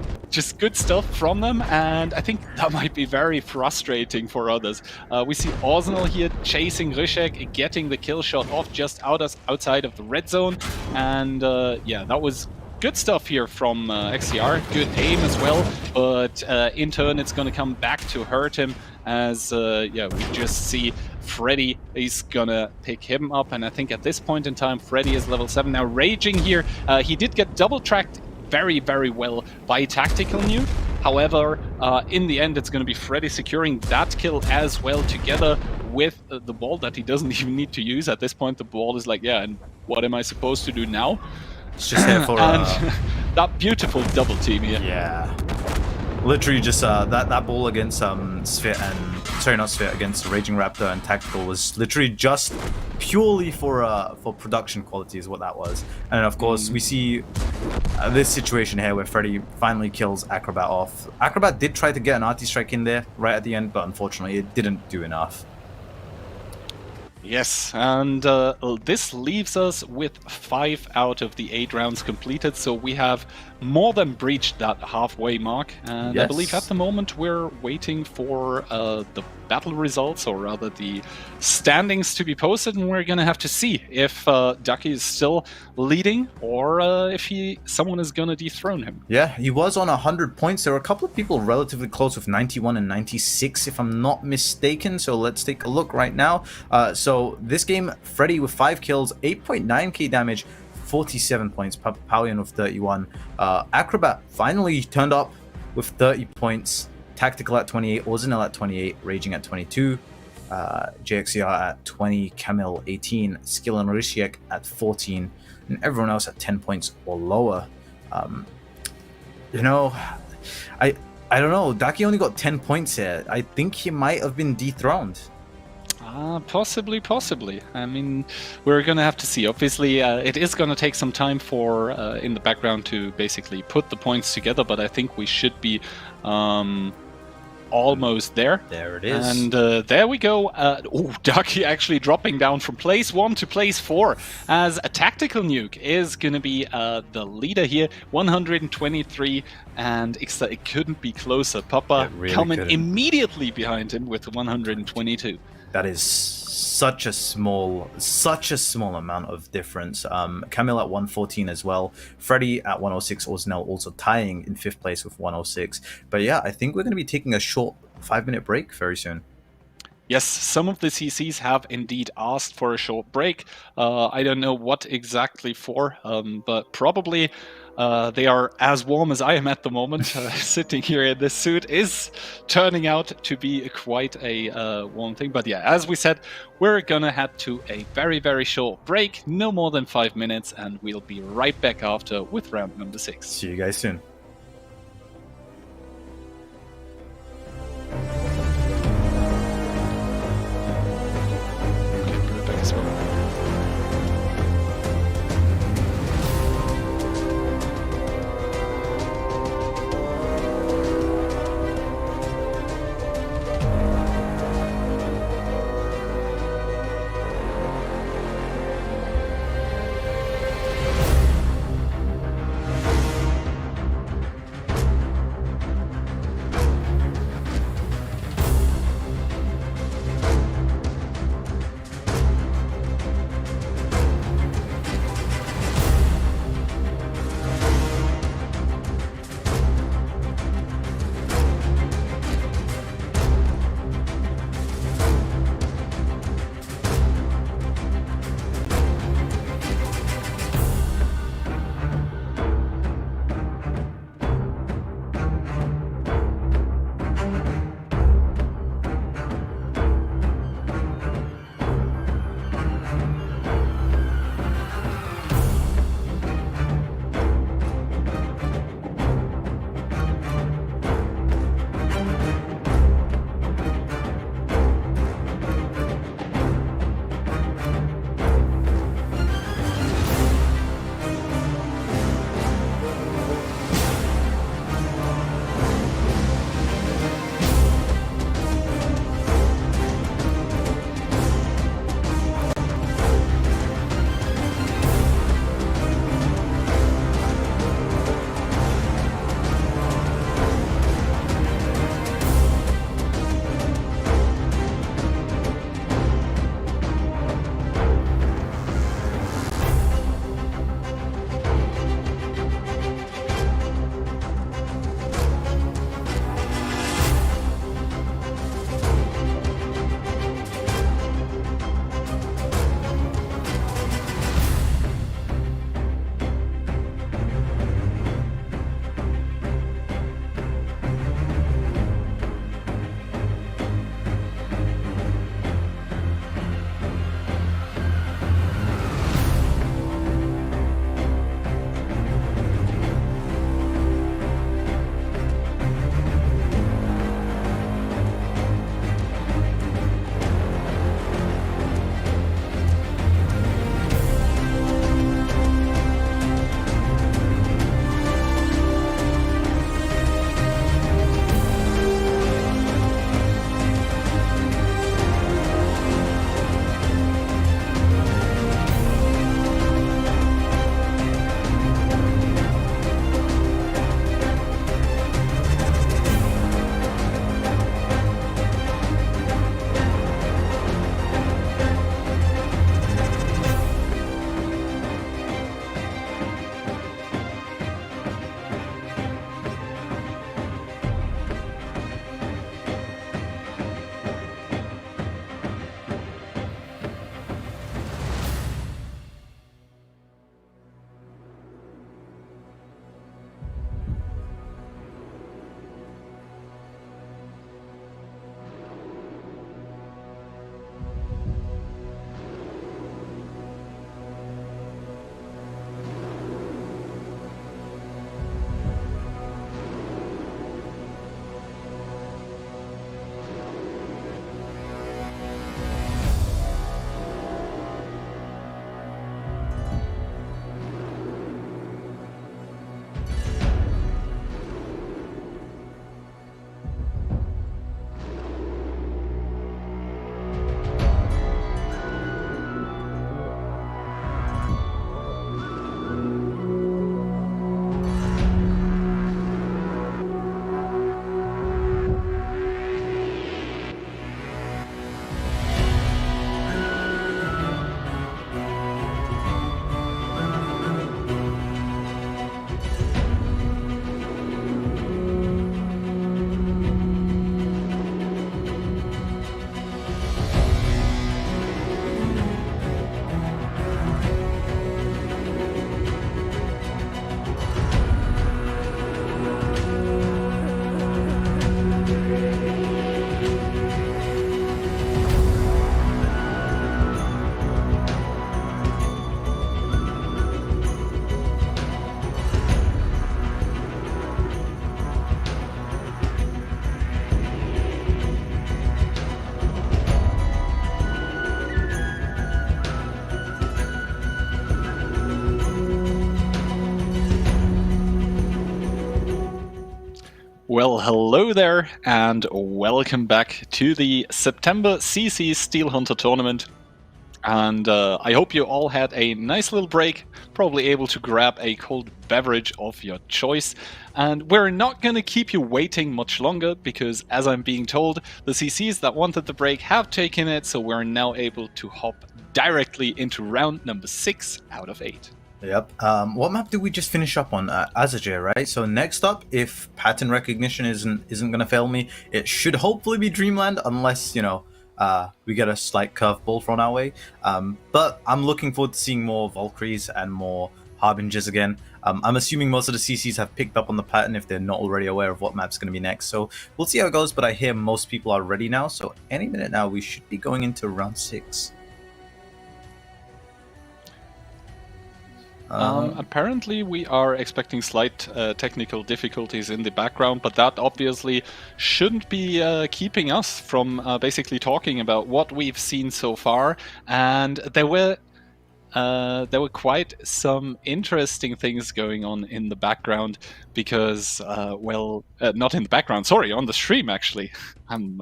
good stuff from them, and I think that might be very frustrating for others. We see Arsenal here chasing Ryshek, getting the kill shot off just outside of the red zone, and yeah, that was good stuff here from XCR. Good aim as well, but in turn it's going to come back to hurt him as, yeah, we just see Freddy is gonna pick him up, and I think at this point in time Freddy is level 7 now. Raging here, he did get double tracked very, very well by Tactical New. However, in the end, it's going to be Freddy securing that kill as well, together with the ball that he doesn't even need to use. At this point, the ball is like, yeah, and what am I supposed to do now? It's just there for and that beautiful double team here. Yeah. Literally just that ball against Sphere and sorry, not Sphere, against Raging Raptor and Tactical was literally just purely for production quality is what that was. And of course we see this situation here where Freddy finally kills Acrobat off. Acrobat did try to get an arty strike in there right at the end, but unfortunately it didn't do enough. Yes, and this leaves us with 5 out of the 8 rounds completed, so we have more than breached that halfway mark, and yes. I believe at the moment we're waiting for the battle results, or rather the standings to be posted, and we're gonna have to see if Ducky is still leading, or if someone is gonna dethrone him. Yeah, he was on 100 points. There were a couple of people relatively close with 91 and 96, if I'm not mistaken, so let's take a look right now. So this game, Freddy with 5 kills, 8.9k damage, 47 points, Papalian with 31. Acrobat finally turned up with 30 points, Tactical at 28, Orzanel at 28, Raging at 22, JXCR at 20, Camille 18, Skill and Rishiek at 14, and everyone else at 10 points or lower. You know, I don't know, Daki only got 10 points here. I think he might have been dethroned. Possibly. I mean, we're gonna have to see. Obviously, it is gonna take some time for in the background to basically put the points together, but I think we should be almost there. There it is. And there we go. Ducky actually dropping down from place 1 to place 4 as a Tactical Nuke is gonna be the leader here, 123, and it couldn't be closer. Papa really coming immediately behind him with 122. That is such a small amount of difference. Camille at 114 as well. Freddy at 106. Orzanel also tying in 5th place with 106. But yeah, I think we're going to be taking a short 5-minute break very soon. Yes, some of the CCs have indeed asked for a short break. I don't know what exactly for, but probably They are as warm as I am at the moment. Sitting here in this suit is turning out to be quite a warm thing. But yeah, as we said, we're gonna head to a very, very short break, no more than 5 minutes, and we'll be right back after with round number 6. See you guys soon. Okay, put it back as well. Well, hello there, and welcome back to the September CC Steel Hunter Tournament. And I hope you all had a nice little break, probably able to grab a cold beverage of your choice. And we're not going to keep you waiting much longer because, as I'm being told, the CCs that wanted the break have taken it, so we're now able to hop directly into round number 6 out of 8. Yep. What map did we just finish up on? Azajir, right? So next up, if pattern recognition isn't gonna fail me, it should hopefully be Dreamland, unless we get a slight curveball thrown our way. But I'm looking forward to seeing more Valkyries and more Harbingers again. I'm assuming most of the CCs have picked up on the pattern if they're not already aware of what map's going to be next. So we'll see how it goes, but I hear most people are ready now. So any minute now, we should be going into round 6. Apparently we are expecting slight technical difficulties in the background, but that obviously shouldn't be keeping us from basically talking about what we've seen so far. And there were quite some interesting things going on in the background because, not in the background, sorry, on the stream actually. On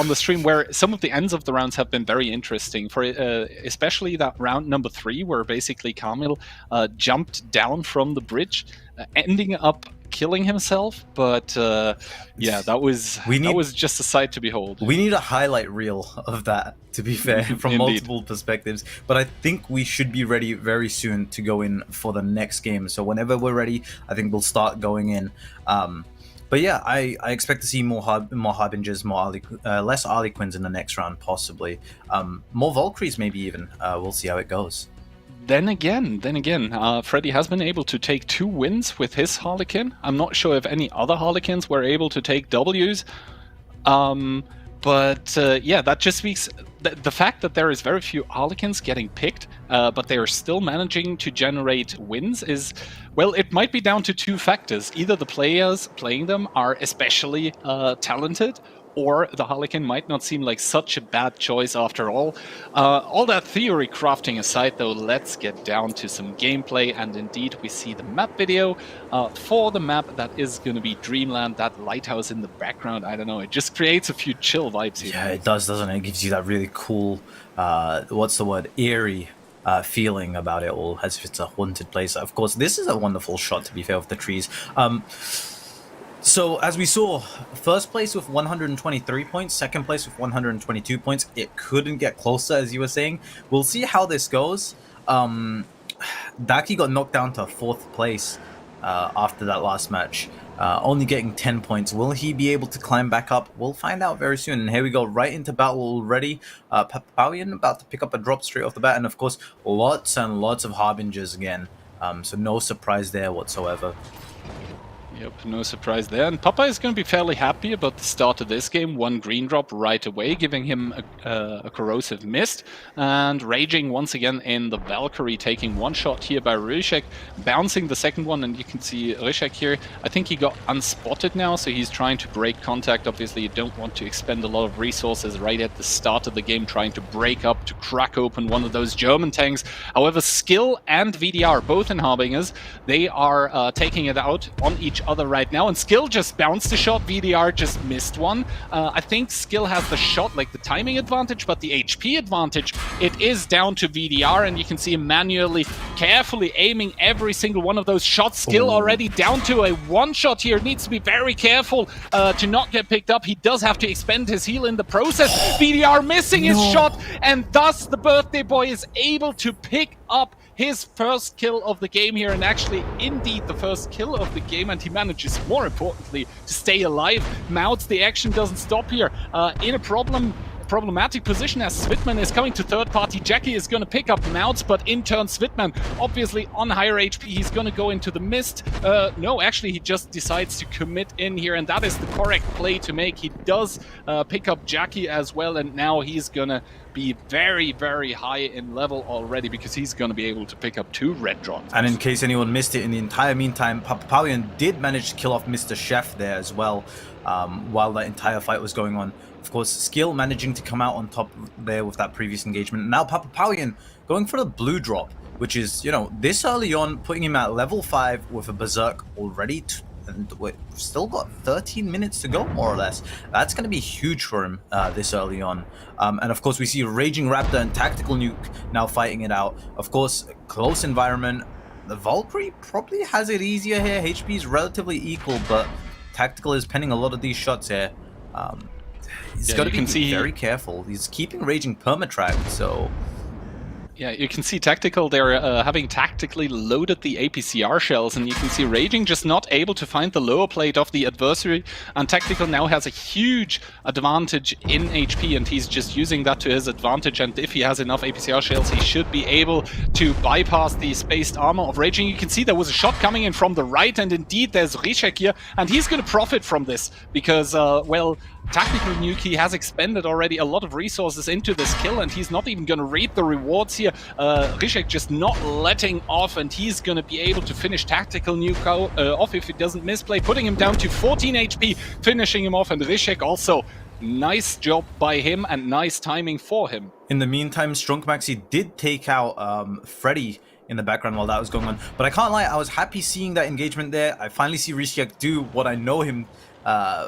the stream, where some of the ends of the rounds have been very interesting, for especially that round number 3, where basically Kamil jumped down from the bridge, ending up killing himself. But that was just a sight to behold. We need a highlight reel of that, to be fair, from multiple perspectives. But I think we should be ready very soon to go in for the next game. So whenever we're ready, I think we'll start going in. But yeah, I expect to see more Harbingers, less Harlequins in the next round, possibly. More Valkyries, maybe even. We'll see how it goes. Then again, Freddy has been able to take 2 wins with his Harlequin. I'm not sure if any other Harlequins were able to take Ws. That just speaks the fact that there is very few Harlequins getting picked, but they are still managing to generate wins is, well, it might be down to 2 factors. Either the players playing them are especially talented, or the Harlequin might not seem like such a bad choice after all. All that theory crafting aside, though, let's get down to some gameplay, and indeed we see the map video for the map that is going to be Dreamland. That lighthouse in the background, I don't know, it just creates a few chill vibes here. Yeah, it does, doesn't it? It gives you that really cool, eerie feeling about it all, as if it's a haunted place. Of course, this is a wonderful shot, to be fair, of the trees. So, as we saw, first place with 123 points, second place with 122 points. It couldn't get closer, as you were saying. We'll see how this goes. Daki got knocked down to 4th place after that last match, only getting 10 points. Will he be able to climb back up? We'll find out very soon. And here we go, right into battle already. Papawian about to pick up a drop straight off the bat. And, of course, lots and lots of Harbingers again. So no surprise there whatsoever. Yep, no surprise there. And Papa is going to be fairly happy about the start of this game. 1 green drop right away, giving him a corrosive mist. And raging once again in the Valkyrie, taking 1 shot here by Ryshek, bouncing the second one. And you can see Ryshek here, I think he got unspotted now, so he's trying to break contact. Obviously, you don't want to expend a lot of resources right at the start of the game trying to break up, to crack open one of those German tanks. However, Skill and VDR, both in Harbingers, they are taking it out on each other right now, and Skill just bounced a shot, VDR just missed one. I think Skill has the shot, like the timing advantage, but the HP advantage, it is down to VDR, and you can see him manually, carefully aiming every single one of those shots. Skill already down to a 1 shot here, needs to be very careful to not get picked up. He does have to expend his heal in the process. VDR missing his shot, and thus the birthday boy is able to pick up his first kill of the game here, and actually indeed the first kill of the game, and he manages, more importantly, to stay alive. Mouths, the action doesn't stop here. In a problematic position as Svitman is coming to third party. Jackie is going to pick up Mouths, but in turn Svitman, obviously on higher HP, he's going to go into the mist. No, actually he just decides to commit in here, and that is the correct play to make. He does pick up Jackie as well, and now he's going to be very, very high in level already, because he's going to be able to pick up 2 red drops. And in case anyone missed it, in the entire meantime, Papawian did manage to kill off Mr. Chef there as well, while that entire fight was going on. Of course, Skill managing to come out on top there with that previous engagement. Now Papawian going for the blue drop, which is, this early on, putting him at level 5 with a Berserk already and we've still got 13 minutes to go, more or less. That's going to be huge for him this early on. And of course, we see Raging Raptor and Tactical Nuke now fighting it out. Of course, close environment. The Valkyrie probably has it easier here. HP is relatively equal, but Tactical is penning a lot of these shots here. He's got to be very careful. He's keeping Raging permatracked, so... Yeah, you can see Tactical, they're having tactically loaded the APCR shells, and you can see Raging just not able to find the lower plate of the adversary, and Tactical now has a huge advantage in HP, and he's just using that to his advantage, and if he has enough APCR shells, he should be able to bypass the spaced armor of Raging. You can see there was a shot coming in from the right, and indeed there's Rishek here, and he's going to profit from this, because, well, Tactical Nuke, he has expended already a lot of resources into this kill, and he's not even going to reap the rewards here. Rishek just not letting off, and he's going to be able to finish Tactical Nuke off if he doesn't misplay, putting him down to 14 HP, finishing him off, and Rishek also, nice job by him and nice timing for him. In the meantime, Strong Maxi did take out Freddy in the background while that was going on, but I can't lie, I was happy seeing that engagement there. I finally see Rishek do what I know him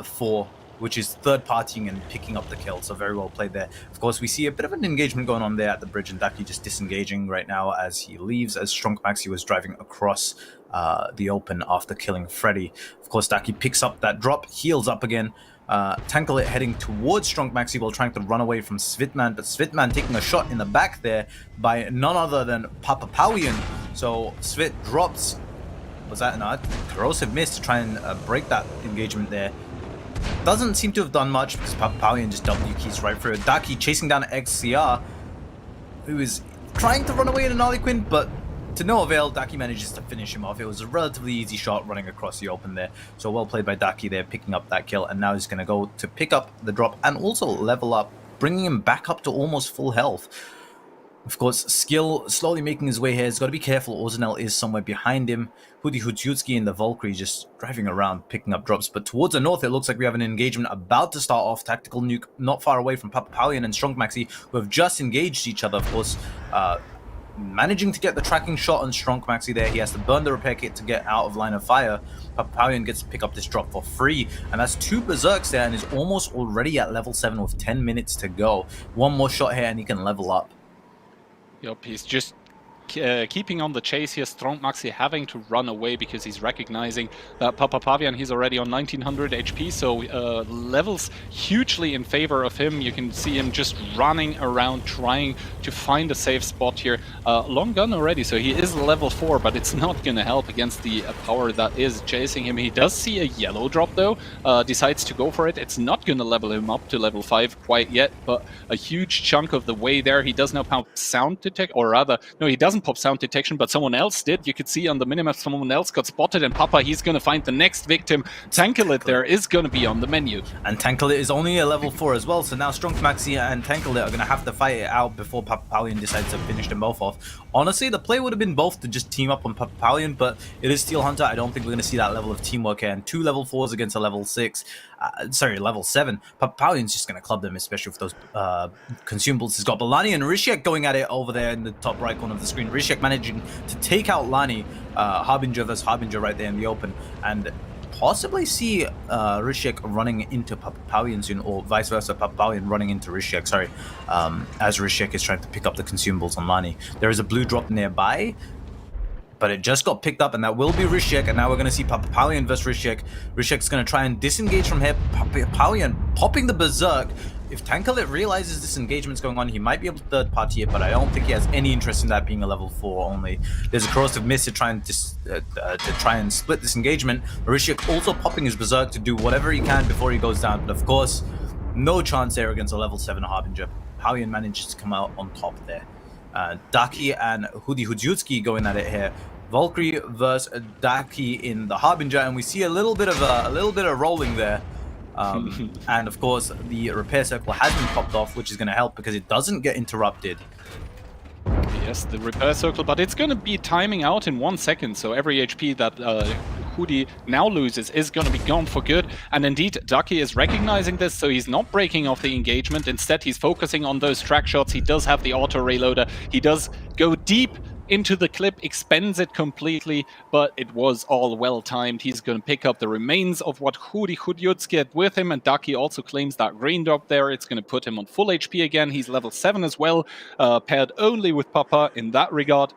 for, which is third-partying and picking up the kill, so very well played there. Of course, we see a bit of an engagement going on there at the bridge, and Daki just disengaging right now as he leaves, as Strong Maxi was driving across the open after killing Freddy. Of course, Daki picks up that drop, heals up again, Tankalit heading towards Strong Maxi while trying to run away from Svitman, but Svitman taking a shot in the back there by none other than Papapowian. So Svit drops, was that an corrosive miss to try and break that engagement there. Doesn't seem to have done much because Papapowian just W keys right through it. Daki chasing down XCR, who is trying to run away in an Harlequin, but to no avail. Daki manages to finish him off. It was a relatively easy shot running across the open there. So well played by Daki there, picking up that kill, and now he's going to go to pick up the drop and also level up, bringing him back up to almost full health. Of course, Skill slowly making his way here. He's got to be careful. Orzenel is somewhere behind him. Hudzi and the Valkyrie just driving around, picking up drops. But towards the north, it looks like we have an engagement about to start off. Tactical Nuke not far away from Papapowian and Strong Maxi, who have just engaged each other, of course. Managing to get the tracking shot on Strong Maxi there. He has to burn the repair kit to get out of line of fire. Papapowian gets to pick up this drop for free, and that's 2 Berserks there and is almost already at level 7 with 10 minutes to go. One more shot here and he can level up. Yup, he's just keeping on the chase here. Strong Maxi having to run away because he's recognizing that Papapowian, he's already on 1900 HP, so levels hugely in favor of him. You can see him just running around trying to find a safe spot here. Long gun already, so he is level 4, but it's not going to help against the power that is chasing him. He does see a yellow drop though, decides to go for it. It's not going to level him up to level 5 quite yet, but a huge chunk of the way there. He does now pop sound detect, or rather, no, he doesn't pop sound detection, but someone else did. You could see on the minimap someone else got spotted, and Papa, he's going to find the next victim. Tankalit there is going to be on the menu. And Tankalit is only a level 4 as well, so now Strong Maxi and Tankalit are going to have to fight it out before Papapowian decides to finish them both off. Honestly, the play would have been both to just team up on Papapowian, but it is Steel Hunter. I don't think we're going to see that level of teamwork here, and 2 level 4s against a level 6. Level 7. Papapowian's just going to club them, especially with those consumables. He's got Balani and Rishek going at it over there in the top right corner of the screen. Rishek managing to take out Lani, Harbinger versus Harbinger right there in the open, and possibly see Rishek running into Papapowian soon, or vice versa, Papapowian running into Rishek, sorry, as Rishek is trying to pick up the consumables on Lani. There is a blue drop nearby, but it just got picked up, and that will be Rishek, and now we're going to see Papapowian versus Rishek. Rishek's going to try and disengage from here. Papapowian popping the Berserk. If Tankalit realizes this engagement's going on, he might be able to third party it, but I don't think he has any interest in that being a level 4 only. There's a corrosive miss to try and split this engagement. Rishek also popping his Berserk to do whatever he can before he goes down, but of course, no chance there against a level 7 Harbinger. Papapowian manages to come out on top there. Daki and Hudzi going at it here. Valkyrie versus Daki in the Harbinger, and we see a little bit of rolling there. And of course, the repair circle has been popped off, which is going to help because it doesn't get interrupted. Yes, the repair circle, but it's going to be timing out in 1 second, so every HP that Hudi now loses is going to be gone for good. And indeed, Daki is recognizing this, so he's not breaking off the engagement. Instead, he's focusing on those track shots. He does have the auto reloader. He does go deep into the clip, expends it completely, but it was all well timed. He's going to pick up the remains of what Hudyutski had with him, and Ducky also claims that green drop there. It's going to put him on full HP again. He's level 7 as well, paired only with Papa in that regard.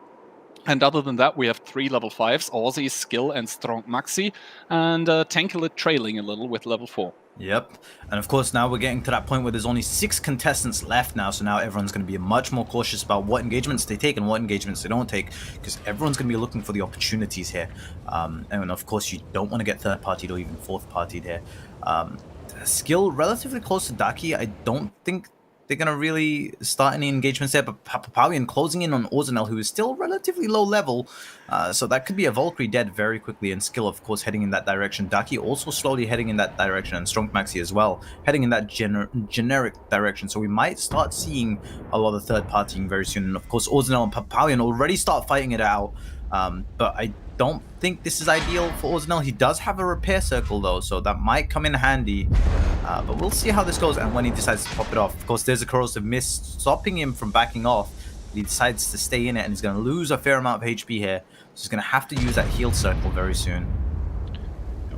And other than that, we have 3 level 5s, Aussie, Skill, and Strong Maxi, and Tankalit trailing a little with level 4. Yep, and of course now we're getting to that point where there's only 6 contestants left now, so now everyone's going to be much more cautious about what engagements they take and what engagements they don't take, because everyone's going to be looking for the opportunities here. And of course you don't want to get third-partied or even fourth-partied here. Skill relatively close to Daki. I don't think they're going to really start any engagements there, but Papawian closing in on Orzanel, who is still relatively low level, so that could be a Valkyrie dead very quickly, and Skill, of course, heading in that direction. Daki also slowly heading in that direction, and Strong Maxi as well, heading in that generic direction, so we might start seeing a lot of third-partying very soon, and of course, Orzanel and Papawian already start fighting it out, but I don't think this is ideal for Orzanel. He does have a repair circle though, so that might come in handy. But we'll see how this goes and when he decides to pop it off. Of course, there's a corrosive mist stopping him from backing off. He decides to stay in it, and he's going to lose a fair amount of HP here. So he's going to have to use that heal circle very soon.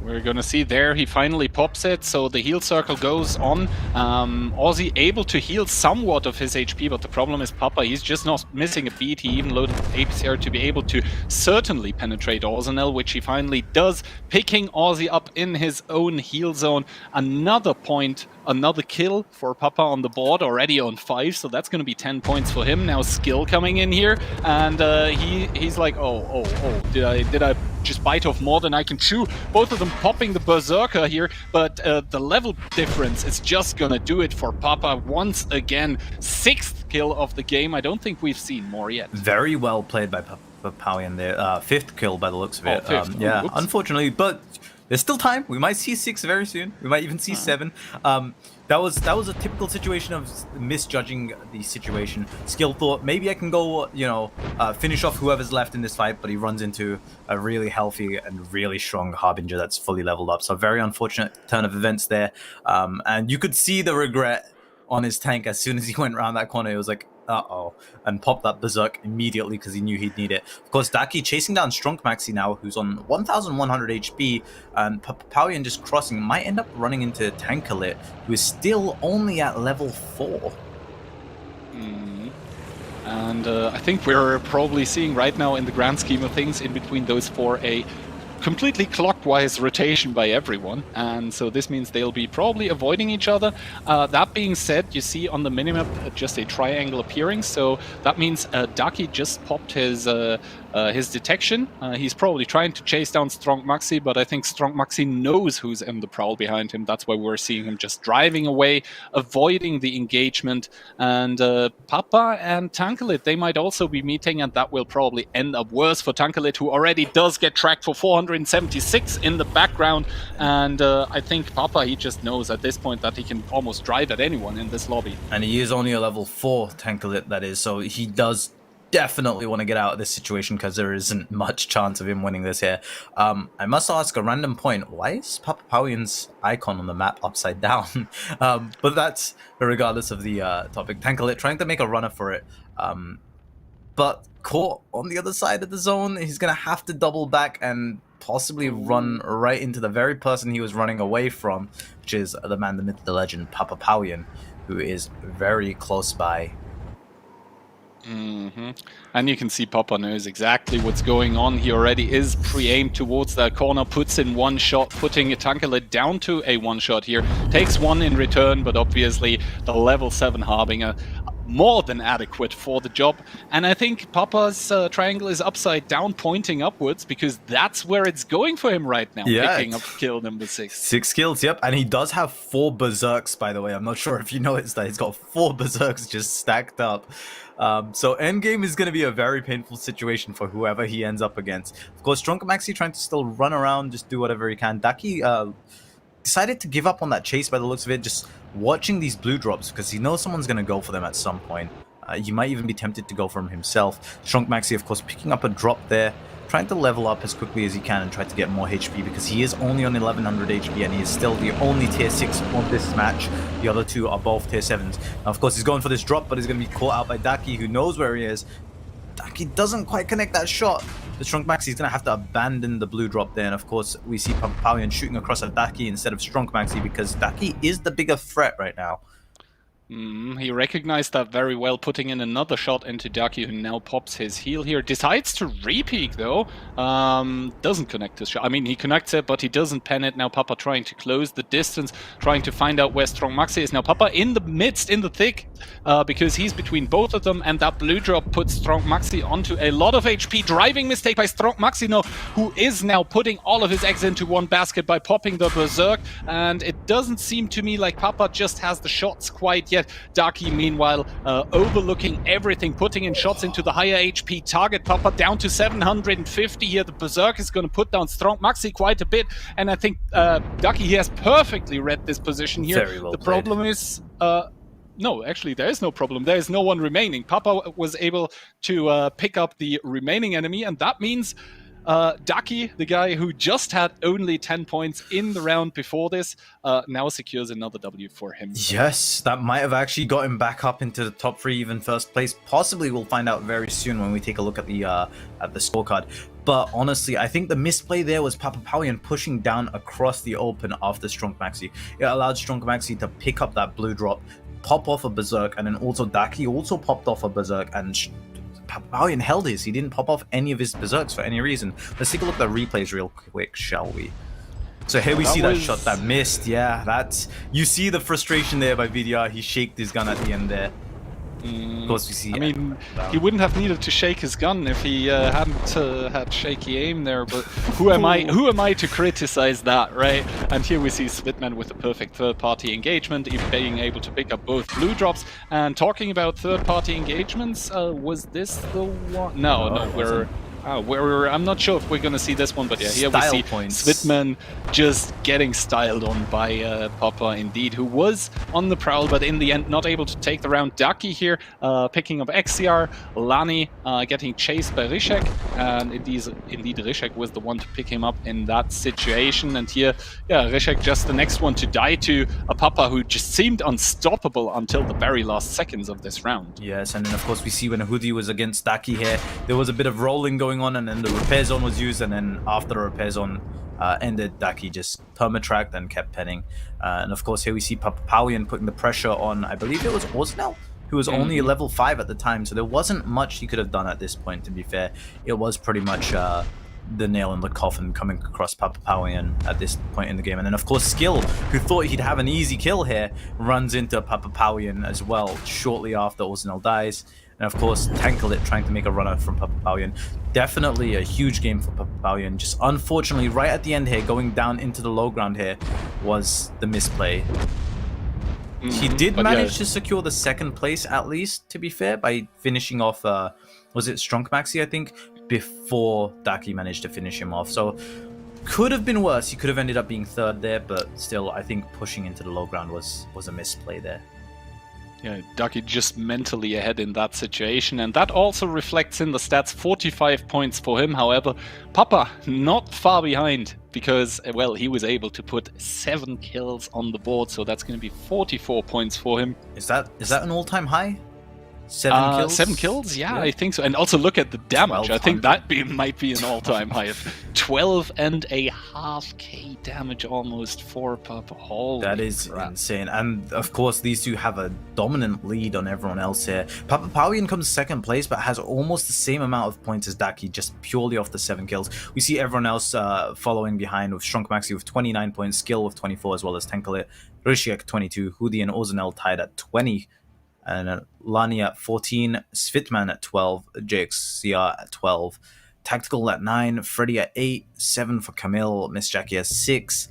We're going to see there, he finally pops it, so the heal circle goes on. Aussie able to heal somewhat of his HP, but the problem is Papa, he's just not missing a beat. He even loaded APCR to be able to certainly penetrate Orzanel, which he finally does, picking Aussie up in his own heal zone. Another point, another kill for Papa on the board, already on 5, so that's going to be 10 points for him. Now Skill coming in here, and he's like, oh, did I just bite off more than I can chew? Both of them popping the Berserker here, but the level difference is just gonna do it for Papa once again. 6th kill of the game. I don't think we've seen more yet. Very well played by Papawian there. 5th kill by the looks of it. Yeah, unfortunately, but there's still time. We might see 6 very soon. We might even see 7. That was a typical situation of misjudging the situation. Skill thought maybe I can go, finish off whoever's left in this fight, but he runs into a really healthy and really strong Harbinger that's fully leveled up. So very unfortunate turn of events there. And you could see the regret on his tank as soon as he went around that corner. It was like, uh-oh, and popped that Berserk immediately because he knew he'd need it. Of course, Daki chasing down Strong Maxi now, who's on 1,100 HP, and Papawian just crossing, might end up running into Tankalit, who is still only at level 4. And I think we're probably seeing right now, in the grand scheme of things, in between those 4, a completely clockwise rotation by everyone, and so this means they'll be probably avoiding each other. That being said, you see on the minimap just a triangle appearing, so that means Daki just popped his detection. He's probably trying to chase down Strong Maxi, but I think Strong Maxi knows who's in the prowl behind him. That's why we're seeing him just driving away, avoiding the engagement. And Papa and Tankalit, they might also be meeting, and that will probably end up worse for Tankalit, who already does get tracked for 476 in the background. And I think Papa, he just knows at this point that he can almost drive at anyone in this lobby. And he is only a level 4 Tankalit, that is, so he does definitely want to get out of this situation because there isn't much chance of him winning this here. I must ask a random point. Why is Papawian's icon on the map upside down? But that's regardless of the topic. Tankalit trying to make a runner for it. But caught on the other side of the zone. He's going to have to double back and possibly run right into the very person he was running away from, which is the man, the myth, the legend, Papawian, who is very close by. And you can see Papa knows exactly what's going on. He already is pre-aimed towards that corner, puts in one shot, putting Tankalit down to a one-shot here. Takes one in return, but obviously the level 7 Harbinger more than adequate for the job. And I think Papa's triangle is upside down, pointing upwards, because that's where it's going for him right now, picking up kill number 6. 6 kills, yep. And he does have 4 Berserks, by the way. I'm not sure if you noticed that. He's got 4 Berserks just stacked up. So endgame is going to be a very painful situation for whoever he ends up against. Of course, Strong Maxi trying to still run around, just do whatever he can. Daki decided to give up on that chase by the looks of it, just watching these blue drops because he knows someone's going to go for them at some point. He might even be tempted to go for him himself. Strong Maxi, of course, picking up a drop there, trying to level up as quickly as he can and try to get more HP because he is only on 1100 HP and he is still the only tier 6 on this match. The other 2 are both tier 7s. Now, of course, he's going for this drop, but he's going to be caught out by Daki, who knows where he is. Daki doesn't quite connect that shot. The Strong Maxi is going to have to abandon the blue drop there. And of course, we see Papapowian shooting across at Daki instead of Strong Maxi because Daki is the bigger threat right now. He recognized that very well, putting in another shot into Daki, who now pops his heal here. Decides to re-peek, though. Doesn't connect his shot. I mean, he connects it, but he doesn't pen it. Now Papa trying to close the distance, trying to find out where Strong Maxi is. Now Papa in the midst, in the thick, because he's between both of them, and that blue drop puts Strong Maxi onto a lot of HP. Driving mistake by Strong Maxi, no, who is now putting all of his eggs into one basket by popping the Berserk. And it doesn't seem to me like Papa just has the shots quite yet. Daki, meanwhile, overlooking everything, putting in shots into the higher HP target. Papa down to 750 here. The Berserk is going to put down Strong Maxi quite a bit, and I think Daki, he has perfectly read this position here. Very well the played. Problem is... no, actually, there is no problem. There is no one remaining. Papa was able to pick up the remaining enemy, and that means Daki, the guy who just had only 10 points in the round before this, now secures another W for him. Yes, that might have actually got him back up into the top 3, even first place. Possibly, we'll find out very soon when we take a look at the scorecard. But honestly, I think the misplay there was Papapowian pushing down across the open after Strong Maxi. It allowed Strong Maxi to pick up that blue drop, pop off a Berserk, and then also Daki also popped off a Berserk, and Papapowian held his. He didn't pop off any of his Berserks for any reason. Let's take a look at the replays real quick, shall we? So here we see that shot that missed. Yeah, that's... You see the frustration there by VDR. He shaked his gun at the end there. Of course, we see... I mean, he wouldn't have needed to shake his gun if he hadn't had shaky aim there, but who am I to criticize that, right? And here we see Svitman with a perfect third-party engagement, even being able to pick up both blue drops. And talking about third-party engagements, was this the one? No, I'm not sure if we're going to see this one, but yeah, here we see Svitman just getting styled on by Papa, indeed, who was on the prowl, but in the end not able to take the round. Daki here picking up XCR, Lani getting chased by Rishek, and indeed Rishek was the one to pick him up in that situation. And here, yeah, Rishek just the next one to die to a Papa who just seemed unstoppable until the very last seconds of this round. Yes, and then of course we see when Hoodie was against Daki here, there was a bit of rolling going on, and then the repair zone was used, and then after the repair zone ended, Daki just permatracked and kept penning. And of course here we see Papapowian putting the pressure on, I believe it was Orznell, who was only level 5 at the time, so there wasn't much he could have done at this point, to be fair. It was pretty much the nail in the coffin coming across Papapowian at this point in the game. And then of course Skill, who thought he'd have an easy kill here, runs into Papapowian as well shortly after Orznell dies. And of course, Tankalit trying to make a runner from Papapowian. Definitely a huge game for Papapowian. Just unfortunately, right at the end here, going down into the low ground here, was the misplay. He did manage to secure the second place, at least, to be fair, by finishing off, was it Strong Maxi, I think, before Daki managed to finish him off. So, could have been worse. He could have ended up being third there, but still, I think pushing into the low ground was a misplay there. Yeah, Daki just mentally ahead in that situation, and that also reflects in the stats. 45 points for him. However, Papa not far behind, because, well, he was able to put 7 kills on the board, so that's going to be 44 points for him. Is that an all-time high? 7 kills? 7 kills? Yeah, I think so. And also look at the damage. I think that might be an all-time high of 12.5k damage almost for Papa. Holy that is crap. Insane. And of course, these two have a dominant lead on everyone else here. Papapowian comes second place, but has almost the same amount of points as Daki, just purely off the 7 kills. We see everyone else following behind, with Strong Maxi with 29 points, Skill with 24, as well as Tankalit, Rishiak 22, Hoodie and Orznell tied at 20. And Lani at 14, Svitman at 12, JXCR at 12, Tactical at 9, Freddy at 8, 7 for Camille, Miss Jackie at 6,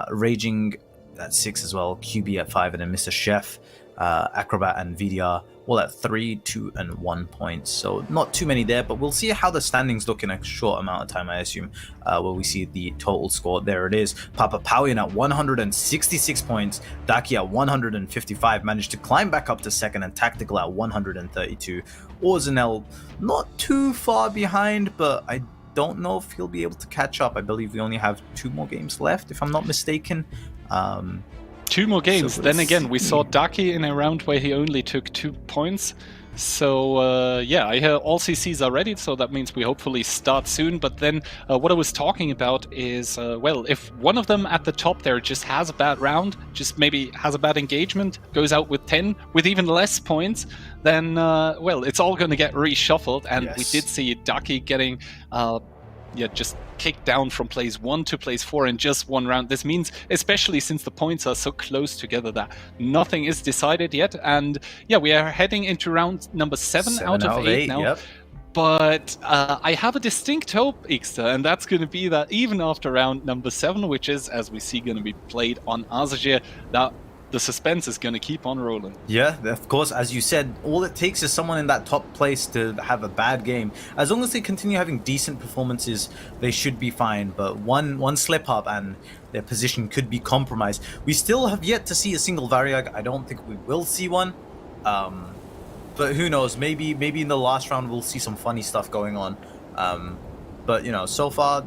Raging at 6 as well, QB at 5, and then Mr. Chef, Acrobat and VDR all at 3, 2, and 1 points. So not too many there, but we'll see how the standings look in a short amount of time, I assume, where we see the total score. There it is. Papapowian at 166 points, Daki at 155, managed to climb back up to second, and Tactical at 132. Orznell not too far behind, but I don't know if he'll be able to catch up. I believe we only have 2 more games left, if I'm not mistaken. 2 more games. So Then we'll again, we see. saw Daki in a round where he only took 2 points. So yeah, I hear all CCs are ready, so that means we hopefully start soon. But then what I was talking about is, well, if one of them at the top there just has a bad round, just maybe has a bad engagement, goes out with 10, with even less points, then, well, it's all going to get reshuffled. And we did see Daki getting... yeah, just kicked down from place 1 to place 4 in just 1 round. This means, especially since the points are so close together, that nothing is decided yet. And yeah, we are heading into round number 7 out of 8 now. Yep. But I have a distinct hope, Ixter, and that's going to be that even after round number 7, which is, as we see, going to be played on Azajir, that the suspense is going to keep on rolling. Yeah, of course, as you said, all it takes is someone in that top place to have a bad game. As long as they continue having decent performances, they should be fine. But one slip up and their position could be compromised. We still have yet to see a single Variag. I don't think we will see one. But who knows? Maybe in the last round we'll see some funny stuff going on. But you know, so far,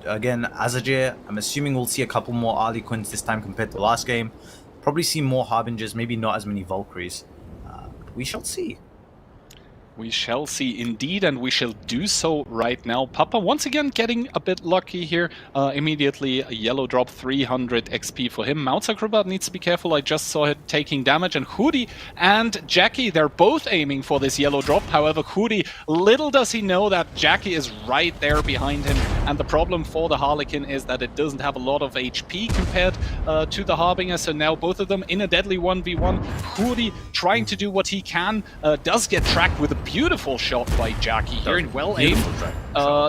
again, Azajir, I'm assuming we'll see a couple more Harlequins this time compared to the last game. Probably see more Harbingers, maybe not as many Valkyries. We shall see. We shall see indeed, and we shall do so right now. Papa once again getting a bit lucky here. Immediately a yellow drop, 300 XP for him. Mounts Acrobat needs to be careful. I just saw it taking damage. And Hudi and Jackie, they're both aiming for this yellow drop. However, Hudi, little does he know that Jackie is right there behind him. And the problem for the Harlequin is that it doesn't have a lot of HP compared to the Harbinger. So now both of them in a deadly 1v1. Hudi trying to do what he can, does get tracked with a beautiful shot by Jackie here, and well aimed.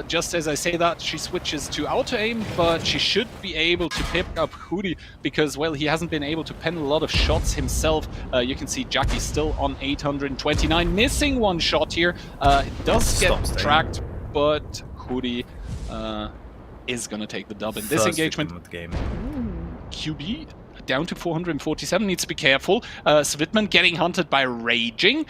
Just as I say that, she switches to auto aim, but she should be able to pick up Hudi because, well, he hasn't been able to pen a lot of shots himself. You can see Jackie still on 829, missing 1 shot here. It does get tracked, but Hudi is going to take the dub in this engagement. QB down to 447, needs to be careful. Svitman getting hunted by Raging.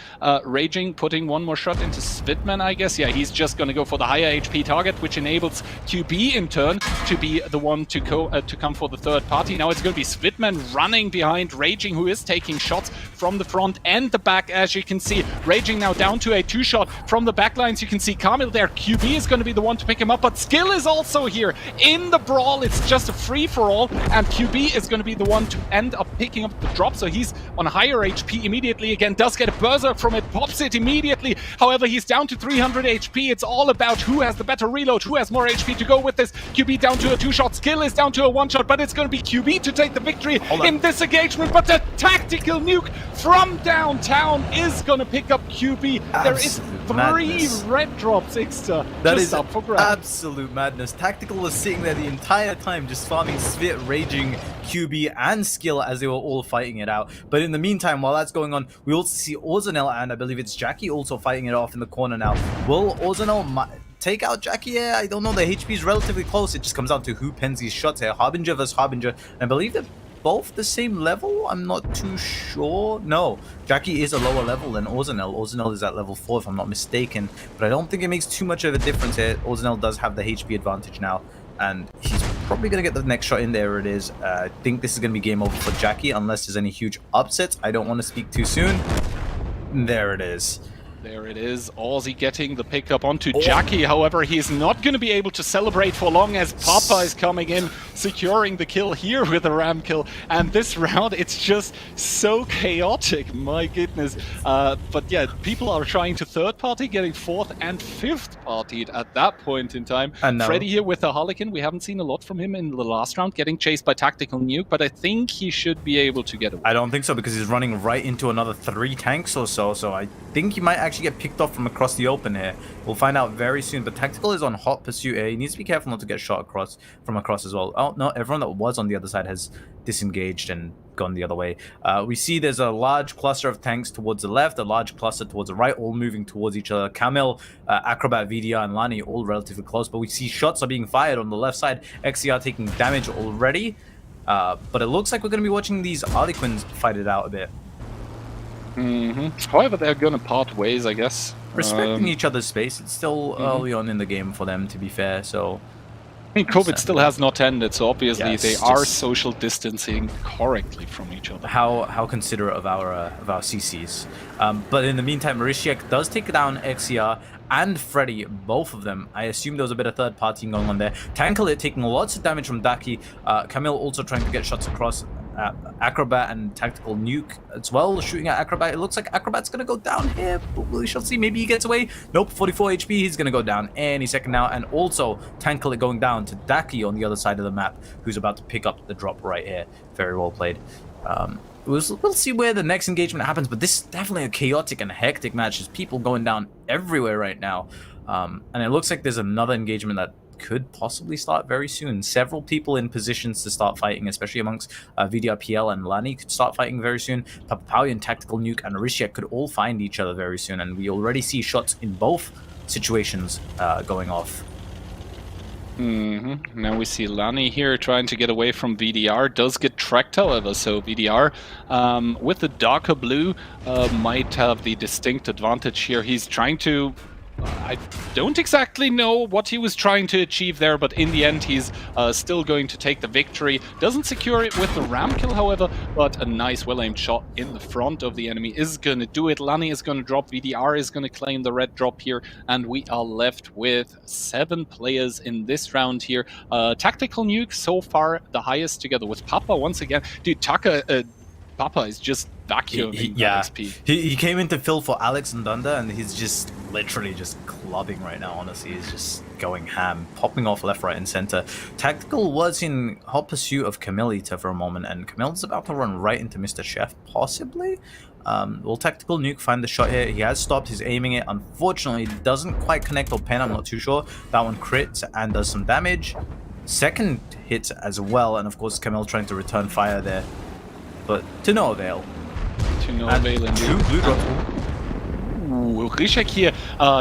Raging putting 1 more shot into Svitman, I guess. Yeah, he's just going to go for the higher HP target, which enables QB in turn to be the one to come for the third party. Now it's going to be Svitman running behind Raging, who is taking shots from the front and the back, as you can see. Raging now down to a 2-shot from the backlines. You can see Kamil there. QB is going to be the one to pick him up, but Skill is also here in the brawl. It's just a free-for-all, and QB is going to be the one to end up picking up the drop, so he's on higher HP immediately. Again, does get a berserk from it, pops it immediately. However, he's down to 300 HP. It's all about who has the better reload, who has more HP to go with this. QB down to a 2-shot, Skill is down to a 1-shot, but it's going to be QB to take the victory in this engagement. But the tactical nuke from downtown is going to pick up QB. There is 3 red drops, Ixter. That is up for grabs. Absolute madness. Tactical was sitting there the entire time, just farming Svit, Raging, QB, and Skill as they were all fighting it out. But in the meantime, while that's going on, we also see Ozanel and I believe it's Jackie also fighting it off in the corner now. Will Ozanel take out Jackie? Yeah, I don't know. The HP is relatively close. It just comes down to who pens these shots here. Harbinger versus Harbinger. And I believe they're both the same level? I'm not too sure. No, Jackie is a lower level than Ozanel. Ozanel is at level 4 if I'm not mistaken. But I don't think it makes too much of a difference here. Ozanel does have the HP advantage now. And he's probably going to get the next shot in. There it is. I think this is going to be game over for Jackie unless there's any huge upsets. I don't want to speak too soon. There it is. There it is. Ozzy getting the pickup onto Jackie. However, he's not going to be able to celebrate for long as Papa is coming in, securing the kill here with a ram kill. And this round, it's just so chaotic. My goodness. But yeah, people are trying to third party, getting 4th and 5th partied at that point in time. And Freddy here with the Harlequin. We haven't seen a lot from him in the last round, getting chased by Tactical Nuke, but I think he should be able to get away. I don't think so because he's running right into another 3 tanks or so. So I think he might actually get picked off from across the open here. We'll find out very soon. But Tactical is on hot pursuit here. He needs to be careful not to get shot from across as well. Oh no, everyone that was on the other side has disengaged and gone the other way. We see there's a large cluster of tanks towards the left, a large cluster towards the right, all moving towards each other. Kamil, Acrobat, VDR, and Lani all relatively close, but we see shots are being fired on the left side. XCR taking damage already, but it looks like we're going to be watching these Harlequins fight it out a bit. However, they're gonna part ways, I guess. Respecting each other's space. It's still early on in the game for them, to be fair, so... COVID still has not ended, so obviously Yes, they are just- social distancing correctly from each other. How considerate of our CCs. But in the meantime, Marishiek does take down XCR and Freddy, both of them. I assume there was a bit of third partying going on there. Tankalit taking lots of damage from Daki. Camille also trying to get shots across. Acrobat and Tactical Nuke as well, shooting at Acrobat. It looks like Acrobat's going to go down here, but we shall see. Maybe he gets away. Nope, 44 HP. He's going to go down any second now. And also, Tankalit going down to Daki on the other side of the map, who's about to pick up the drop right here. Very well played. We'll see where the next engagement happens, but this is definitely a chaotic and hectic match. There's people going down everywhere right now. And it looks like there's another engagement that could possibly start very soon. Several people in positions to start fighting, especially amongst VDRPL and Lani could start fighting very soon. Papapauyan, Tactical Nuke, and Arishiak could all find each other very soon, and we already see shots in both situations going off. Now we see Lani here trying to get away from VDR. Does get tracked, however, so VDR with the darker blue might have the distinct advantage here. He's trying to... I don't exactly know what he was trying to achieve there, but in the end he's still going to take the victory. Doesn't secure it with the ram kill, however, but a nice well-aimed shot in the front of the enemy is going to do it. Lani is going to drop, VDR is going to claim the red drop here, and we are left with 7 players in this round here. Tactical Nuke so far the highest, together with Papa once again. Dude, Papa is just vacuuming XP. He came in to fill for Alex and Dunder, and he's just literally just clubbing right now, honestly. He's just going ham, popping off left, right, and center. Tactical was in hot pursuit of Camillita for a moment, and Camille's about to run right into Mr. Chef, possibly? Will Tactical Nuke find the shot here? He has stopped, he's aiming it. Unfortunately, it doesn't quite connect or pen, I'm not too sure. That one crits and does some damage. Second hit as well, and of course Camille trying to return fire there, but to no avail. To no avail indeed. Blue drops. Ooh, Rishek here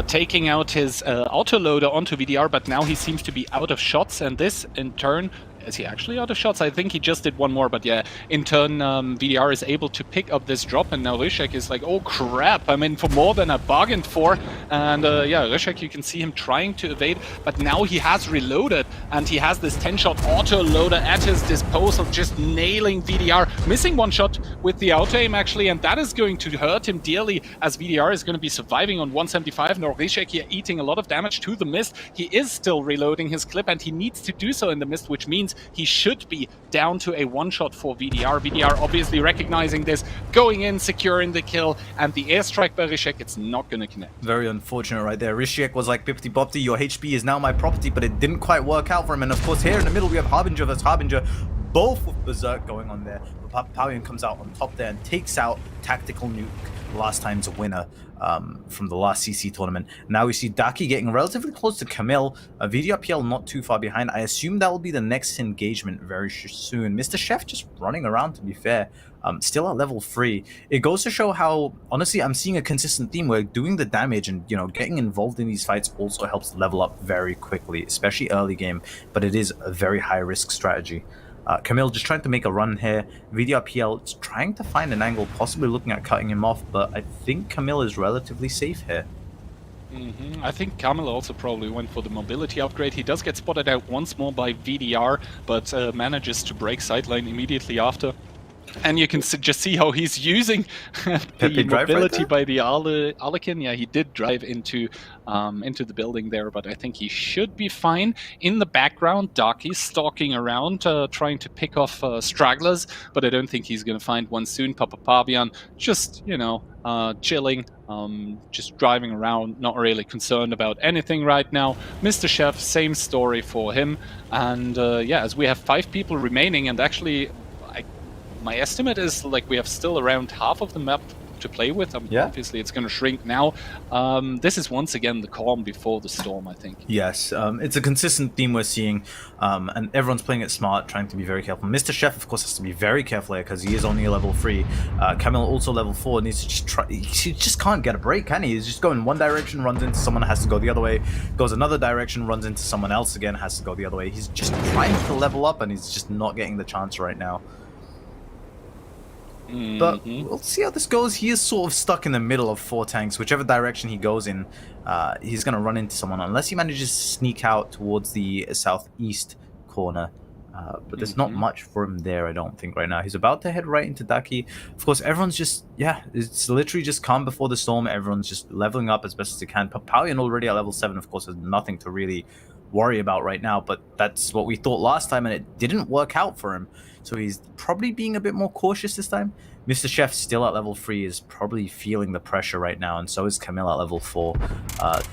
taking out his autoloader onto VDR, but now he seems to be out of shots, and this in turn... Is he actually out of shots? I think he just did one more, but yeah, in turn, VDR is able to pick up this drop, and now Rishek is like, oh crap, I'm in for more than I bargained for. And yeah, Rishek, you can see him trying to evade, but now he has reloaded, and he has this 10-shot auto-loader at his disposal, just nailing VDR, missing one shot with the auto-aim actually, and that is going to hurt him dearly, as VDR is going to be surviving on 175. Now Rishek here eating a lot of damage to the mist. He is still reloading his clip, and he needs to do so in the mist, which means he should be down to a one-shot for VDR. VDR obviously recognizing this, going in, securing the kill, and the airstrike by Rishek, it's not going to connect. Very unfortunate right there. Rishek was like, Bipty Bopty, your HP is now my property, but it didn't quite work out for him. And of course, here in the middle, we have Harbinger versus Harbinger, both with Berserk going on there. But Papapauyan comes out on top there and takes out Tactical Nuke, last time's winner from the last CC tournament. Now we see Daki getting relatively close to Camille. VDRPL not too far behind. I assume that will be the next engagement very soon. Mr. Chef just running around, to be fair. Still at level 3. It goes to show how, honestly, I'm seeing a consistent theme where doing the damage and, you know, getting involved in these fights also helps level up very quickly, especially early game, but it is a very high risk strategy. Camille just trying to make a run here. VDRPL is trying to find an angle, possibly looking at cutting him off, but I think Camille is relatively safe here. I think Camille also probably went for the mobility upgrade. He does get spotted out once more by VDR, but manages to break sideline immediately after. And you can just see how he's using the mobility by the Alekin. Yeah, he did drive into the building there, but I think he should be fine. In the background, Darky's stalking around, trying to pick off stragglers, but I don't think he's going to find one soon. Papapauyan just, you know, chilling, just driving around, not really concerned about anything right now. Mr. Chef, same story for him. And yeah, as we have 5 people remaining, and actually... my estimate is like we have still around half of the map to play with. Yeah. Obviously, it's going to shrink now. This is once again the calm before the storm, I think. Yes, it's a consistent theme we're seeing, and everyone's playing it smart, trying to be very careful. Mr. Chef, of course, has to be very careful here because he is only a level 3. Camille also level 4, needs to just try. He just can't get a break, can he? He's just going one direction, runs into someone, has to go the other way. Goes another direction, runs into someone else again, has to go the other way. He's just trying to level up, and he's just not getting the chance right now. But Mhm. we'll see how this goes. He is sort of stuck in the middle of 4 tanks. Whichever direction he goes in, he's going to run into someone unless he manages to sneak out towards the southeast corner. But there's not Mhm. much for him there, I don't think, right now. He's about to head right into Daki. Of course, everyone's just, yeah, it's literally just calm before the storm. Everyone's just leveling up as best as they can. Papalion already at level 7, of course, has nothing to really worry about right now, but that's what we thought last time, and it didn't work out for him. So he's probably being a bit more cautious this time. Mr. Chef, still at level 3, is probably feeling the pressure right now, and so is Camille at level 4.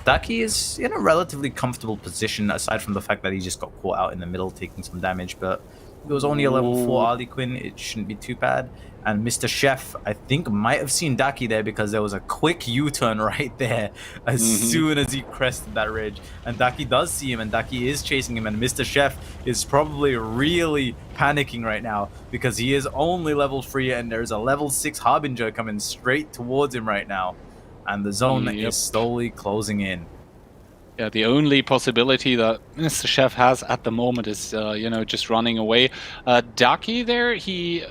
Daki is in a relatively comfortable position, aside from the fact that he just got caught out in the middle, taking some damage, but if it was only a level 4 Ooh. Harley Quinn, it shouldn't be too bad. And Mr. Chef, I think, might have seen Daki there because there was a quick U-turn right there as soon as he crested that ridge. And Daki does see him, and Daki is chasing him, and Mr. Chef is probably really panicking right now because he is only level 3 and there's a level 6 Harbinger coming straight towards him right now. And the zone Yep. is slowly closing in. Yeah, the only possibility that Mr. Chef has at the moment is, just running away. Ducky there, he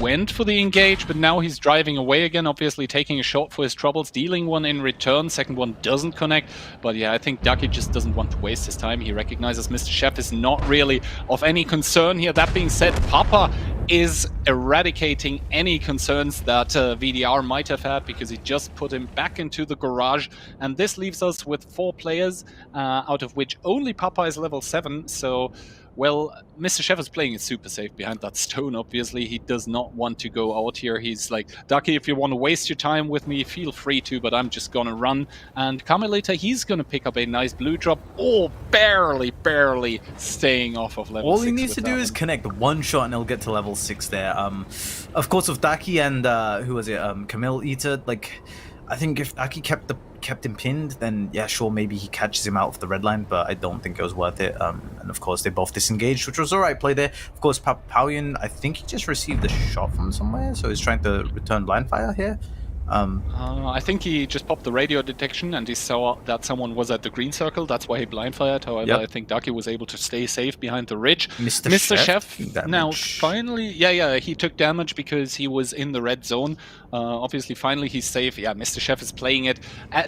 went for the engage, but now he's driving away again, obviously taking a shot for his troubles, dealing one in return. Second one doesn't connect. But yeah, I think Ducky just doesn't want to waste his time. He recognizes Mr. Chef is not really of any concern here. That being said, Papa is eradicating any concerns that VDR might have had because he just put him back into the garage. And this leaves us with 4 players, out of which only Papa is level 7. So, well, Mr. Chef is playing it super safe behind that stone, obviously. He does not want to go out here. He's like, Ducky, if you want to waste your time with me, feel free to, but I'm just gonna run. And Carmelita, he's gonna pick up a nice blue drop. Oh, barely staying off of level 6. All he needs to do is connect one shot and he'll get to level 6 there. Of course, with Daki and, who was it, Camille Eater, like, I think if Daki kept him pinned, then yeah, sure, maybe he catches him out of the red line, but I don't think it was worth it. And of course, they both disengaged, which was alright play there. Of course, Paulian, I think he just received a shot from somewhere, so he's trying to return blind fire here. I think he just popped the radio detection and he saw that someone was at the green circle. That's why he blind fired. However, Yep. I think Ducky was able to stay safe behind the ridge. Mr. Chef now finally, he took damage because he was in the red zone. Obviously, finally he's safe. Yeah, Mr. Chef is playing it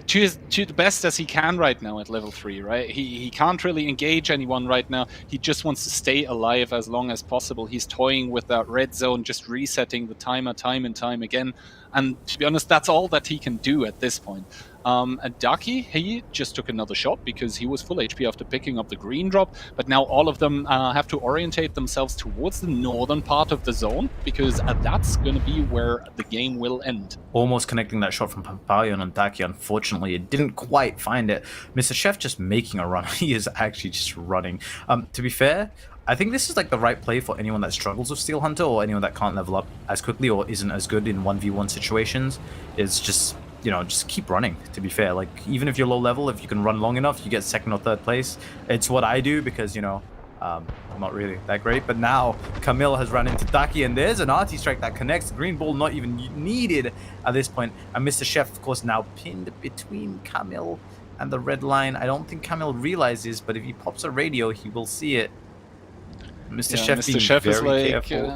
to the best as he can right now at level 3. Right, he can't really engage anyone right now. He just wants to stay alive as long as possible. He's toying with that red zone, just resetting the timer time and time again. And to be honest, that's all that he can do at this point. And Ducky, he just took another shot because he was full HP after picking up the green drop. But now all of them have to orientate themselves towards the northern part of the zone because that's going to be where the game will end. Almost connecting that shot from Papalion on Daki. Unfortunately, it didn't quite find it. Mr. Chef just making a run. He is actually just running. To be fair, I think this is like the right play for anyone that struggles with Steel Hunter or anyone that can't level up as quickly or isn't as good in 1v1 situations. Is just, just keep running, to be fair. Like, even if you're low level, if you can run long enough, you get 2nd or 3rd place. It's what I do because, I'm not really that great. But now Camille has run into Daki and there's an arty strike that connects. The green ball not even needed at this point. And Mr. Chef, of course, now pinned between Camille and the red line. I don't think Camille realizes, but if he pops a radio, he will see it. Mr. Chef being very careful.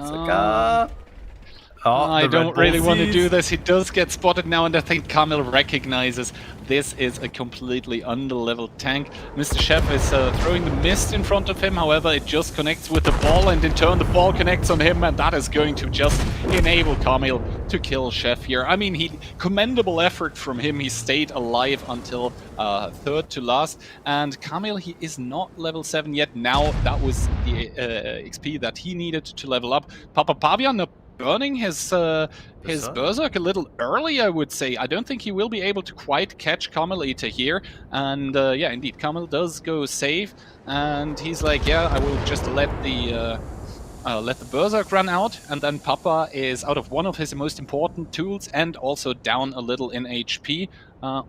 I don't really want to do this. He does get spotted now, and I think Camille recognizes this is a completely under-leveled tank. Mr. Chef is throwing the mist in front of him. However, it just connects with the ball, and in turn the ball connects on him, and that is going to just enable Camille to kill Chef here. I mean, commendable effort from him. He stayed alive until 3rd to last, and Camille, he is not level 7 yet. Now that was the XP that he needed to level up. Papa Pavian burning his Berserk a little early, I would say. I don't think he will be able to quite catch Carmelita here. And yeah, indeed, Carmel does go save. And he's like, yeah, I will just let the Berserk run out. And then Papa is out of one of his most important tools and also down a little in HP.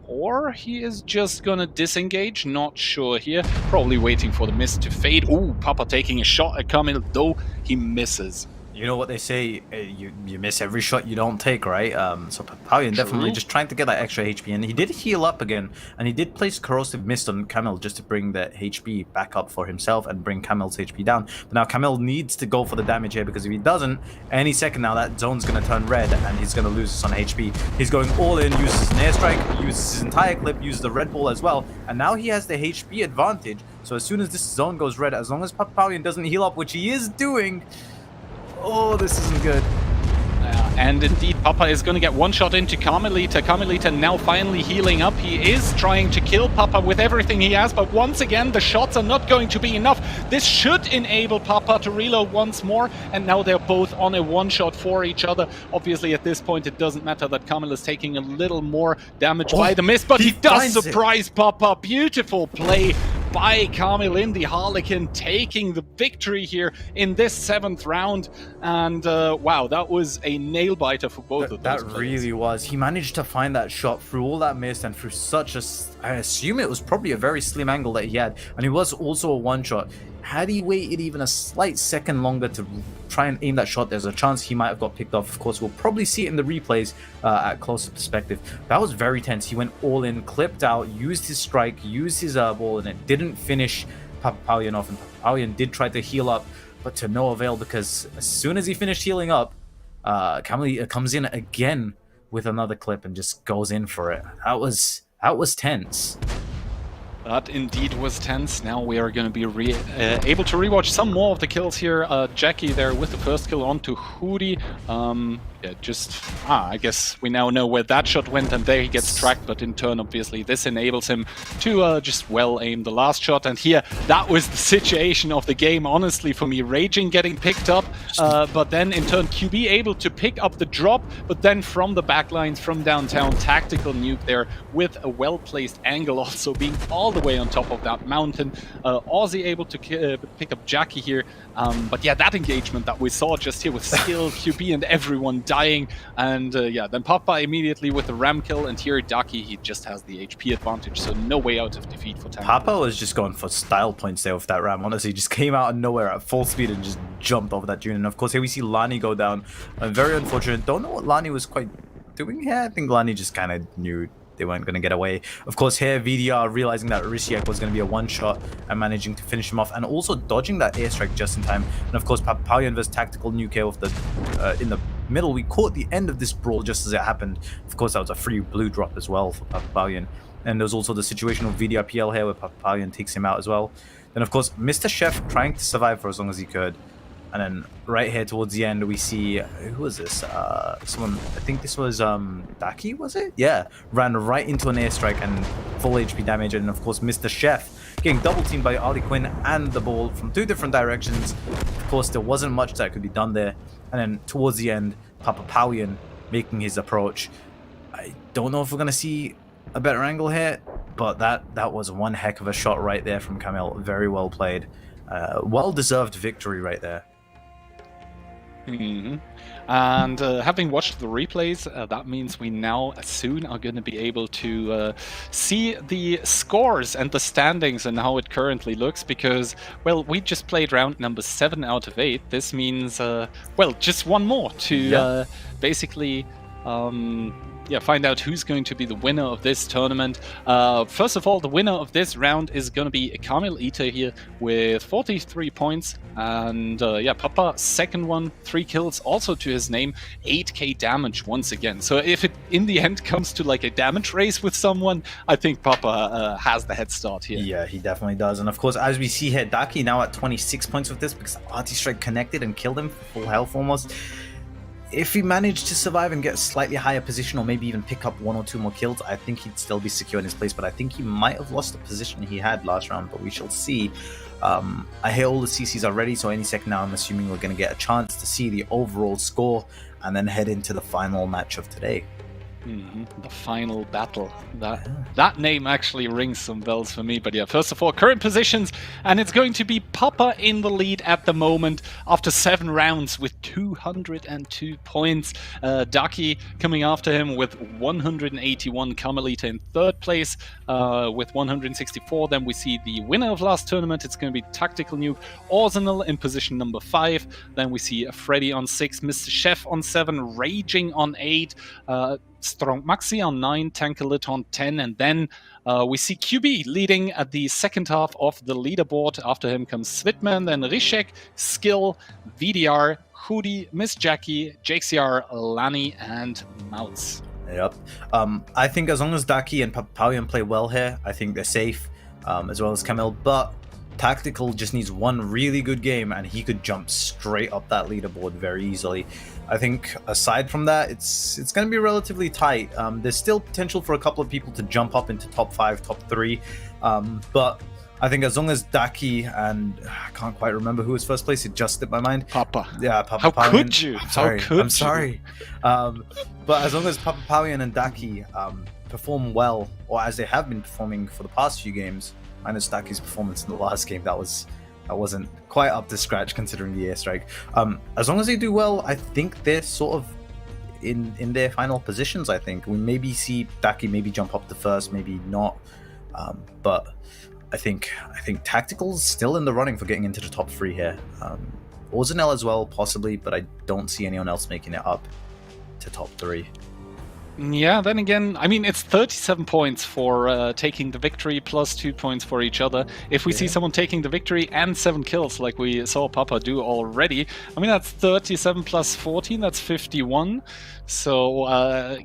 Or he is just gonna disengage, not sure here. Probably waiting for the mist to fade. Ooh, Papa taking a shot at Camille, though he misses. You know what they say, you miss every shot you don't take, right? So Papalion definitely just trying to get that extra HP, and he did heal up again, and he did place Corrosive Mist on Camille just to bring the HP back up for himself and bring Camille's HP down. But now Camille needs to go for the damage here, because if he doesn't, any second now that zone's going to turn red, and he's going to lose us on HP. He's going all in, uses an airstrike, uses his entire clip, uses the red ball as well, and now he has the HP advantage. So as soon as this zone goes red, as long as Papalion doesn't heal up, which he is doing... Oh, this isn't good. And indeed, Papa is going to get one shot into Carmelita. Carmelita now finally healing up. He is trying to kill Papa with everything he has, but once again, the shots are not going to be enough. This should enable Papa to reload once more, and now they're both on a one-shot for each other. Obviously, at this point, it doesn't matter that Carmel is taking a little more damage by the miss, but he does surprise Papa. Beautiful play by Carmel in the Harlequin, taking the victory here in this 7th round. And wow, that was a nail-biter for both of those players. Really was. He managed to find that shot through all that mist and through such a... I assume it was probably a very slim angle that he had. And it was also a one-shot. Had he waited even a slight second longer to try and aim that shot, there's a chance he might have got picked off. Of course, we'll probably see it in the replays at closer perspective. That was very tense. He went all in, clipped out, used his strike, used his ball, and it didn't finish Papalion off. And Papalion did try to heal up, but to no avail, because as soon as he finished healing up, Camille comes in again with another clip and just goes in for it. That was tense. That indeed was tense. Now we are going to be able to rewatch some more of the kills here. Jackie there with the first kill onto Hootie. I guess we now know where that shot went, and there he gets tracked, but in turn, obviously, this enables him to just well aim the last shot. And here, that was the situation of the game, honestly, for me. Raging getting picked up, but then in turn, QB able to pick up the drop, but then from the backlines, from downtown, tactical nuke there with a well-placed angle, also being all the way on top of that mountain. Aussie able to pick up Jackie here, but yeah, that engagement that we saw just here with Skill, QB, and everyone dying, and then Papa immediately with the ram kill, and here Ducky, he just has the HP advantage, so no way out of defeat for Tank. Papa was just going for style points there with that ram, honestly. Just came out of nowhere at full speed and just jumped over that dune. And of course here we see Lani go down. Very unfortunate. Don't know what Lani was quite doing here. I think Lani just kind of knew they weren't going to get away. Of course here VDR realizing that Rishiak was going to be a one-shot and managing to finish him off, and also dodging that airstrike just in time. And of course Papalion versus tactical nuke here with the in the middle. We caught the end of this brawl just as it happened. Of course that was a free blue drop as well for Papalion. And there's also the situation with VDRPL here where Papalion takes him out as well. Then of course Mr. Chef trying to survive for as long as he could. And then right here towards the end, we see, who was this? Someone, I think this was Daki, was it? Yeah, ran right into an airstrike and full HP damage. And of course, Mr. Chef getting double teamed by Harley Quinn and the ball from 2 different directions. Of course, there wasn't much that could be done there. And then towards the end, Papalion making his approach. I don't know if we're going to see a better angle here, but that was one heck of a shot right there from Camille. Very well played. Well-deserved victory right there. Mm-hmm. And having watched the replays, that means we now soon are going to be able to see the scores and the standings and how it currently looks, because, well, we just played round number 7 out of 8. This means, well, just one more to basically find out who's going to be the winner of this tournament. First of all, the winner of this round is going to be Kamil Ita here with 43 points. And Papa, second one, 3 kills, also to his name, 8k damage once again. So if it in the end comes to like a damage race with someone, I think Papa has the head start here. Yeah, he definitely does. And of course, as we see here, Daki now at 26 points with this, because Artie Strike connected and killed him for full health almost. If he managed to survive and get a slightly higher position, or maybe even pick up 1 or 2 more kills, I think he'd still be secure in his place. But I think he might have lost the position he had last round, but we shall see. I hear all the CCs are ready, so any second now I'm assuming we're going to get a chance to see the overall score and then head into the final match of today. The final battle. That name actually rings some bells for me. But yeah, first of all, current positions, and it's going to be Papa in the lead at the moment after 7 rounds with 202 points. Ducky coming after him with 181. Carmelita in third place with 164. Then we see the winner of last tournament. It's going to be Tactical Nuke Arsenal in position number 5. Then we see Freddy on 6, Mr. Chef on 7, Raging on 8. Strong Maxi on 9, Tankalit on 10, and then we see QB leading at the second half of the leaderboard. After him comes Svitman, then Rishek, Skill, VDR, Hoodie, Miss Jackie, JCR, Lani, and Mouse. Yep. I think as long as Daki and Papawian play well here, I think they're safe, as well as Camille, but Tactical just needs one really good game and he could jump straight up that leaderboard very easily. I think aside from that, it's going to be relatively tight. There's still potential for a couple of people to jump up into top 5, top 3, but I think as long as Daki and I can't quite remember who was first place, it just slipped my mind. Papa. Yeah, Papa. How could you? I'm sorry. But as long as Papa Pawian and Daki perform well, or as they have been performing for the past few games, minus Daki's performance in the last game, that wasn't quite up to scratch considering the airstrike. As long as they do well, I think they're sort of in their final positions. I think we maybe see Daki maybe jump up to first, maybe not. But I think Tactical's still in the running for getting into the top 3 here. Orzanel as well, possibly, but I don't see anyone else making it up to top 3. Yeah, then again, I mean, it's 37 points for taking the victory, plus 2 points for each other. If we see someone taking the victory and 7 kills, like we saw Papa do already, I mean, that's 37 plus 14, that's 51. So,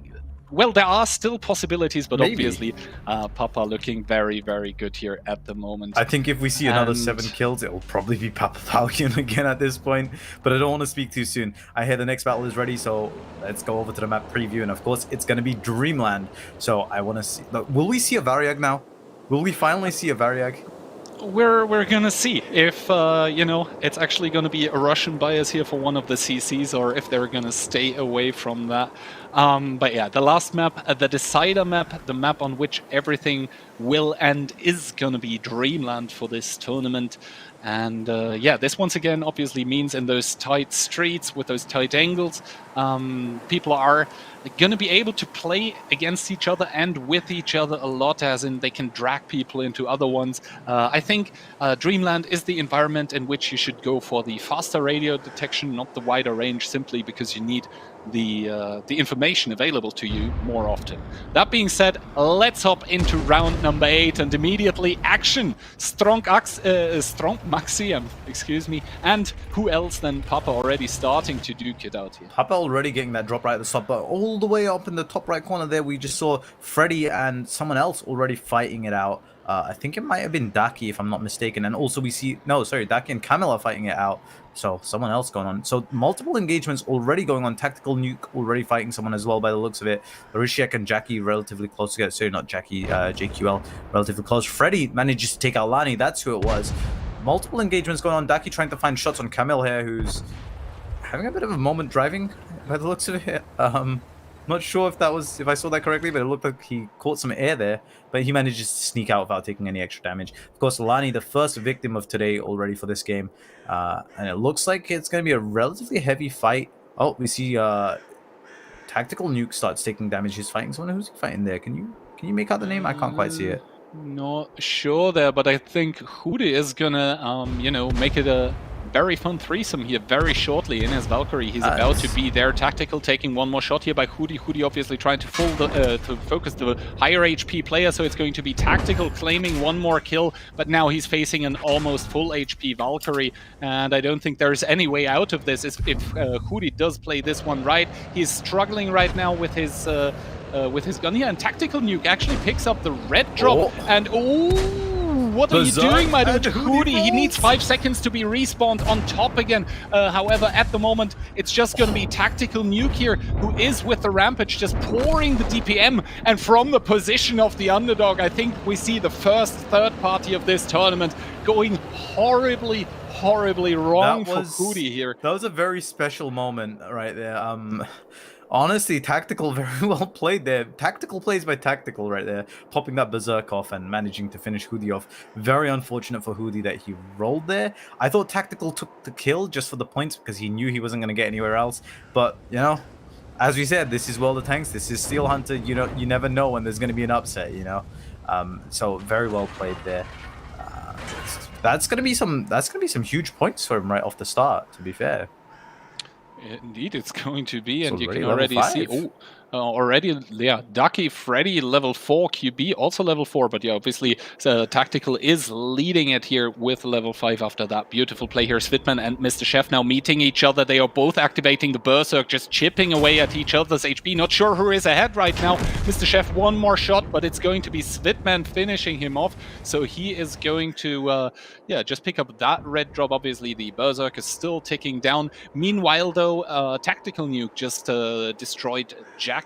well, there are still possibilities, but Maybe. Obviously, Papa looking very, very good here at the moment. I think if we see another 7 kills, it will probably be Papa Pawian again at this point, but I don't want to speak too soon. I hear the next battle is ready, so let's go over to the map preview, and of course, it's going to be Dreamland. So I want to see... Will we see a Variag now? Will we finally see a Variag? We're gonna see if it's actually gonna be a Russian bias here for one of the CCs, or if they're gonna stay away from that. But yeah, the last map, the decider map, the map on which everything will end, is gonna be Dreamland for this tournament. And yeah, this once again obviously means in those tight streets with those tight angles, people are going to be able to play against each other and with each other a lot, as in they can drag people into other ones. I think Dreamland is the environment in which you should go for the faster radio detection, not the wider range, simply because you need the information available to you more often. That being said, let's hop into round number 8 and immediately action. Strong Maxi, excuse me, and who else than Papa already starting to duke it out here. Papa already getting that drop right at the top, but all the way up in the top right corner there, we just saw Freddy and someone else already fighting it out. I think it might have been Daki, if I'm not mistaken. And also we see... No, sorry, Daki and Camilla fighting it out. So someone else going on. So multiple engagements already going on. Tactical Nuke already fighting someone as well by the looks of it. Rishek and Jackie relatively close together. Sorry, not Jackie, JQL relatively close. Freddy manages to take out Lani. That's who it was. Multiple engagements going on. Daki trying to find shots on Camille here, who's having a bit of a moment driving by the looks of it. Not sure if I saw that correctly, but it looked like he caught some air there, but he manages to sneak out without taking any extra damage. Of course, Lani, the first victim of today already for this game, and it looks like it's going to be a relatively heavy fight. Oh, we see Tactical Nuke starts taking damage. He's fighting someone. Who's he fighting there? Can you make out the name? I can't quite see it. Not sure there, but I think Hoodie is gonna, make it a very fun threesome here very shortly in his Valkyrie. He's about to be there. Tactical taking one more shot here by Hoodie. Hoodie obviously trying to focus the higher HP player, so it's going to be Tactical claiming one more kill, but now he's facing an almost full HP Valkyrie, and I don't think there's any way out of this if Hoodie does play this one right. He's struggling right now with his gun here, and Tactical Nuke actually picks up the red drop, and what are you doing, my dude? Hoodie, he needs 5 seconds to be respawned on top again. However, at the moment, it's just going to be Tactical Nuke here, who is with the Rampage, just pouring the DPM. And from the position of the underdog, I think we see the first third party of this tournament going horribly wrong for Hoodie here. That was a very special moment right there. Honestly, tactical, very well played there. Tactical plays by tactical right there. Popping that berserk off and managing to finish Hoodie off. Very unfortunate for Hoodie that he rolled there. I thought tactical took the kill just for the points because he knew he wasn't going to get anywhere else. But, you know, as we said, this is World of Tanks. This is Steel Hunter. You know, you never know when there's going to be an upset, you know. So very well played there. That's gonna be some huge points for him right off the start, to be fair. Indeed, it's going to be, So and you can already already see. level Already, yeah, Ducky, Freddy, level 4, QB, also level 4, but yeah, obviously, Tactical is leading it here with level 5 after that beautiful play here. Svitman and Mr. Chef now meeting each other. They are both activating the Berserk, just chipping away at each other's HP. Not sure who is ahead right now. Mr. Chef, one more shot, but it's going to be Svitman finishing him off. So he is going to, yeah, just pick up that red drop. Obviously, the Berserk is still ticking down. Meanwhile, though, Tactical Nuke just destroyed Jackie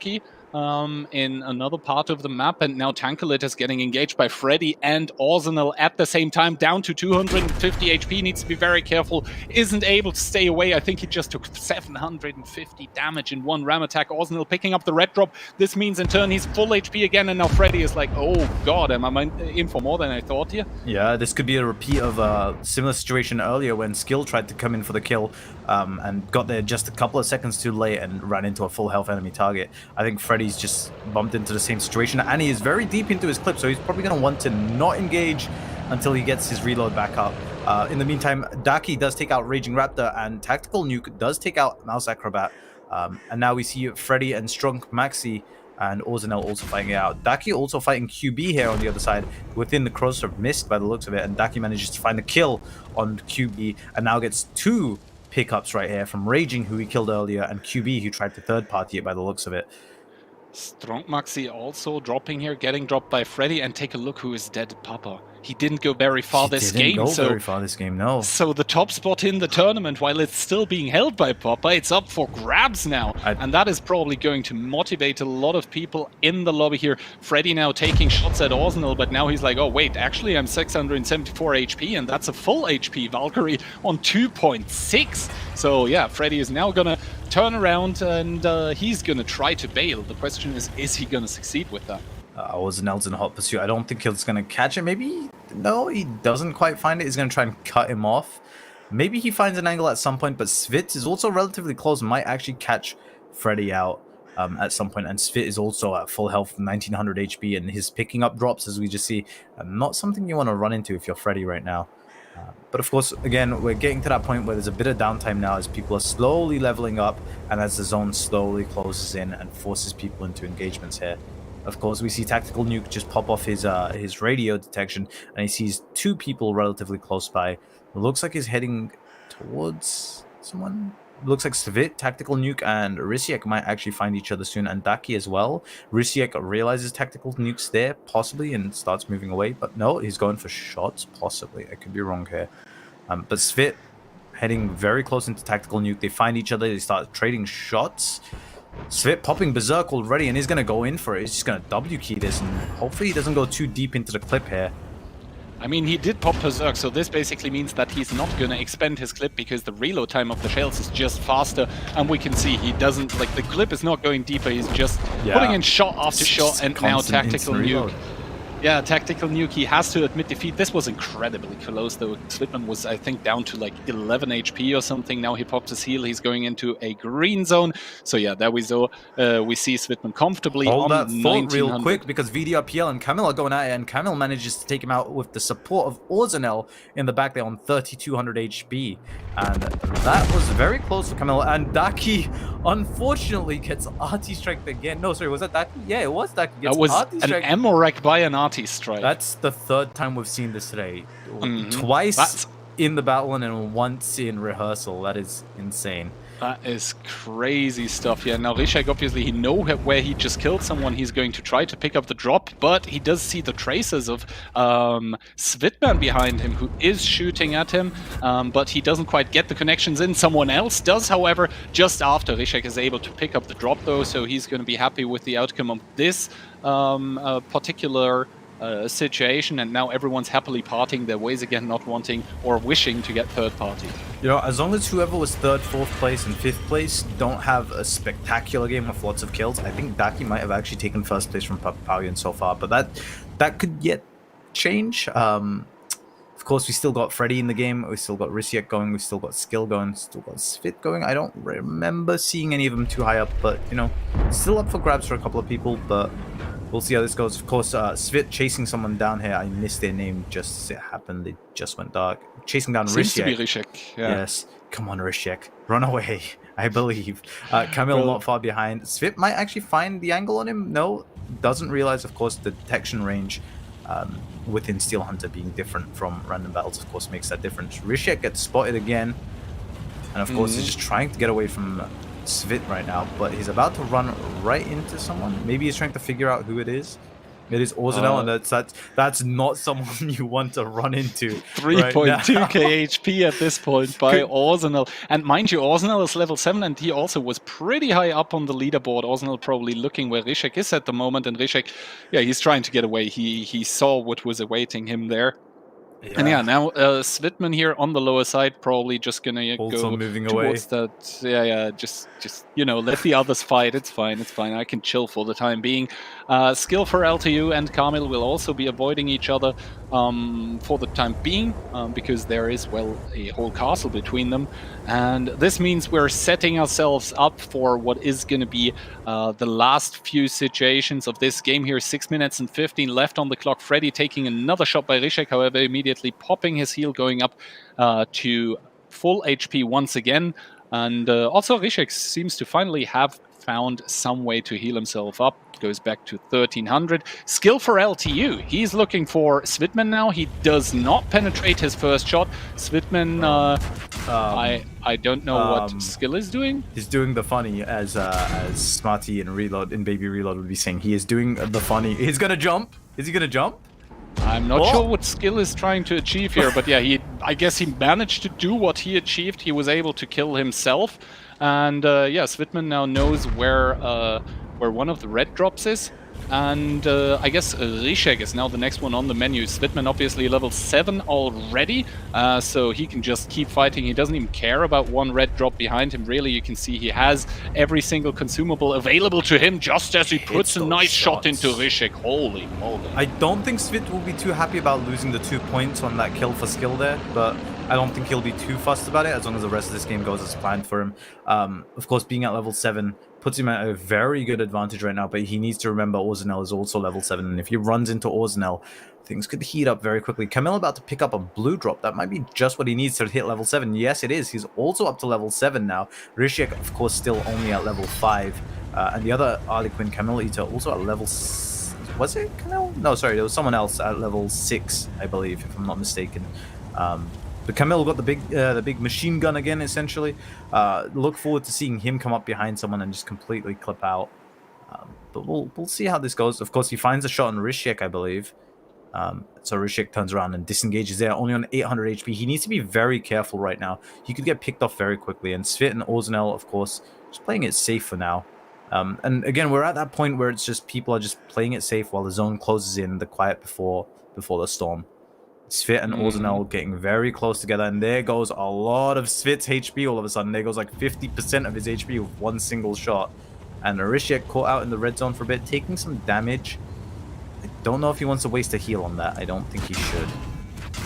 in another part of the map, and now Tankalit is getting engaged by Freddy and Arsenal at the same time, down to 250 HP, needs to be very careful, isn't able to stay away. I think he just took 750 damage in one ram attack. Arsenal picking up the red drop. This means in turn he's full HP again, and now Freddy is like, oh god, am I in for more than I thought here? Yeah, this could be a repeat of a similar situation earlier when Skill tried to come in for the kill and got there just a couple of seconds too late and ran into a full health enemy target. I think Freddy's just bumped into the same situation, and he is very deep into his clip, so he's probably going to want to not engage until he gets his reload back up. In the meantime, Daki does take out Raging Raptor, and Tactical Nuke does take out Mouse Acrobat. And now we see Freddy and Strunk Maxi and Orzanel also fighting it out. Daki also fighting QB here on the other side within the crosshair, missed by the looks of it, and Daki manages to find the kill on QB and now gets two pickups right here from Raging, who he killed earlier, and QB, who tried to third party it by the looks of it. Strong Maxi also dropping here, getting dropped by Freddy, and take a look who is dead. Papa. He didn't go very far this game. Very far this game, no. So the top spot in the tournament, while it's still being held by Papa, it's up for grabs now. And that is probably going to motivate a lot of people in the lobby here. Freddy now taking shots at Arsenal, but now he's like, oh wait, actually I'm 674 HP, and that's a full HP Valkyrie on 2.6. So yeah, Freddy is now gonna turn around and he's gonna try to bail. The question is he gonna succeed with that? Orzanel's in hot pursuit. I don't think he's going to catch it. Maybe, no, he doesn't quite find it. He's going to try and cut him off. Maybe he finds an angle at some point, but Svit is also relatively close, might actually catch Freddy out at some point. And Svit is also at full health, 1900 HP, and his picking up drops, as we just see, not something you want to run into if you're Freddy right now. But of course, again, we're getting to that point where there's a bit of downtime now as people are slowly leveling up and as the zone slowly closes in and forces people into engagements here. Of course, we see Tactical Nuke just pop off his radio detection, and he sees two people relatively close by. It looks like he's heading towards someone. It looks like Svit, Tactical Nuke, and Rysiek might actually find each other soon, and Daki as well. Rysiek realizes Tactical Nuke's there, possibly, and starts moving away, but no, he's going for shots, possibly. I could be wrong here. But Svit heading very close into Tactical Nuke. They find each other, they start trading shots. Svit popping Berserk already, and he's going to go in for it. He's just going to W key this, and hopefully he doesn't go too deep into the clip here. I mean, he did pop Berserk, so this basically means that he's not going to expend his clip because the reload time of the shells is just faster, and we can see he doesn't, like, the clip is not going deeper, he's just putting in shot after shot, and now Tactical Nuke. Yeah, Tactical Nuke, he has to admit defeat. This was incredibly close, though. Svitman was, I think, down to like 11 HP or something. Now he popped his heal. He's going into a green zone. So yeah, there we saw. We see Svitman comfortably Hold on that thought real quick, because VDRPL and Camille are going at it, and Camille manages to take him out with the support of Orzanel in the back there on 3200 HP. And that was very close for Camille. And Daki, unfortunately, gets Arty Strike again. No, sorry, was that Daki? Yeah, it was Daki. That was an ammo rack by an Arty Strike. That's the third time we've seen this today. Twice in the battle and then once in rehearsal. That is insane. That is crazy stuff. Yeah, now Rysiek, obviously, he knows where he just killed someone. He's going to try to pick up the drop, but he does see the traces of Svitman behind him, who is shooting at him, but he doesn't quite get the connections in. Someone else does, however, just after Rysiek is able to pick up the drop, though, so he's going to be happy with the outcome of this particular situation, and now everyone's happily parting their ways again, not wanting or wishing to get third party. You know, as long as whoever was 3rd, 4th place, and 5th place don't have a spectacular game with lots of kills, I think Daki might have actually taken 1st place from Papalion so far, but that could yet change. Of course, we still got Freddy in the game. We still got Risiek going. We still got Skill going. Still got Svit going. I don't remember seeing any of them too high up, but, you know, still up for grabs for a couple of people, but we'll see how this goes. Of course, Svit chasing someone down here. I missed their name just as it happened. They just went dark. Chasing down Seems Risiek. to be Rishek, yeah. Yes. Come on, Risiek. Run away. I believe. Camille not far behind. Svit might actually find the angle on him. No. Doesn't realize, of course, the detection range within Steel Hunter being different from random battles, of course, makes that difference. Rishek gets spotted again, and of course he's just trying to get away from Svit right now, but he's about to run right into someone. Maybe he's trying to figure out who it is. It is Orzenel, and that's not someone you want to run into. 3.2k HP at this point by Orzenel. And mind you, Orzenel is level 7, and he also was pretty high up on the leaderboard. Orzenel probably looking where Rishek is at the moment, and Rishek, yeah, he's trying to get away. He saw what was awaiting him there. Yeah. And yeah, now Svitman here on the lower side, probably just gonna also go moving towards away. That. Yeah, just you know, let the others fight. It's fine. I can chill for the time being. Skill for LTU and Kamil will also be avoiding each other for the time being because there is, well, a whole castle between them, and this means we're setting ourselves up for what is going to be the last few situations of this game here. 6 minutes and 15 left on the clock. Freddy taking another shot by Rishek, however, immediately popping his heal, going up to full HP once again. And also Rishek seems to finally have found some way to heal himself up. Goes back to 1300. Skill for LTU. He's looking for Svitman now. He does not penetrate his first shot. Svitman, I don't know what Skill is doing. He's doing the funny, as Smarty in Baby Reload would be saying. He is doing the funny. He's gonna jump. Is he gonna jump? I'm not sure what Skill is trying to achieve here, but yeah, I guess he managed to do what he achieved. He was able to kill himself, and yeah, Svitman now knows where one of the red drops is, and I guess Rishek is now the next one on the menu. Svitman obviously level 7 already, so he can just keep fighting. He doesn't even care about one red drop behind him, really. You can see he has every single consumable available to him just as he puts a nice shot into Rishek. Holy moly. I don't think Svit will be too happy about losing the 2 points on that kill for Skill there, but I don't think he'll be too fussed about it as long as the rest of this game goes as planned for him. Of course, being at level 7 puts him at a very good advantage right now, but he needs to remember Orzenel is also level 7, and if he runs into Orzenel, things could heat up very quickly. Camille about to pick up a blue drop. That might be just what he needs to hit level 7. Yes, it is. He's also up to level 7 now. Rishek, of course, still only at level 5. And the other Harlequin, Camille Eater, also at level... Was it Camille? No, sorry, there was someone else at level 6, I believe, if I'm not mistaken. But Camille got the big machine gun again, essentially. Look forward to seeing him come up behind someone and just completely clip out. But we'll see how this goes. Of course, he finds a shot on Rishek, I believe. So Rishek turns around and disengages there, only on 800 HP. He needs to be very careful right now. He could get picked off very quickly. And Svit and Orzenel, of course, just playing it safe for now. And again, we're at that point where it's just people are just playing it safe while the zone closes in, the quiet before the storm. Svit and Orzenel getting very close together, and there goes a lot of Svit's HP all of a sudden. There goes like 50% of his HP with one single shot. And Rishek caught out in the red zone for a bit, taking some damage. I don't know if he wants to waste a heal on that. I don't think he should.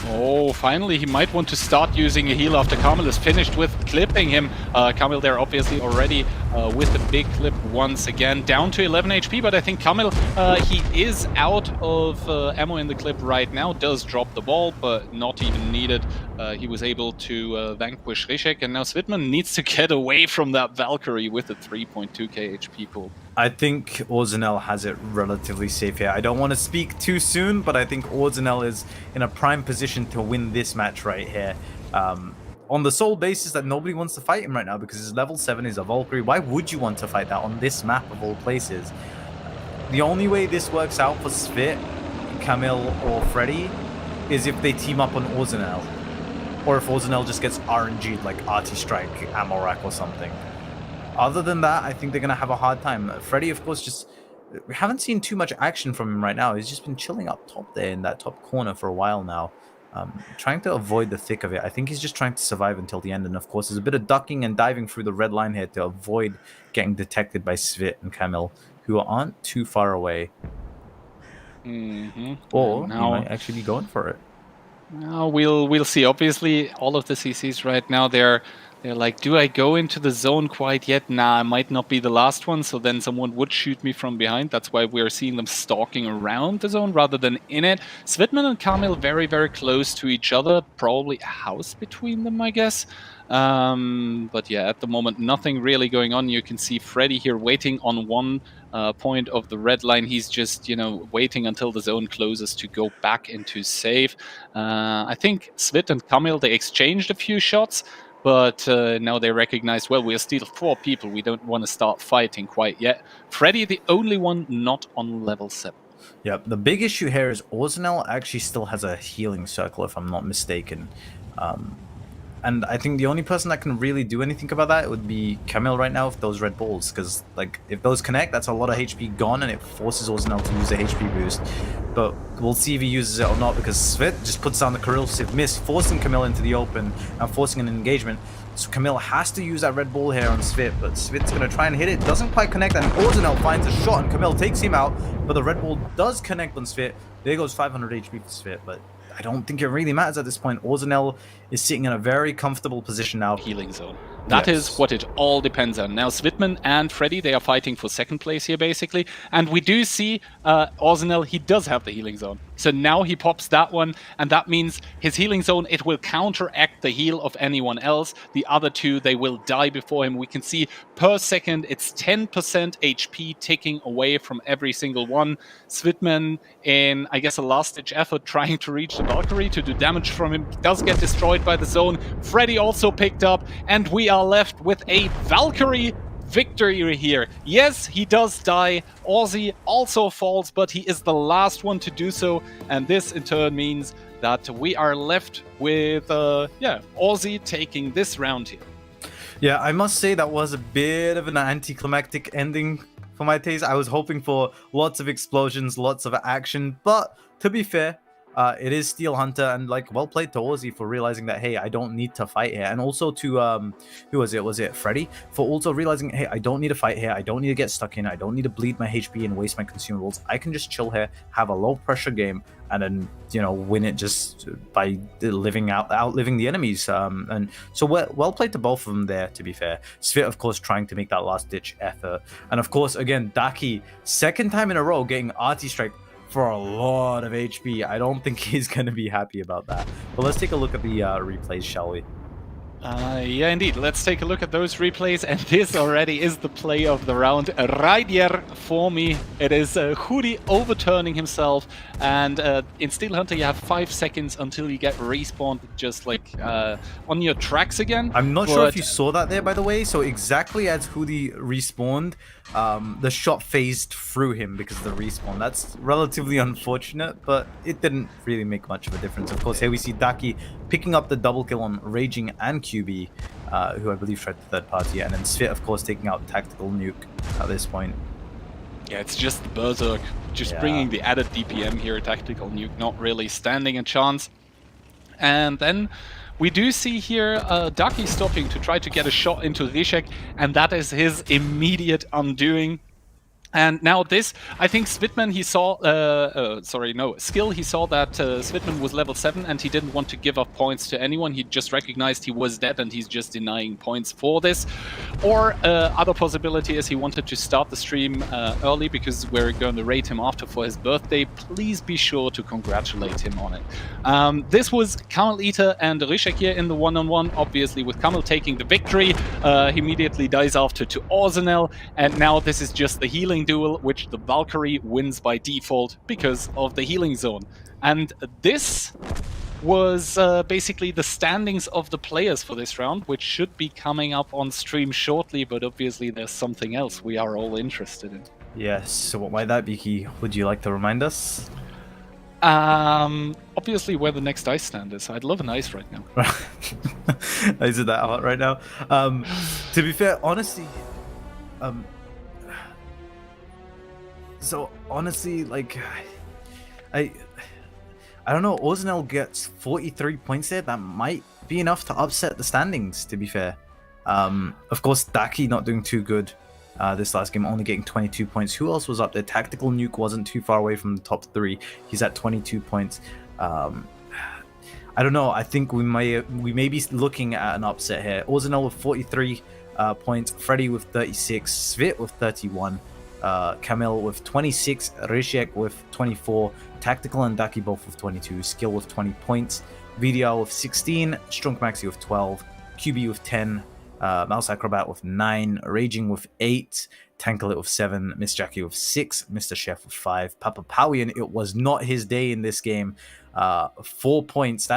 Oh, finally he might want to start using a heal after Kamil is finished with clipping him. Kamil there obviously already with a big clip once again, down to 11 HP, but I think Kamil, he is out of ammo in the clip right now, does drop the ball, but not even needed. He was able to vanquish Rishek, and now Svitman needs to get away from that Valkyrie with a 3.2k HP pool. I think Orzenel has it relatively safe here. I don't want to speak too soon, but I think Orzenel is in a prime position to win this match right here. On the sole basis that nobody wants to fight him right now because his level 7 is a Valkyrie. Why would you want to fight that on this map of all places? The only way this works out for Svit, Camille, or Freddy is if they team up on Orzenel. Or if Orzenel just gets RNG'd like Arty Strike, Amorak, or something. Other than that, I think they're going to have a hard time. Freddy, of course, we haven't seen too much action from him right now. He's just been chilling up top there in that top corner for a while now. trying to avoid the thick of it. I think he's just trying to survive until the end. And of course, there's a bit of ducking and diving through the red line here to avoid getting detected by Svit and Camille, who aren't too far away. Or he might actually be going for it. Now we'll see. Obviously, all of the CCs right now they're like, do I go into the zone quite yet? Nah, I might not be the last one. So then someone would shoot me from behind. That's why we're seeing them stalking around the zone rather than in it. Svitman and Kamil very, very close to each other. Probably a house between them, I guess. But yeah, at the moment, nothing really going on. You can see Freddy here waiting on one point of the red line. He's just, waiting until the zone closes to go back into save. I think Svit and Kamil, they exchanged a few shots, but now they recognize, well, we're still 4 people. We don't want to start fighting quite yet. Freddy, the only one not on level 7. Yeah, the big issue here is Orzenel actually still has a healing circle, if I'm not mistaken. And I think the only person that can really do anything about that would be Camille right now with those red balls, because like if those connect, that's a lot of HP gone, and it forces Orzenel to use a HP boost. But we'll see if he uses it or not, because Svit just puts down the corrosive mist, forcing Camille into the open and forcing an engagement. So Camille has to use that red ball here on Svit, but Svit's going to try and hit it. Doesn't quite connect, and Orzenel finds a shot, and Camille takes him out. But the red ball does connect on Svit. There goes 500 HP for Svit, but I don't think it really matters at this point. Orzenel is sitting in a very comfortable position now. Healing zone. That is what it all depends on. Now, Svitman and Freddy, they are fighting for second place here, basically. And we do see Orzenel, he does have the healing zone. So now he pops that one, and that means his healing zone, it will counteract the heal of anyone else. The other 2, they will die before him. We can see per second, it's 10% HP ticking away from every single one. Svitman, in, I guess, a last-ditch effort, trying to reach the Valkyrie to do damage from him, does get destroyed by the zone. Freddy also picked up, and we are left with a Valkyrie victory here. Yes, he does die. Aussie also falls, but he is the last one to do so, and this in turn means that we are left with Aussie taking this round here. Yeah, I must say that was a bit of an anticlimactic ending for my taste. I was hoping for lots of explosions, lots of action, but to be fair, it is Steel Hunter, and like, well played to Aussie for realizing that, hey, I don't need to fight here. And also to who was it? Was it Freddy? For also realizing, hey, I don't need to fight here. I don't need to get stuck in. I don't need to bleed my HP and waste my consumables. I can just chill here, have a low pressure game, and then win it just by outliving the enemies. And so well played to both of them there. To be fair, Svit of course trying to make that last ditch effort, and of course again Daki, second time in a row getting Arty Strike for a lot of HP. I don't think he's going to be happy about that. But let's take a look at the replays, shall we? Yeah, indeed. Let's take a look at those replays, and this already is the play of the round. Right here for me, it is Hudi overturning himself, and in Steel Hunter you have 5 seconds until you get respawned, just like on your tracks again. I'm not sure if you saw that there, by the way. So exactly as Hudi respawned, the shot phased through him because of the respawn. That's relatively unfortunate, but it didn't really make much of a difference. Of course, here we see Daki picking up the double kill on Raging and QB, who I believe tried the third party, and then Svit, of course, taking out Tactical Nuke at this point. Yeah, it's just the Berserk, just bringing the added DPM here. Tactical Nuke not really standing a chance. And then we do see here Daki stopping to try to get a shot into Rishek, and that is his immediate undoing. And now this, I think Svitman, he saw, Skill, he saw that Svitman was level 7 and he didn't want to give up points to anyone. He just recognized he was dead and he's just denying points for this. Or other possibility is he wanted to start the stream early because we're going to rate him after for his birthday. Please be sure to congratulate him on it. This was Kamil Eater and Rishek here in the one-on-one, obviously with Kamil taking the victory. He immediately dies after to Orzenel, and now this is just the healing duel, which the Valkyrie wins by default because of the healing zone. And this was basically the standings of the players for this round, which should be coming up on stream shortly, but obviously there's something else we are all interested in. Yes, so what might that be, Key? Would you like to remind us? Obviously where the next ice stand is. I'd love an ice right now. Is it that hot right now? To be fair, honestly, so honestly, like, I I don't know, Orznell gets 43 points there. That might be enough to upset the standings, to be fair. Of course, Daki not doing too good this last game, only getting 22 points. Who else was up there? Tactical Nuke wasn't too far away from the top 3. He's at 22 points. I don't know. I think we may be looking at an upset here. Orznell with 43 points, Freddy with 36, Svit with 31, Kamil with 26, Rysiek with 24, Tactical and Daki both with 22, Skill with 20 points, VDR with 16, Strunk Maxi with 12, QB with 10, Mouse Acrobat with 9, Raging with 8, Tankalit with 7, Miss Jackie with 6, Mr. Chef with 5, Papa Powian, it was not his day in this game. 4 points.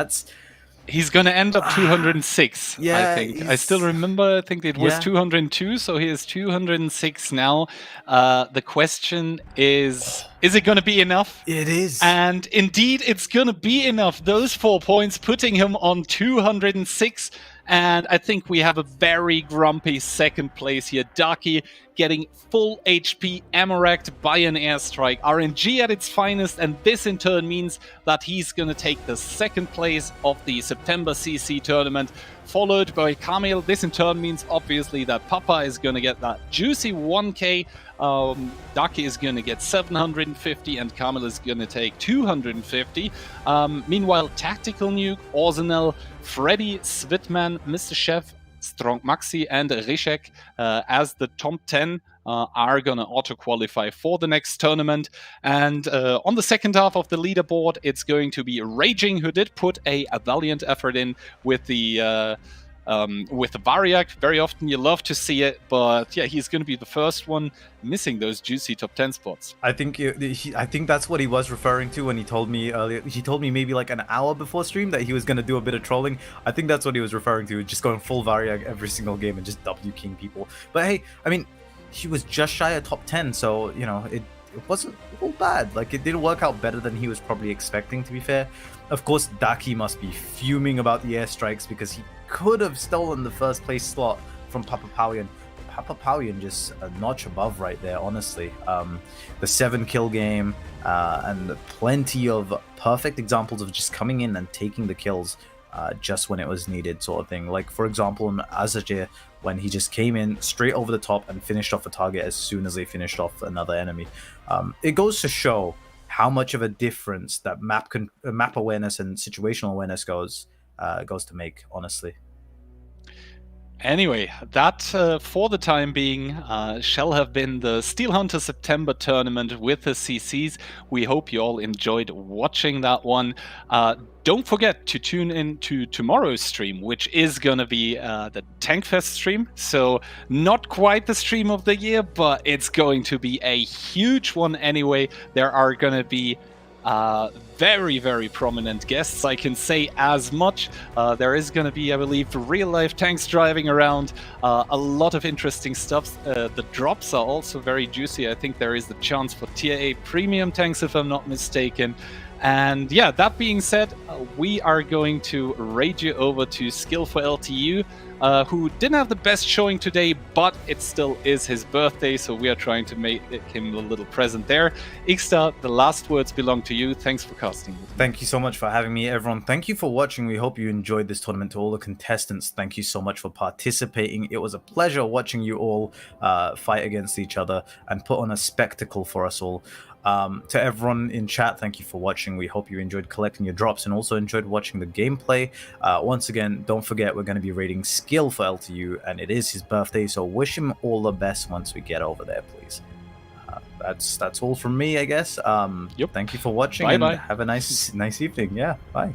He's gonna end up 206. Yeah, I think. I still remember. I think it was 202. So he is 206 now. The question is it gonna be enough? It is. And indeed, it's gonna be enough. Those 4 points putting him on 206. And I think we have a very grumpy second place here. Daki getting full HP ammo-racked by an airstrike. RNG at its finest, and this in turn means that he's going to take the second place of the September CC tournament, followed by Kamil. This in turn means obviously that Papa is going to get that juicy 1k. Daki is going to get 750 and Kamil is going to take 250. Meanwhile, Tactical Nuke, Orzenel, Freddy, Svitman, Mr. Chef, Strong Maxi, and Rysiek as the top 10 are going to auto-qualify for the next tournament. And on the second half of the leaderboard, it's going to be Raging, who did put a valiant effort in with the Variac. Very often you love to see it, but yeah, he's going to be the first one missing those juicy top 10 spots. I think that's what he was referring to when he told me earlier. He told me maybe like an hour before stream that he was going to do a bit of trolling. I think that's what he was referring to, just going full Variac every single game and just W King people. But hey, I mean, he was just shy of top 10, so, you know, it wasn't all bad. Like, it did work out better than he was probably expecting, to be fair. Of course, Daki must be fuming about the airstrikes because he could have stolen the first place slot from Papa Powian. Papa Powian just a notch above right there, honestly. The 7-kill game and plenty of perfect examples of just coming in and taking the kills just when it was needed, sort of thing. Like, for example, in Azajir, when he just came in straight over the top and finished off a target as soon as they finished off another enemy. It goes to show how much of a difference that map awareness and situational awareness goes to make, honestly. Anyway, that for the time being shall have been the Steel Hunter September tournament with the CCs. We hope you all enjoyed watching that one. Don't forget to tune in to tomorrow's stream, which is going to be the Tankfest stream. So not quite the stream of the year, but it's going to be a huge one anyway. There are going to be very, very prominent guests. I can say as much. There is going to be, I believe, real-life tanks driving around. A lot of interesting stuff. The drops are also very juicy. I think there is the chance for Tier A premium tanks, if I'm not mistaken. And yeah, that being said, we are going to raid you over to Skill for LTU, who didn't have the best showing today, but it still is his birthday, so we are trying to make him a little present there. Ixta, the last words belong to you. Thanks for casting. Thank you so much for having me, everyone. Thank you for watching. We hope you enjoyed this tournament. To all the contestants, thank you so much for participating. It was a pleasure watching you all fight against each other and put on a spectacle for us all. To everyone in chat, thank you for watching. We hope you enjoyed collecting your drops and also enjoyed watching the gameplay. Once again, don't forget we're going to be rating Skill for LTU, and it is his birthday, so wish him all the best once we get over there, please. That's all from me, I guess. Yep. Thank you for watching. Bye-bye. And have a nice evening. Yeah, bye.